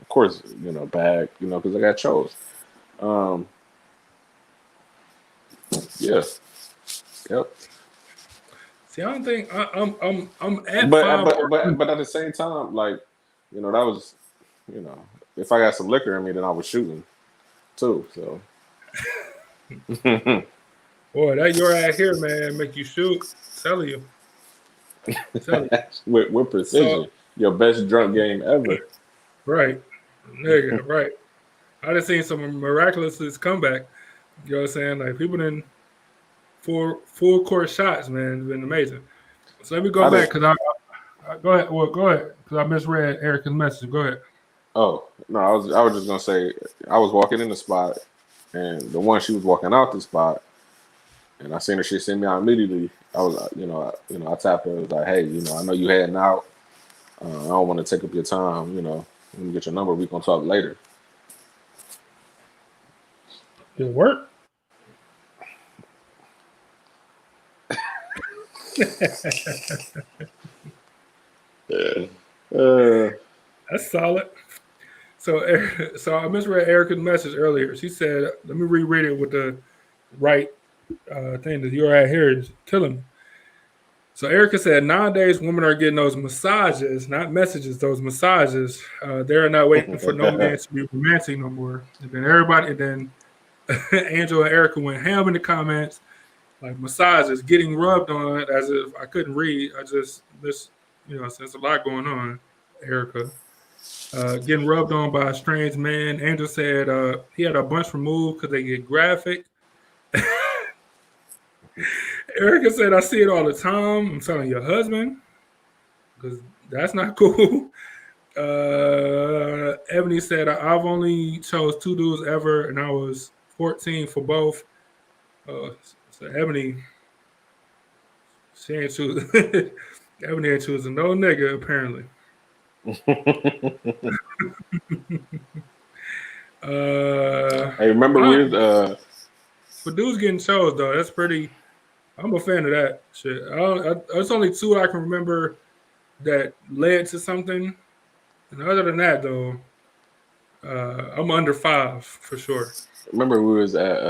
S2: course bad because I got chose. Um, yeah, yep.
S1: See, I don't think I'm at
S2: But
S1: five
S2: but
S1: or
S2: but
S1: under.
S2: but at the same time, like that was you know if I got some liquor in me, then I was shooting too. So
S1: Boy, that your ass here, man, make you shoot. Telling you, telling you.
S2: with
S1: So
S2: precision, your best drunk game ever.
S1: right, nigga, right. I just seen some miraculous comeback. You know what I'm saying? Like people didn't full court shots, man. It's been amazing. So let me go
S2: I
S1: back
S2: did.
S1: because I go ahead. Well, go ahead because I misread Erica's message. Go ahead.
S2: Oh no, I was just gonna say I was walking in the spot, and the one she was walking out the spot, and I seen her. She sent me out immediately. I was, I tapped her. I was like, hey, I know you heading out. I don't want to take up your time. Let me get your number. We gonna talk later.
S1: Did it work?
S2: Yeah. Uh,
S1: That's solid. So, so I misread Erica's message earlier. She said, "Let me reread it with the right thing that you're at here is killing me." So Erica said, "Nowadays, women are getting those massages, not messages. Those massages. They're not waiting for no man to be romantic no more." And then everybody, and then Angela and Erica went ham in the comments, like massages, getting rubbed on, as if I couldn't read. I just this, so there's a lot going on. Erica. Getting rubbed on by a strange man. Angel said he had a bunch removed because they get graphic. Erica said, I see it all the time. I'm telling your husband because that's not cool. Ebony said, I've only chose two dudes ever and I was 14 for both. So Ebony, she ain't choosing. Ebony ain't choosing no nigga, apparently. Uh,
S2: hey, remember
S1: I,
S2: we was,
S1: for dudes getting chose, though, that's pretty. I'm a fan of that shit. There's only two I can remember that led to something. And other than that, though, I'm under five for sure.
S2: remember we was at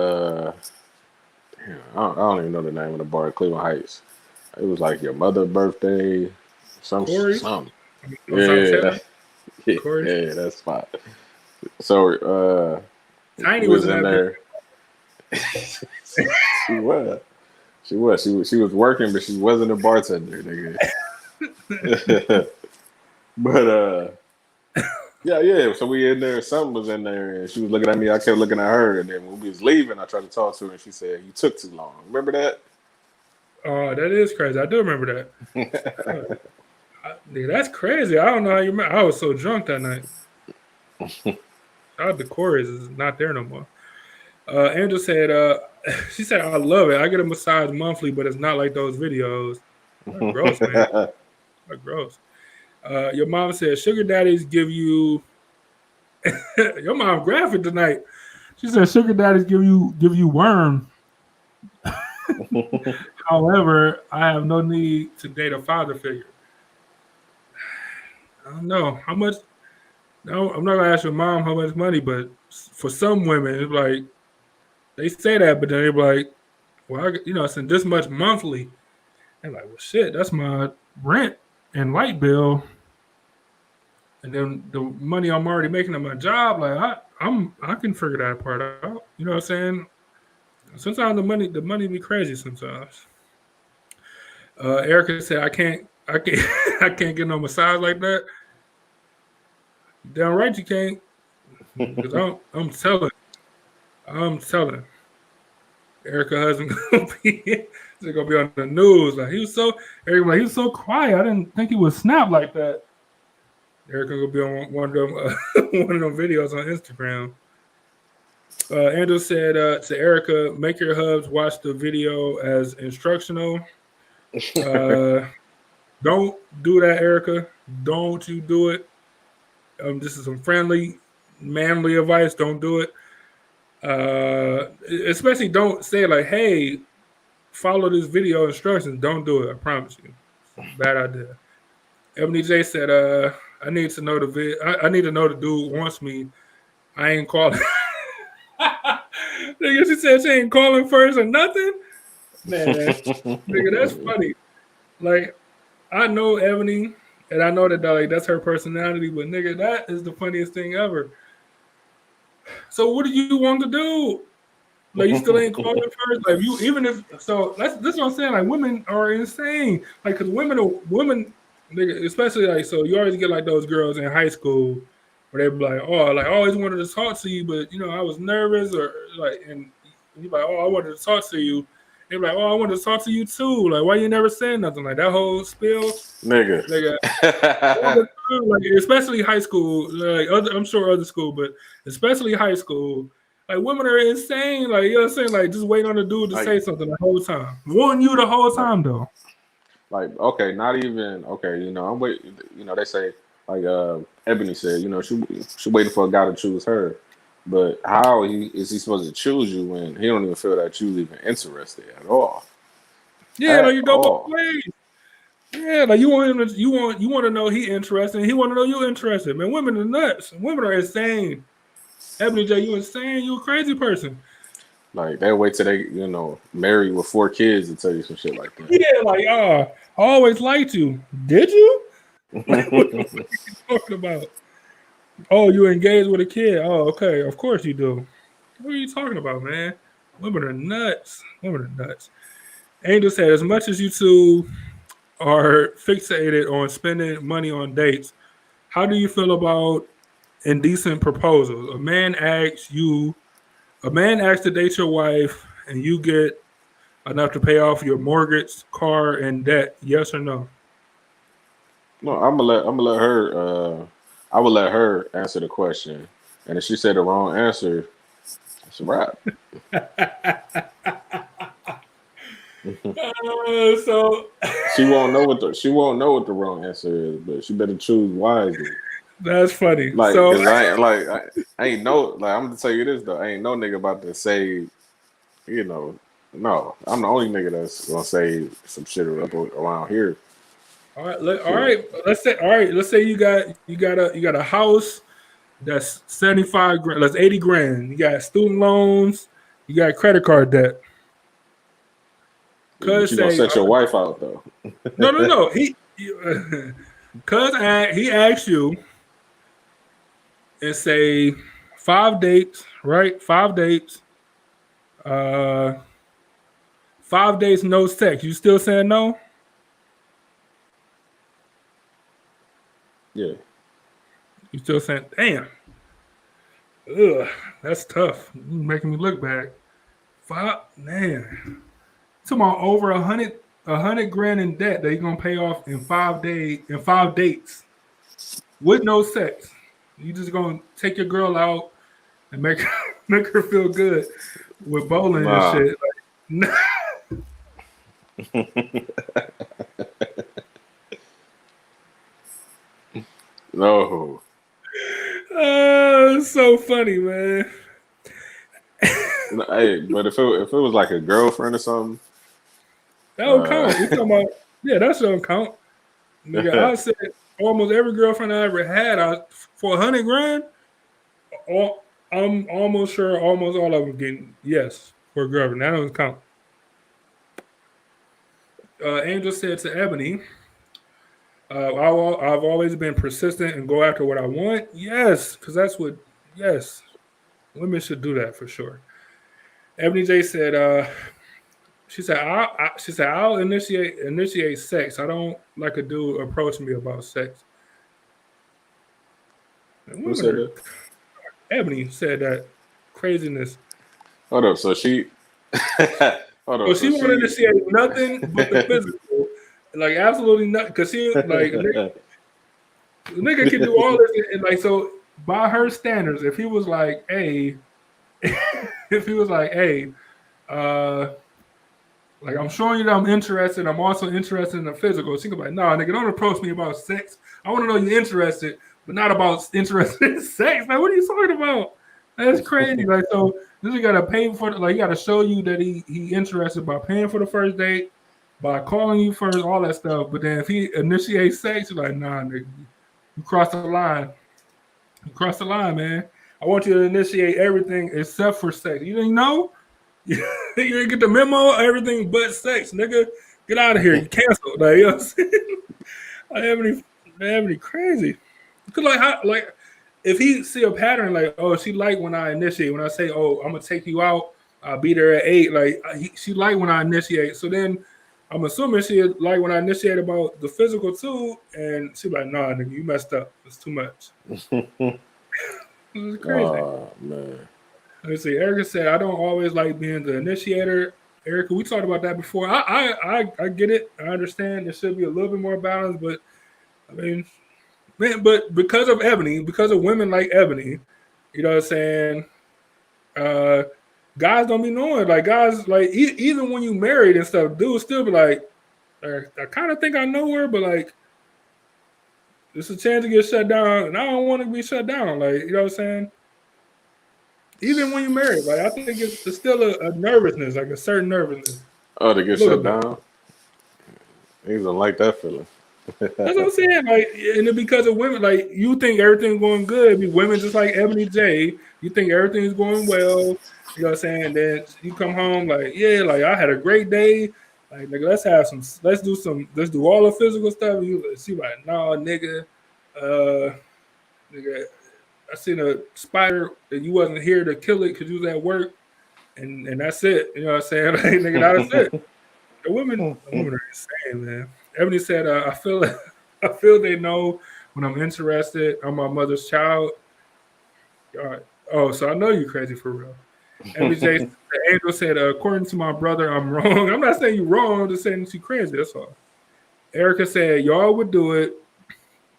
S2: damn, I don't even know the name of the bar at Cleveland Heights. It was like your mother's birthday,
S1: Corey's
S2: some.
S1: on South
S2: Yeah,
S1: Taylor. Corey's.
S2: yeah, that's spot. So
S1: Tiny
S2: we
S1: was
S2: was
S1: in
S2: in
S1: that
S2: there.
S1: bitch.
S2: She was. She was working, but she wasn't a bartender, nigga. But yeah. So we in there. Something was in there, and she was looking at me. I kept looking at her, and then when we was leaving, I tried to talk to her, and she said, "You took too long." Remember that?
S1: Oh, that is crazy. I do remember that. Uh, Nigga, that's crazy. I don't know how you remember. I was so drunk that night. Shout out to Corey is not there no more. Angel said, she said, I love it. I get a massage monthly, but it's not like those videos. Gross, man. Gross. Your mom said, sugar daddies give you. Your mom graphic tonight. She said, sugar daddies give you worm. However, I have no need to date a father figure. I don't know how much. No, I'm not gonna ask your mom how much money, but for some women, it's like they say that, but then they're like, well, it's this much monthly. And like, well, shit, that's my rent and light bill, and then the money I'm already making at my job. Like, I can figure that part out. You know what I'm saying? Sometimes the money be crazy. Sometimes. Erica said, I can't, I can't get no massage like that. Damn right you can't, because I'm telling. Erica husband gonna be on the news. Like he was so quiet. I didn't think he would snap like that. Erica gonna be on one of them one of them videos on Instagram. Andrew said to Erica, make your hubs watch the video as instructional. Uh, don't do that, Erica. Don't you do it. This is some friendly, manly advice. Don't do it. Especially don't say like, "Hey, follow this video instructions." Don't do it. I promise you, it's a bad idea. Ebony J said, I need to know I need to know the dude wants me. I ain't calling." Nigga, she said she ain't calling first or nothing. Man, nigga, that's funny. Like, I know Ebony, and I know that like that's her personality, but nigga, that is the funniest thing ever. So what do you want to do? Like you still ain't calling first. Like you, even if so, that's what I'm saying. Like women are insane. Like because women, nigga, especially like so, you always get like those girls in high school where they be like, oh, like I always wanted to talk to you, but I was nervous or like, and you be like, oh, I wanted to talk to you. They be like, oh, I wanted to talk to you too. Like why you never saying nothing? Like that whole spill,
S2: Nigga.
S1: nigga. All the time, like especially high school, like I'm sure other school, but especially high school, like women are insane. Like you know what I'm saying, like just waiting on the dude to
S2: like,
S1: say something the whole time, wanting you the whole
S2: like,
S1: time though.
S2: like, okay, not even okay. I'm waiting. They say like Ebony said. She waiting for a guy to choose her. But how is he supposed to choose you when he don't even feel that you even interested at all?
S1: Yeah, like
S2: At
S1: you go both
S2: all.
S1: ways. Yeah, like you want him to, you want to know he interested, and he want to know you interested. Man, women are nuts. Women are insane. Ebony J, you insane. You a crazy person.
S2: Like they'll wait till they married with 4 kids to tell you some shit like that.
S1: Yeah, like I always liked you. Did you? Like, what the fuck are you talking about? Oh, you engaged with a kid. Oh, okay. Of course you do. What are you talking about, man? Women are nuts. Women are nuts. Angel said, as much as you two are fixated on spending money on dates, how do you feel about indecent proposals? A man asks to date your wife, and you get enough to pay off your mortgage, car, and debt. Yes or no?
S2: No, I'm gonna let her. I will let her answer the question, and if she said the wrong answer, it's a wrap.
S1: So
S2: She won't know what the wrong answer is, but she better choose wisely.
S1: that's funny.
S2: Like,
S1: So
S2: cause I ain't no like I'm gonna tell you this though. I ain't no nigga about to say you know no. I'm the only nigga that's gonna say some shit up around here.
S1: all right, all
S2: Shit.
S1: right. Let's say you got a house that's 75 grand. That's 80 grand. You got student loans. You got credit card debt.
S2: But
S1: Cuz
S2: you gonna
S1: say
S2: set your wife out though.
S1: no. Cuz he asks you and say 5 dates, right? 5 dates. Uh, 5 days no sex. You still saying no?
S2: Yeah.
S1: You still saying damn? Ugh, that's tough. You making me look back. Five man. Talking about over a hundred grand in debt that you're gonna pay off in 5 days in 5 dates with no sex. You just gonna take your girl out and make make her feel good with bowling and
S2: Nah.
S1: shit. Like,
S2: No.
S1: oh, it's so funny, man.
S2: No, hey, but if it was like a girlfriend or something,
S1: That don't
S2: uh,
S1: count. We talking about yeah, that don't count. Nigga, I said almost every girlfriend I ever had, for 100 grand, I'm almost sure almost all of them getting yes for a girlfriend. That doesn't count. Angel said to Ebony, I've always been persistent and go after what I want. Yes, because that's what, yes, women should do that for sure. Ebony J said, she said, I'll initiate sex. I don't like a dude approach me about sex. And
S2: who
S1: women
S2: said
S1: are,
S2: that?
S1: Ebony said that craziness.
S2: Hold up. So she, hold
S1: So
S2: up.
S1: she
S2: So
S1: won't
S2: she,
S1: initiate nothing but the physical, like absolutely nothing. Because she like the nigga can do all this, and like so by her standards, if he was like, hey, if he was like, hey, uh, like I'm showing you that I'm interested, I'm also interested in the physical. She could be like, no, nigga, don't approach me about sex. I want to know you're interested, but not about interested in sex. Like, what are you talking about? That's crazy. Like, so this you gotta pay for like you gotta show you that he interested by paying for the first date, by calling you first, all that stuff. But then if he initiates sex, you're like, nah, nigga, you cross the line. You cross the line, man. I want you to initiate everything except for sex. You didn't know? You didn't get the memo? Everything but sex, nigga. Get out of here. You canceled. Like, you know what I'm saying? I have any crazy. Cause like how like if he see a pattern like, oh, she like when I initiate, when I say, oh, I'm gonna take you out, I'll be there at 8. Like she like when I initiate. So then I'm assuming she like when I initiate about the physical too, and she like, nah, nigga, you messed up. It's too much. It's crazy.
S2: oh man,
S1: Let's see. Erica said, I don't always like being the initiator. Erica, we talked about that before. I get it. I understand there should be a little bit more balance, but I mean, man, but because of Ebony, because of women like Ebony, you know what I'm saying? Uh, guys don't be knowing. Like guys, like even when you married and stuff, dudes still be like, I kind of think I know her, but like, it's a chance to get shut down, and I don't want to be shut down. Like, you know what I'm saying? Even when you're married, like I think it's still a nervousness, like a certain nervousness,
S2: oh, to
S1: a
S2: get
S1: little
S2: shut
S1: bit.
S2: down, niggas don't like that feeling.
S1: That's what I'm saying. Like, and it because of women, like you think everything's going good. Be women just like Ebony J. You think everything's going well. You know what I'm saying? Then you come home like, yeah, like I had a great day. Like, nigga, let's do all the physical stuff. You see, like, no, nigga, nigga, I seen a spider and you wasn't here to kill it because you was at work, and that's it. You know what I'm saying? Like, nigga, that's it. The women are insane, man. Ebony said, "I feel, I feel they know when I'm interested. I'm my mother's child." All right. Oh, so I know you crazy for real. MJ, the angel said, "According to my brother, I'm wrong. I'm not saying you wrong. I'm just saying that you crazy. That's all." Erica said, "Y'all would do it."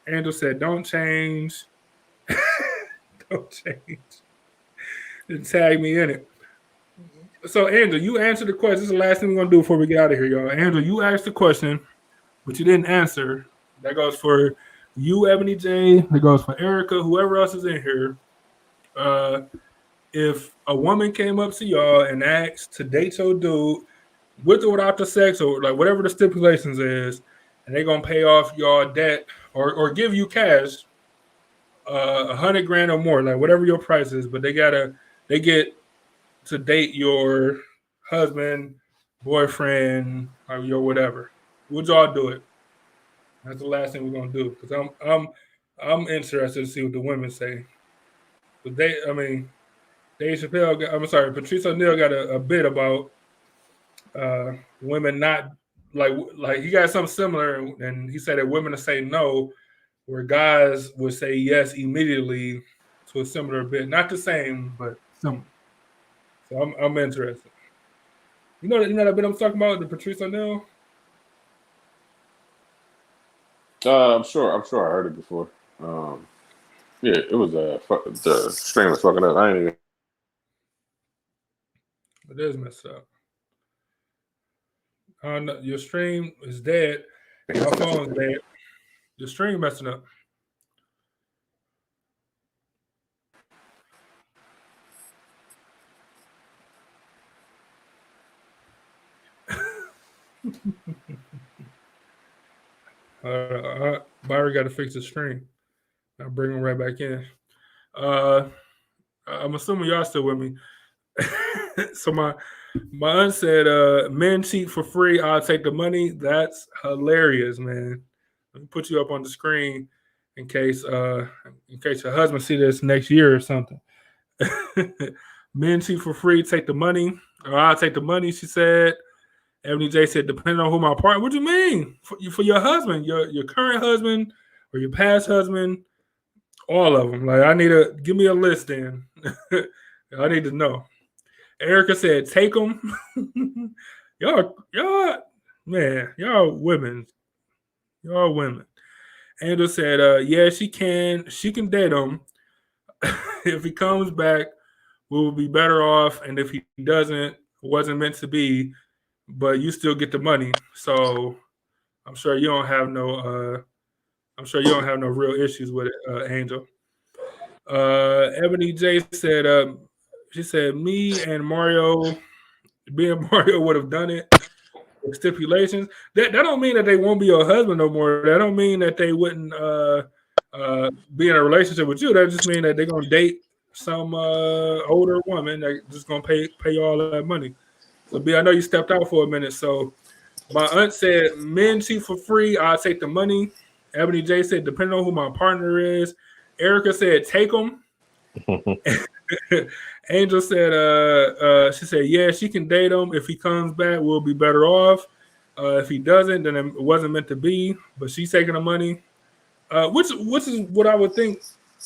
S1: Angel said, "Don't change. Don't change." And tag me in it. So, Angel, you answered the question. This is the last thing we're gonna do before we get out of here, y'all. Angel, you asked the question, but you didn't answer. That goes for you, Ebony J. That goes for Erica, whoever else is in here. Uh, if a woman came up to y'all and asked to date your dude with or without the sex or like whatever the stipulations is, and they're gonna pay off y'all debt or give you cash, 100 grand or more, like whatever your price is, but they get to date your husband, boyfriend, or your whatever. Would y'all do it? That's the last thing we're gonna do because I'm interested to see what the women say. But I mean, Dave Chappelle. I'm sorry, Patrice O'Neal got a bit about women not like he got something similar, and he said that women will say no, where guys would say yes immediately to a similar bit, not the same, but similar. So I'm interested. You know that bit I'm talking about, the Patrice O'Neill.
S2: I'm sure I heard it before. Um, yeah, it was the stream was fucking up. I ain't even.
S1: It is messed up. Your stream is dead. My phone's dead. Your stream messing up. Byron got to fix the stream. I'll bring him right back in. Uh, I'm assuming y'all still with me. So my aunt said, "Men cheat for free. I'll take the money." That's hilarious, man. Let me put you up on the screen in case your husband see this next year or something. Men cheat for free. Take the money, or I'll take the money. She said. Ebony J said, "Depending on who my partner." What do you mean for your husband, your current husband, or your past husband? All of them. Like I need to give me a list. Then I need to know. Erica said, "Take them." y'all, man, y'all women, y'all women. Angel said, "Yeah, she can. She can date him. If he comes back, we will be better off. And if he doesn't, it wasn't meant to be. But you still get the money. So I'm sure you don't have no. I'm sure you don't have no real issues with it, Angel." Ebony J said, "She said me and Mario, me and Mario would have done it." Stipulations. That don't mean that they won't be your husband no more. That don't mean that they wouldn't be in a relationship with you. That just mean that they're gonna date some older woman that just gonna pay you all that money. So B, I know you stepped out for a minute. So my aunt said men cheat for free. I'll take the money. Ebony J said depending on who my partner is. Erica said take them. Angel said, she said, yeah, she can date him. If he comes back, we'll be better off. If he doesn't, then it wasn't meant to be. But she's taking the money, which is what I would think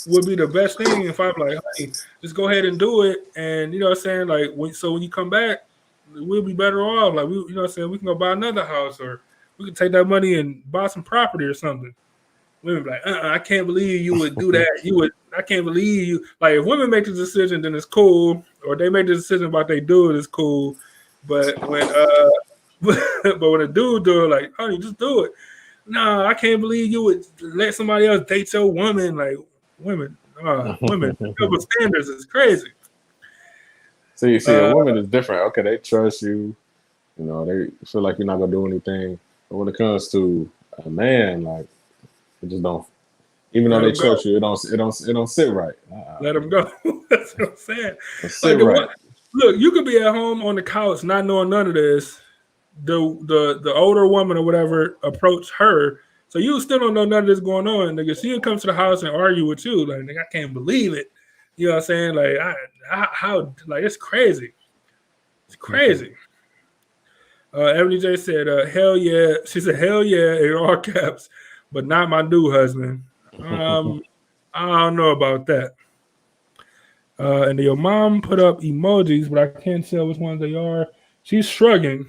S1: would be the best thing. If I'm like, hey, just go ahead and do it, and you know what I'm saying, like, when you come back, we'll be better off. Like, you know what I'm saying, we can go buy another house, or we can take that money and buy some property or something. Women be like, I can't believe you would do that. You would. I can't believe you. Like, if women make the decision, then it's cool. Or they make the decision about they do it, it's cool. But when but when a dude do it, like, oh, you just do it. No, I can't believe you would let somebody else date your woman. Like, women, double standards is crazy.
S2: See, a
S1: Uh,
S2: woman is different. Okay, they trust you. You know, they feel like you're not gonna do anything. But when it comes to a man, like, it just don't. Even though
S1: Let
S2: they
S1: them go.
S2: trust you, it don't sit right.
S1: Let them go. That's what I'm saying.
S2: Don't
S1: Like
S2: sit
S1: the one,
S2: right.
S1: look, you could be at home on the couch not knowing none of this. The older woman or whatever approach her. So you still don't know none of this going on. Nigga, she'll come to the house and argue with you. Like, nigga, I can't believe it. You know what I'm saying? Like, how like it's crazy. It's crazy. Ebony J said, hell yeah. She said, hell yeah, in all caps, but not my new husband. Um, I don't know about that. And your mom put up emojis, but I can't tell which ones they are. She's shrugging.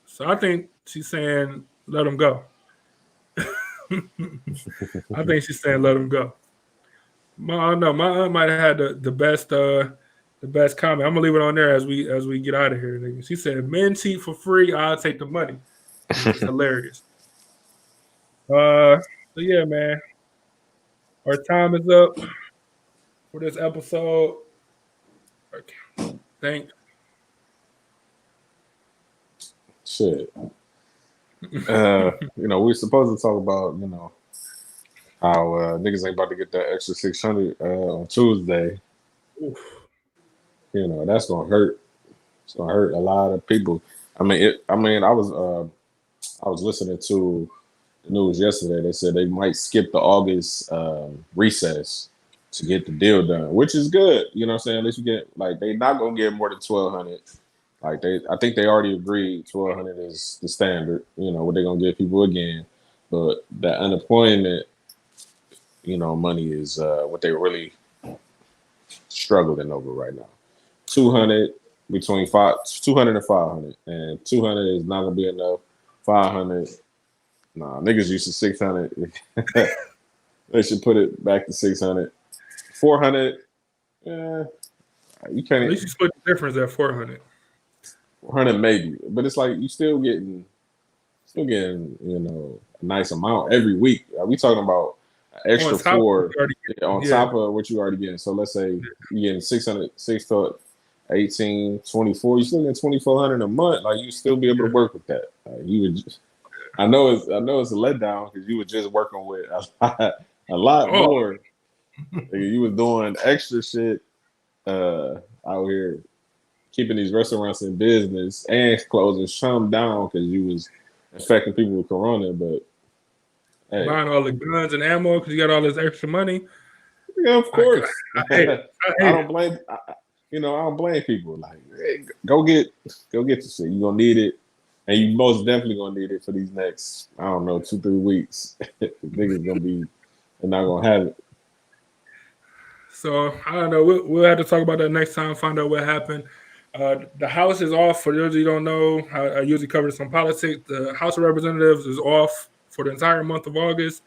S1: So I think she's saying, let them go. I think she's saying let him go. I don't know. My aunt might have had the best comment. I'm gonna leave it on there as we get out of here. Nigga. She said, "Men cheat for free. I'll take the money," which is hilarious. So yeah, man. Our time is up for this episode. Okay. Thank.
S2: Shit. We're supposed to talk about, how niggas ain't about to get that extra 600 on Tuesday.
S1: Oof.
S2: That's gonna hurt. It's gonna hurt a lot of people. I mean, I was listening to the news yesterday. They said they might skip the August recess to get the deal done, which is good. You know what I'm saying? At least we get, like, they not gonna get more than 1,200. Like I think they already agreed 1,200 is the standard. You know what they're gonna give people again, but that unemployment, money is what they're really struggling over right now. 200 between 200 and 500, and 200 is not gonna be enough. 500, nah, niggas used to 600. They should put it back to 600. 400, yeah, you
S1: At
S2: can't.
S1: least you split the difference at 400.
S2: 400 maybe, but it's like you still getting a nice amount every week. Are we talking about an
S1: On
S2: extra
S1: top of what
S2: four
S1: you already
S2: on
S1: get. Yeah.
S2: top of what you already getting? So let's say you're getting 600, 6 to 18, 24. You still getting 2,400 a month. Like you still be able to work with that. You would. I know it's a letdown because you were just working with a lot
S1: Oh,
S2: more. You was doing extra shit out here, keeping these restaurants in business and closing some down because you was infecting people with corona. But hey,
S1: buying all the guns and ammo because you got all this extra money.
S2: yeah, of
S1: I,
S2: course,
S1: I hate it. I
S2: I
S1: hate it.
S2: don't blame. I don't blame people. Like, hey, go get the shit. You gonna need it, and you most definitely gonna need it for these next, I don't know, 2-3 weeks. Niggas gonna be, they're not gonna have it.
S1: So I don't know. We'll have to talk about that next time. Find out what happened. The House is off. For those who don't know, I usually cover some politics. The House of Representatives is off for the entire month of August.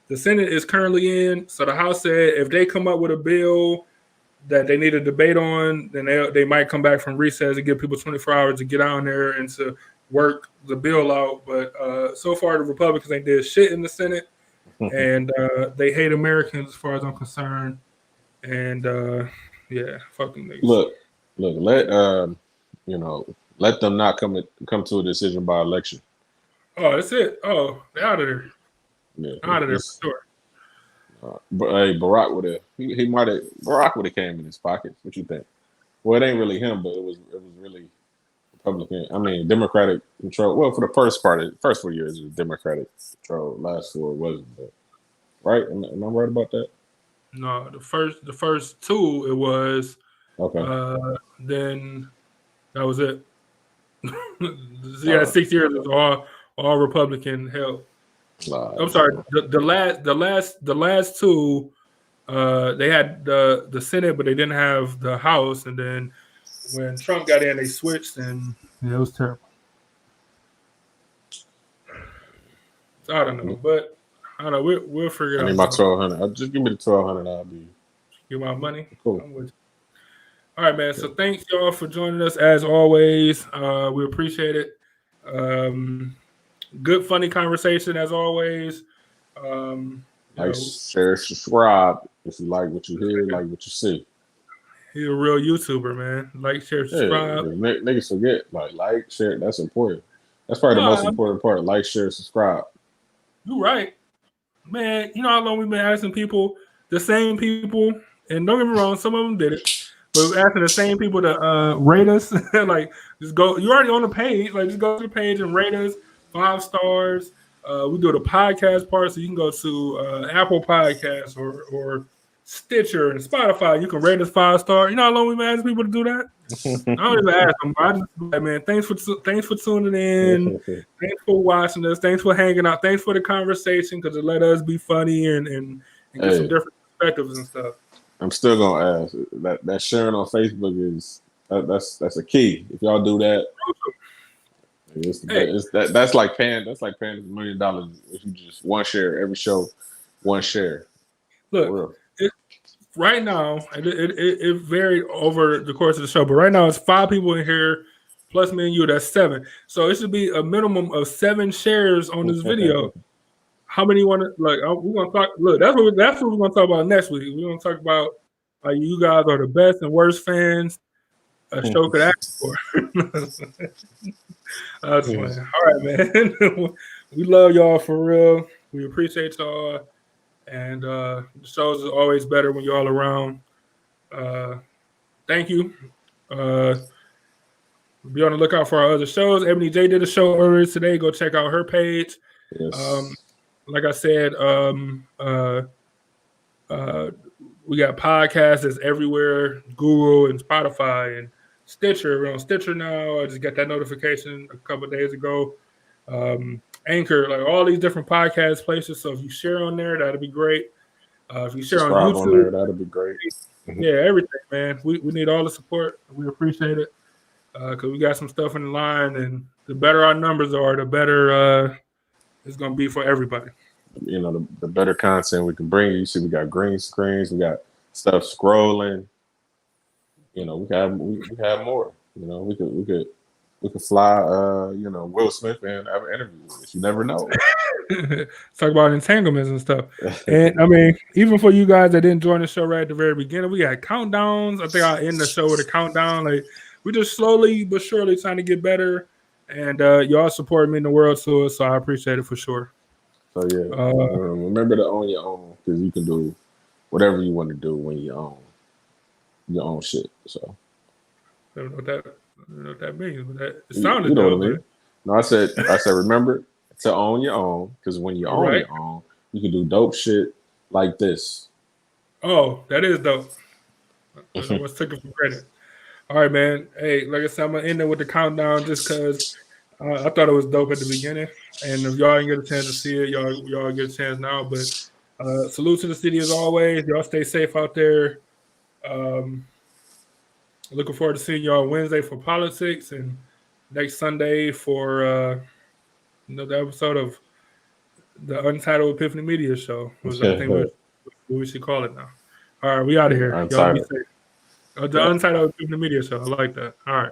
S1: The Senate is currently in. So the House said if they come up with a bill that they need a debate on, then they might come back from recess and give people 24 hours to get on there and to work the bill out. But so far, the Republicans ain't did shit in the Senate, and they hate Americans as far as I'm concerned. And yeah, fucking niggas.
S2: look, you know, let them not come to a decision by election.
S1: Oh, that's it. Oh, they out of there.
S2: Yeah,
S1: Out of there for sure.
S2: but hey, Barack would have he might have Barack would have came in his pocket. What you think? Well, it ain't really him, but it was really Republican. I mean, Democratic control. Well, for the first 4 years, it was Democratic control. Last four wasn't. But, right? Am I right about that?
S1: No, the first two it was.
S2: Okay.
S1: Then that was it. Yeah,
S2: Uh,
S1: 6 years is all Republican held. I'm sorry.
S2: so,
S1: The last two, they had the Senate, but they didn't have the House. And then when Trump got in, they switched, and yeah, it was terrible. So I don't know, but I don't know. We'll figure
S2: I
S1: it
S2: need
S1: out,
S2: my
S1: though.
S2: 1,200. Just give me the 1,200. I'll be
S1: Give my money.
S2: cool.
S1: I'm with you. All right, man. So thanks y'all for joining us as always. We appreciate it. Um, good, funny conversation as always.
S2: Like, share, subscribe if you like what you hear, like what you see.
S1: He's a real YouTuber, man. Like, share,
S2: Yeah,
S1: subscribe.
S2: niggas forget like, share. That's important. That's probably the most
S1: Nah,
S2: important part. Like, share, subscribe.
S1: you right, man. You know how long we've been asking people, the same people, and don't get me wrong, some of them did it, but we're asking the same people to rate us. Like, just go. You're already on the page. Like, just go to the page and rate us 5 stars. We do the podcast part, so you can go to Apple Podcasts or Stitcher and Spotify. You can rate us 5 star. You know how long we've been asking people to do that? I don't even ask them. I just like, man, thanks for tuning in. Thanks for watching us. Thanks for hanging out. Thanks for the conversation because it let us be funny and get some
S2: Hey,
S1: different perspectives and stuff.
S2: I'm still gonna ask that sharing on Facebook is that's a key. If y'all do that,
S1: Hey,
S2: that's like paying $1 million if you just one share every show, one share. For
S1: look,
S2: real.
S1: right now it varied over the course of the show, but right now it's 5 people in here plus me and you. That's 7. So it should be a minimum of 7 shares on this video. How many want to like? We're gonna talk. Look, that's what we're gonna talk about next week. We're gonna talk about you guys are the best and worst fans a show could ask for. That's funny. All right, man. We love y'all for real. We appreciate y'all, and the shows is always better when y'all around. Thank you. Be on the lookout for our other shows. Ebony J did a show earlier today. Go check out her page.
S2: Yes.
S1: Like I said, we got podcasts that's everywhere, Google and Spotify and Stitcher. We're on Stitcher now. I just got that notification a couple of days ago. Anchor, like all these different podcast places. So if you share on there, that'd be great. If you share on
S2: Subscribe on
S1: YouTube,
S2: there. That'd be great.
S1: yeah, everything, man. We need all the support. We appreciate it because we got some stuff in the line, and the better our numbers are, the better it's gonna be for everybody.
S2: You know, the better content we can bring you. See, we got green screens. We got stuff scrolling. You know, we have more. You know, we could fly. You know, Will Smith and have an interview with us. You never know.
S1: Talk about entanglements and stuff. And I mean, even for you guys that didn't join the show right at the very beginning, we got countdowns. I think I'll end the show with a countdown. Like we just slowly but surely trying to get better. And y'all support me in the world too, so I appreciate it for sure.
S2: So yeah, remember to own your own because you can do whatever you want to do when you own your own shit. So
S1: I don't know what that means, but it
S2: you
S1: sounded
S2: know
S1: dope.
S2: what I mean? No, I said remember to own your own because when you own your own, you can do dope shit like this.
S1: Oh, that is dope. I was taking for credit. All right, man. Hey, like I said, I'm gonna end it with the countdown just because I thought it was dope at the beginning, and if y'all didn't get a chance to see it, y'all get a chance now. But salute to the city as always. Y'all stay safe out there. Looking forward to seeing y'all Wednesday for politics and next Sunday for the episode of the Untitled Epiphany Media Show. I think what we should call it now. All right, we out of here. Y'all be safe. The Untitled Epiphany Media Show. I like that. All right.